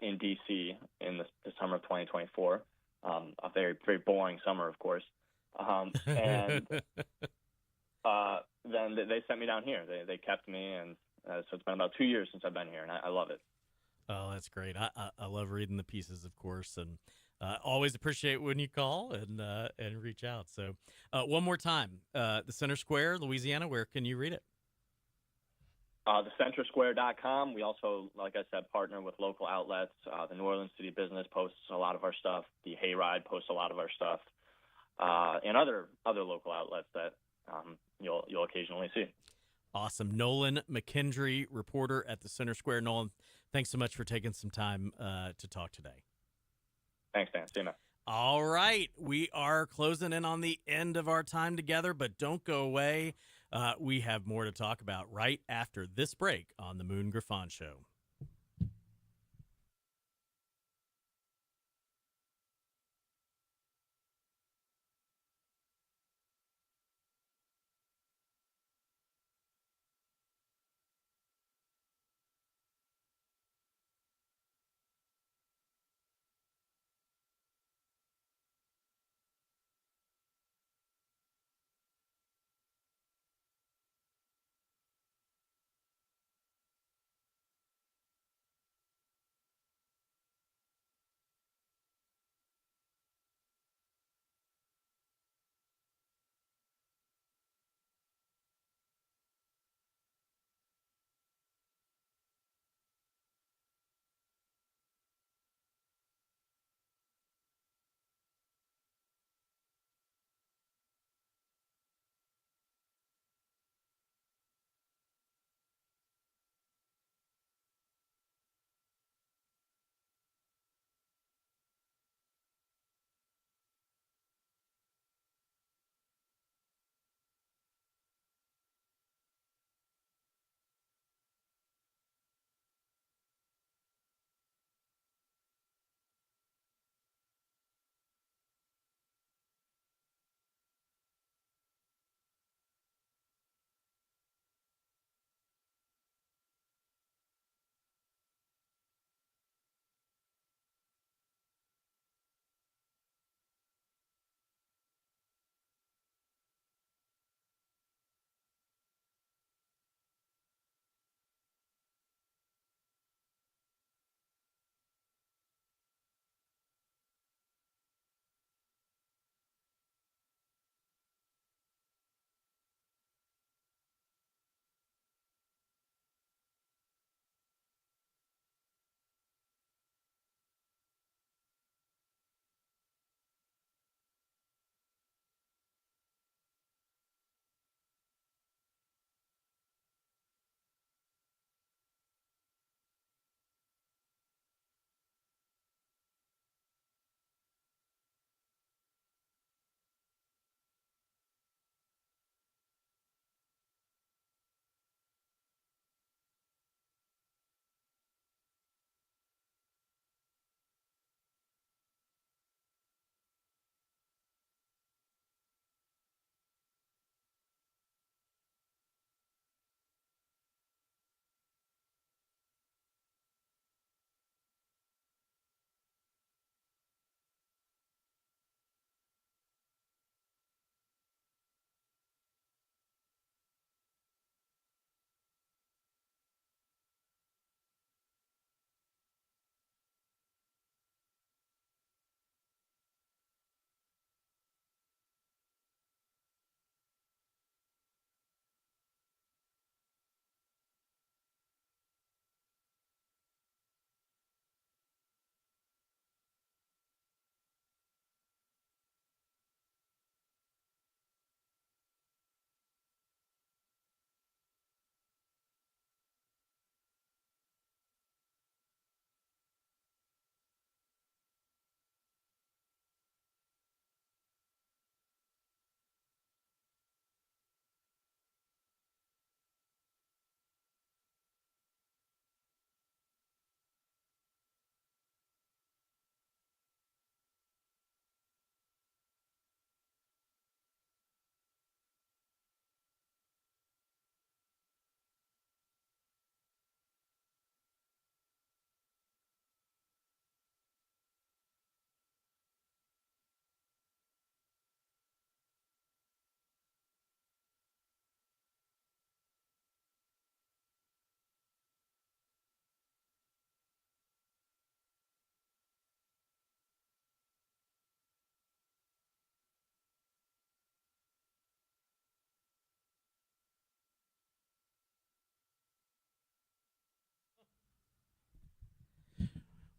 in DC in the summer of 2024. A very, very boring summer, of course. And then they sent me down here. They kept me, and So it's been about 2 years since I've been here, and I love it. Oh, that's great. I love reading the pieces, of course, and always appreciate when you call and reach out. So one more time, the Center Square, Louisiana, where can you read it? TheCenterSquare.com. We also, like I said, partner with local outlets. The New Orleans City Business posts a lot of our stuff. The Hayride posts a lot of our stuff, and other local outlets that you'll occasionally see. Awesome. Nolan McKendry, reporter at the Center Square. Nolan, thanks so much for taking some time to talk today. Thanks, Dan. See you, man. All right. We are closing in on the end of our time together, but don't go away. We have more to talk about right after this break on the Moon Griffon Show.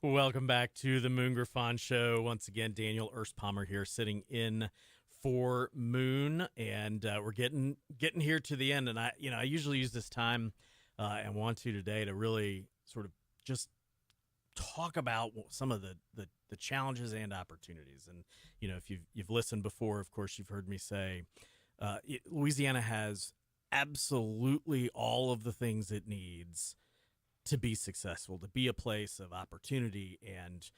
Welcome back to the Moon Griffon Show. Once again, Daniel Erspamer here, sitting in for Moon, and we're getting here to the end. And I usually use this time and want to today to really sort of just talk about some of the challenges and opportunities. And if you've listened before, of course, you've heard me say Louisiana has absolutely all of the things it needs to be successful, to be a place of opportunity and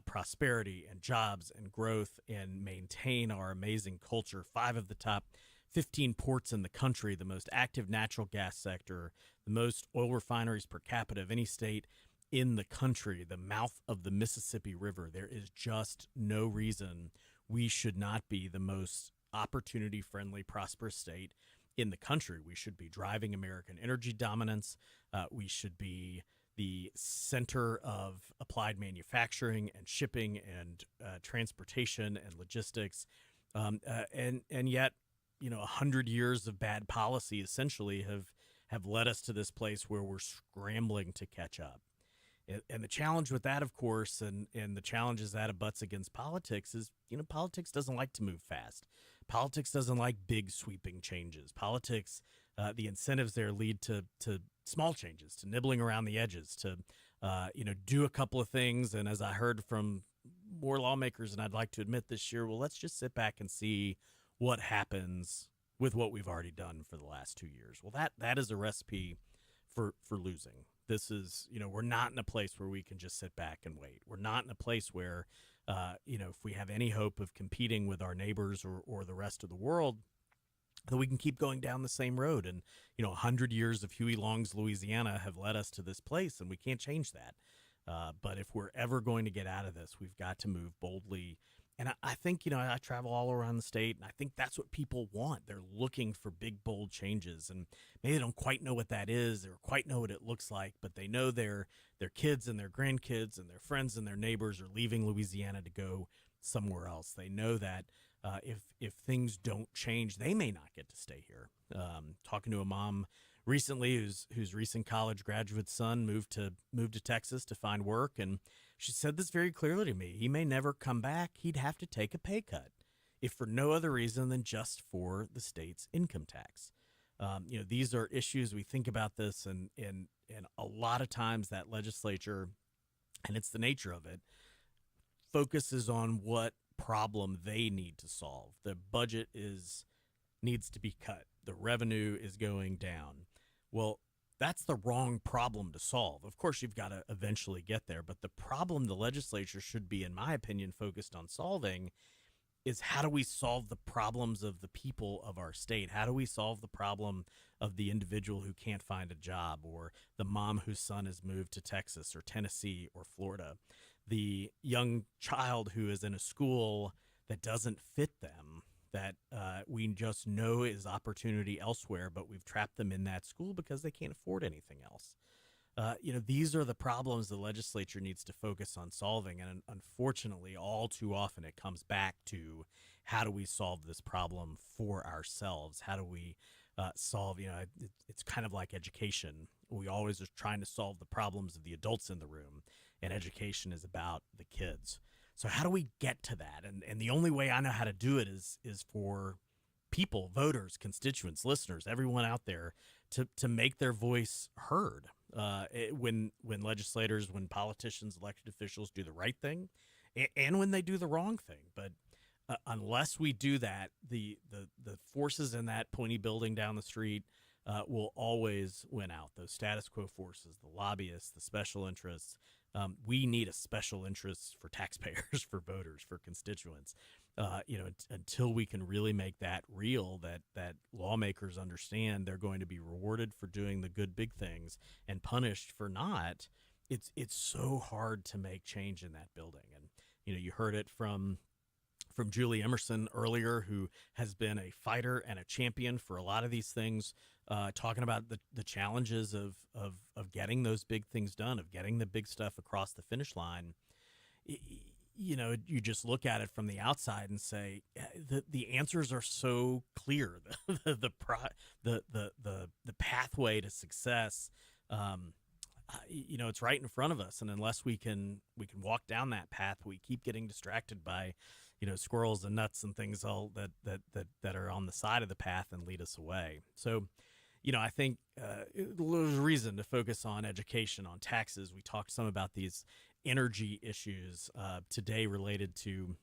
prosperity and jobs and growth, and maintain our amazing culture. 5 of the top 15 ports in the country, the most active natural gas sector, the most oil refineries per capita of any state in the country, the mouth of the Mississippi River. There is just no reason we should not be the most opportunity-friendly, prosperous state in the country. We should be driving American energy dominance. We should be the center of applied manufacturing and shipping and transportation and logistics. And yet, 100 years of bad policy essentially have led us to this place where we're scrambling to catch up. And the challenge with that, of course, and the challenges that abuts against politics is, politics doesn't like to move fast. Politics doesn't like big sweeping changes. Politics, the incentives there lead to small changes, to nibbling around the edges, to do a couple of things. And as I heard from more lawmakers, and I'd like to admit this year, well, let's just sit back and see what happens with what we've already done for the last 2 years. Well, that is a recipe for losing. This is, we're not in a place where we can just sit back and wait. We're not in a place where, if we have any hope of competing with our neighbors or the rest of the world, that we can keep going down the same road. And, 100 years of Huey Long's Louisiana have led us to this place, and we can't change that. But if we're ever going to get out of this, we've got to move boldly. And I think, I travel all around the state, and I think that's what people want. They're looking for big, bold changes, and maybe they don't quite know what that is or quite know what it looks like, but they know their kids and their grandkids and their friends and their neighbors are leaving Louisiana to go somewhere else. They know that if things don't change, they may not get to stay here. Talking to a mom recently whose recent college graduate son moved to Texas to find work, and she said this very clearly to me. He may never come back. He'd have to take a pay cut, if for no other reason than just for the state's income tax. These are issues. We think about this, and a lot of times that legislature, and it's the nature of it, focuses on what problem they need to solve. The budget needs to be cut. The revenue is going down. Well, that's the wrong problem to solve. Of course, you've got to eventually get there, but the problem the legislature should be, in my opinion, focused on solving is how do we solve the problems of the people of our state? How do we solve the problem of the individual who can't find a job, or the mom whose son has moved to Texas or Tennessee or Florida, the young child who is in a school that doesn't fit them, that we just know is opportunity elsewhere, but we've trapped them in that school because they can't afford anything else. These are the problems the legislature needs to focus on solving. And unfortunately, all too often it comes back to how do we solve this problem for ourselves? How do we solve, it's kind of like education. We always are trying to solve the problems of the adults in the room, and education is about the kids. So how do we get to that? And the only way I know how to do it is for people, voters, constituents, listeners, everyone out there to make their voice heard. When legislators, when politicians, elected officials do the right thing, and when they do the wrong thing. But unless we do that, the forces in that pointy building down the street will always win out. Those status quo forces, the lobbyists, the special interests. We need a special interest for taxpayers, for voters, for constituents. Until we can really make that real, that lawmakers understand they're going to be rewarded for doing the good big things and punished for not. It's so hard to make change in that building. And you heard it from Julie Emerson earlier, who has been a fighter and a champion for a lot of these things, talking about the challenges of getting those big things done, of getting the big stuff across the finish line. You just look at it from the outside and say the answers are so clear. The pathway to success. it's right in front of us, and unless we can walk down that path, we keep getting distracted by, squirrels and nuts and things all that are on the side of the path and lead us away. So, I think there's a reason to focus on education, on taxes. We talked some about these energy issues today related to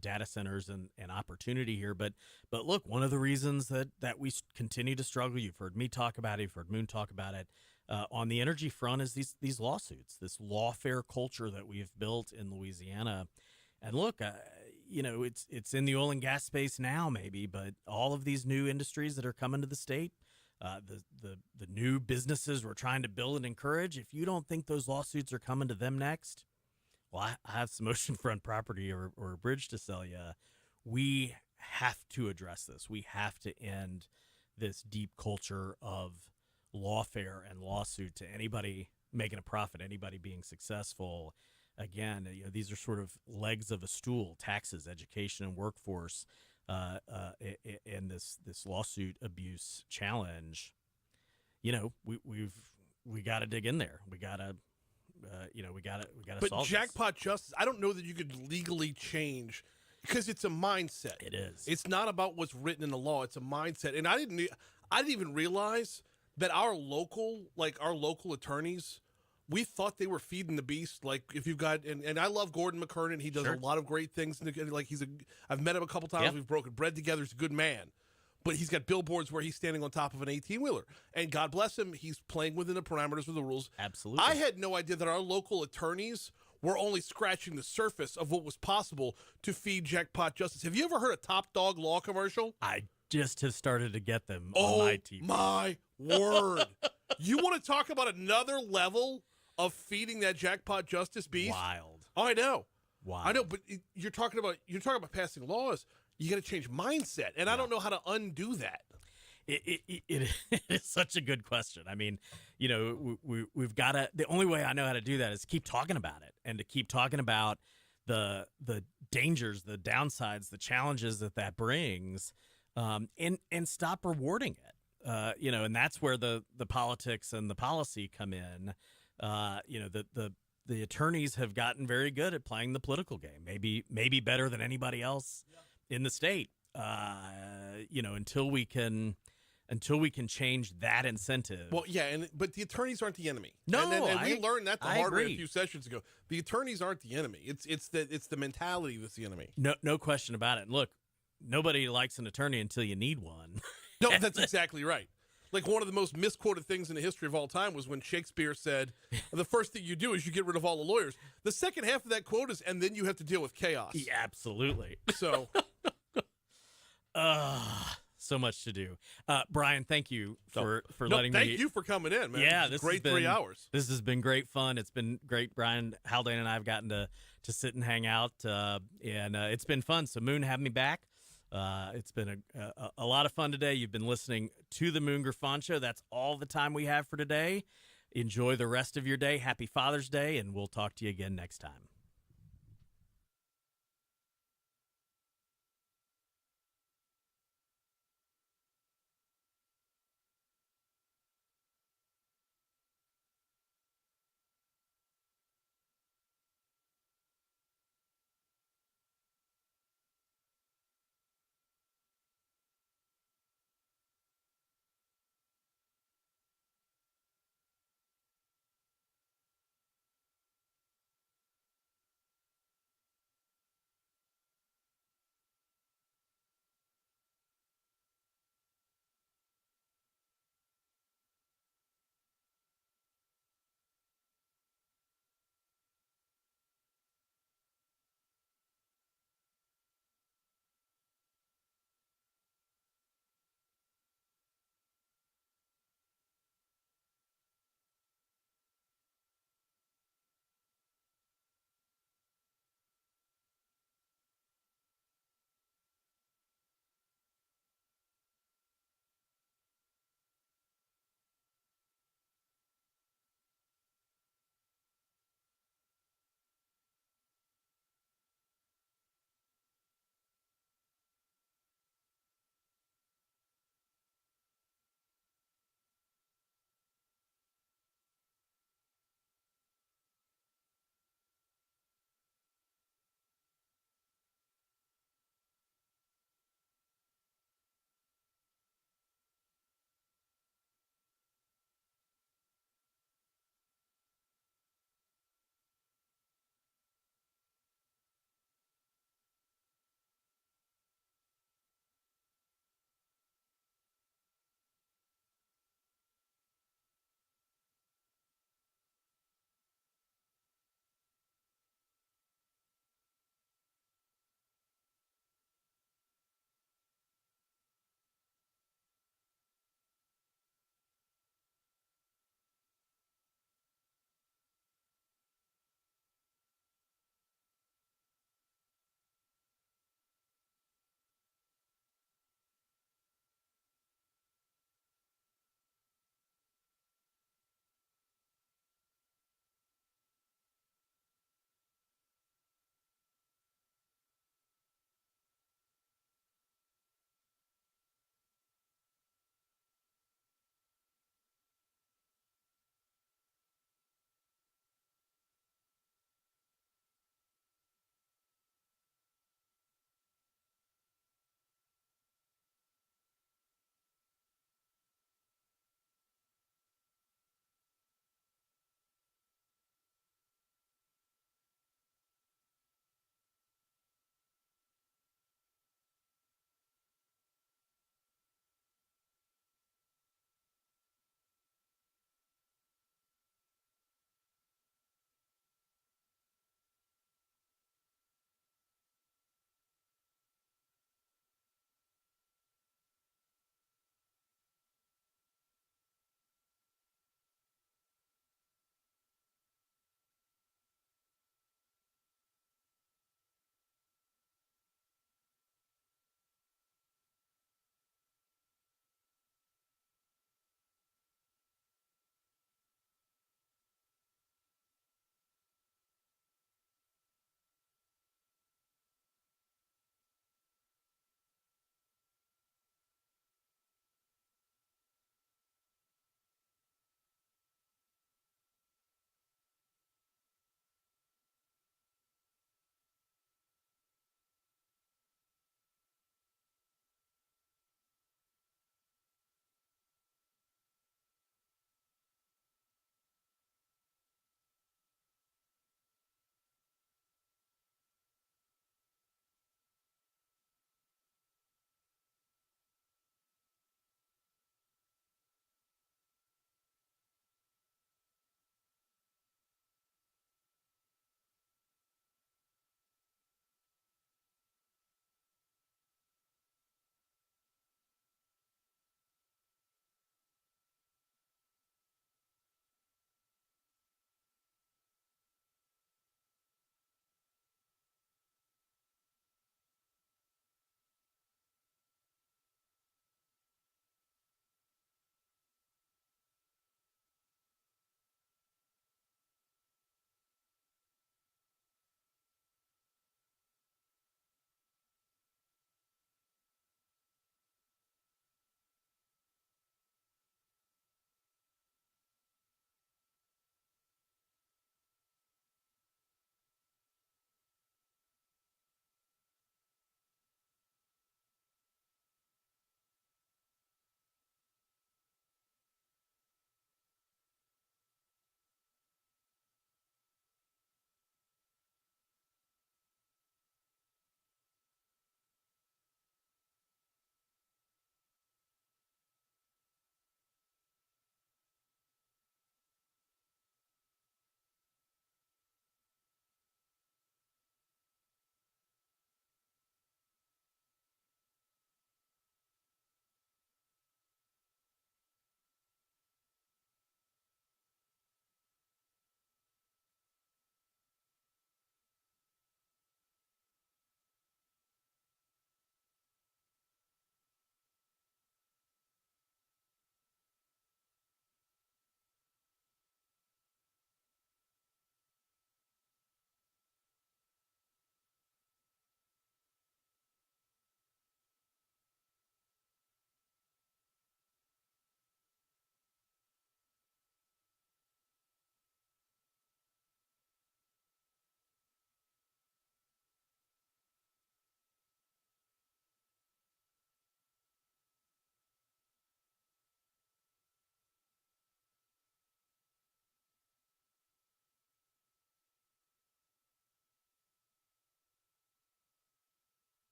data centers and opportunity here. But look, one of the reasons that we continue to struggle, you've heard me talk about it, you've heard Moon talk about it, on the energy front is these lawsuits, this lawfare culture that we've built in Louisiana. And look, it's in the oil and gas space now, maybe, but all of these new industries that are coming to the state, the new businesses we're trying to build and encourage, if you don't think those lawsuits are coming to them next, well, I have some oceanfront property or a bridge to sell you. We have to address this. We have to end this deep culture of lawfare and lawsuit to anybody making a profit, anybody being successful. Again, these are sort of legs of a stool: taxes, education, and workforce. And this lawsuit abuse challenge. We got to dig in there. We got to. We got to But solve jackpot justice, I don't know that you could legally change, because it's a mindset. It is. It's not about what's written in the law. It's a mindset. And I didn't even realize that our local attorneys, we thought they were feeding the beast. Like, if you've got, and I love Gordon McKernan. He does a lot of great things. Like, I've met him a couple times. Yep. We've broken bread together. He's a good man. But he's got billboards where he's standing on top of an 18-wheeler. And God bless him, he's playing within the parameters of the rules. Absolutely. I had no idea that our local attorneys were only scratching the surface of what was possible to feed jackpot justice. Have you ever heard a Top Dog Law commercial? I just have started to get them Oh, on my TV. my word. You want to talk about another level of feeding that jackpot justice beast? Wild. Oh, I know. Wild. I know, but you're talking about passing laws. You got to change mindset, and I don't know how to undo that. It is such a good question. I mean, we've got to. The only way I know how to do that is keep talking about it, and to keep talking about the dangers, the downsides, the challenges that brings, and stop rewarding it. And that's where the politics and the policy come in. The attorneys have gotten very good at playing the political game, maybe better than anybody else in the state. Until we can change that incentive. Well, yeah, but the attorneys aren't the enemy. No, and we learned that the hard way agree. a few sessions ago. The attorneys aren't the enemy. It's the mentality that's the enemy. No question about it. Look, nobody likes an attorney until you need one. No, that's exactly right. Like, one of the most misquoted things in the history of all time was when Shakespeare said, the first thing you do is you get rid of all the lawyers. The second half of that quote is, and then you have to deal with chaos. Yeah, absolutely. So, so much to do. Brian, thank you for letting me. Thank you for coming in, man. Yeah, this is great 3 hours. This has been great fun. It's been great. Brian Haldane and I have gotten to sit and hang out, and it's been fun. So, Moon, have me back. It's been a lot of fun today. You've been listening to the Moon Griffon Show. That's all the time we have for today. Enjoy the rest of your day. Happy Father's Day, and we'll talk to you again next time.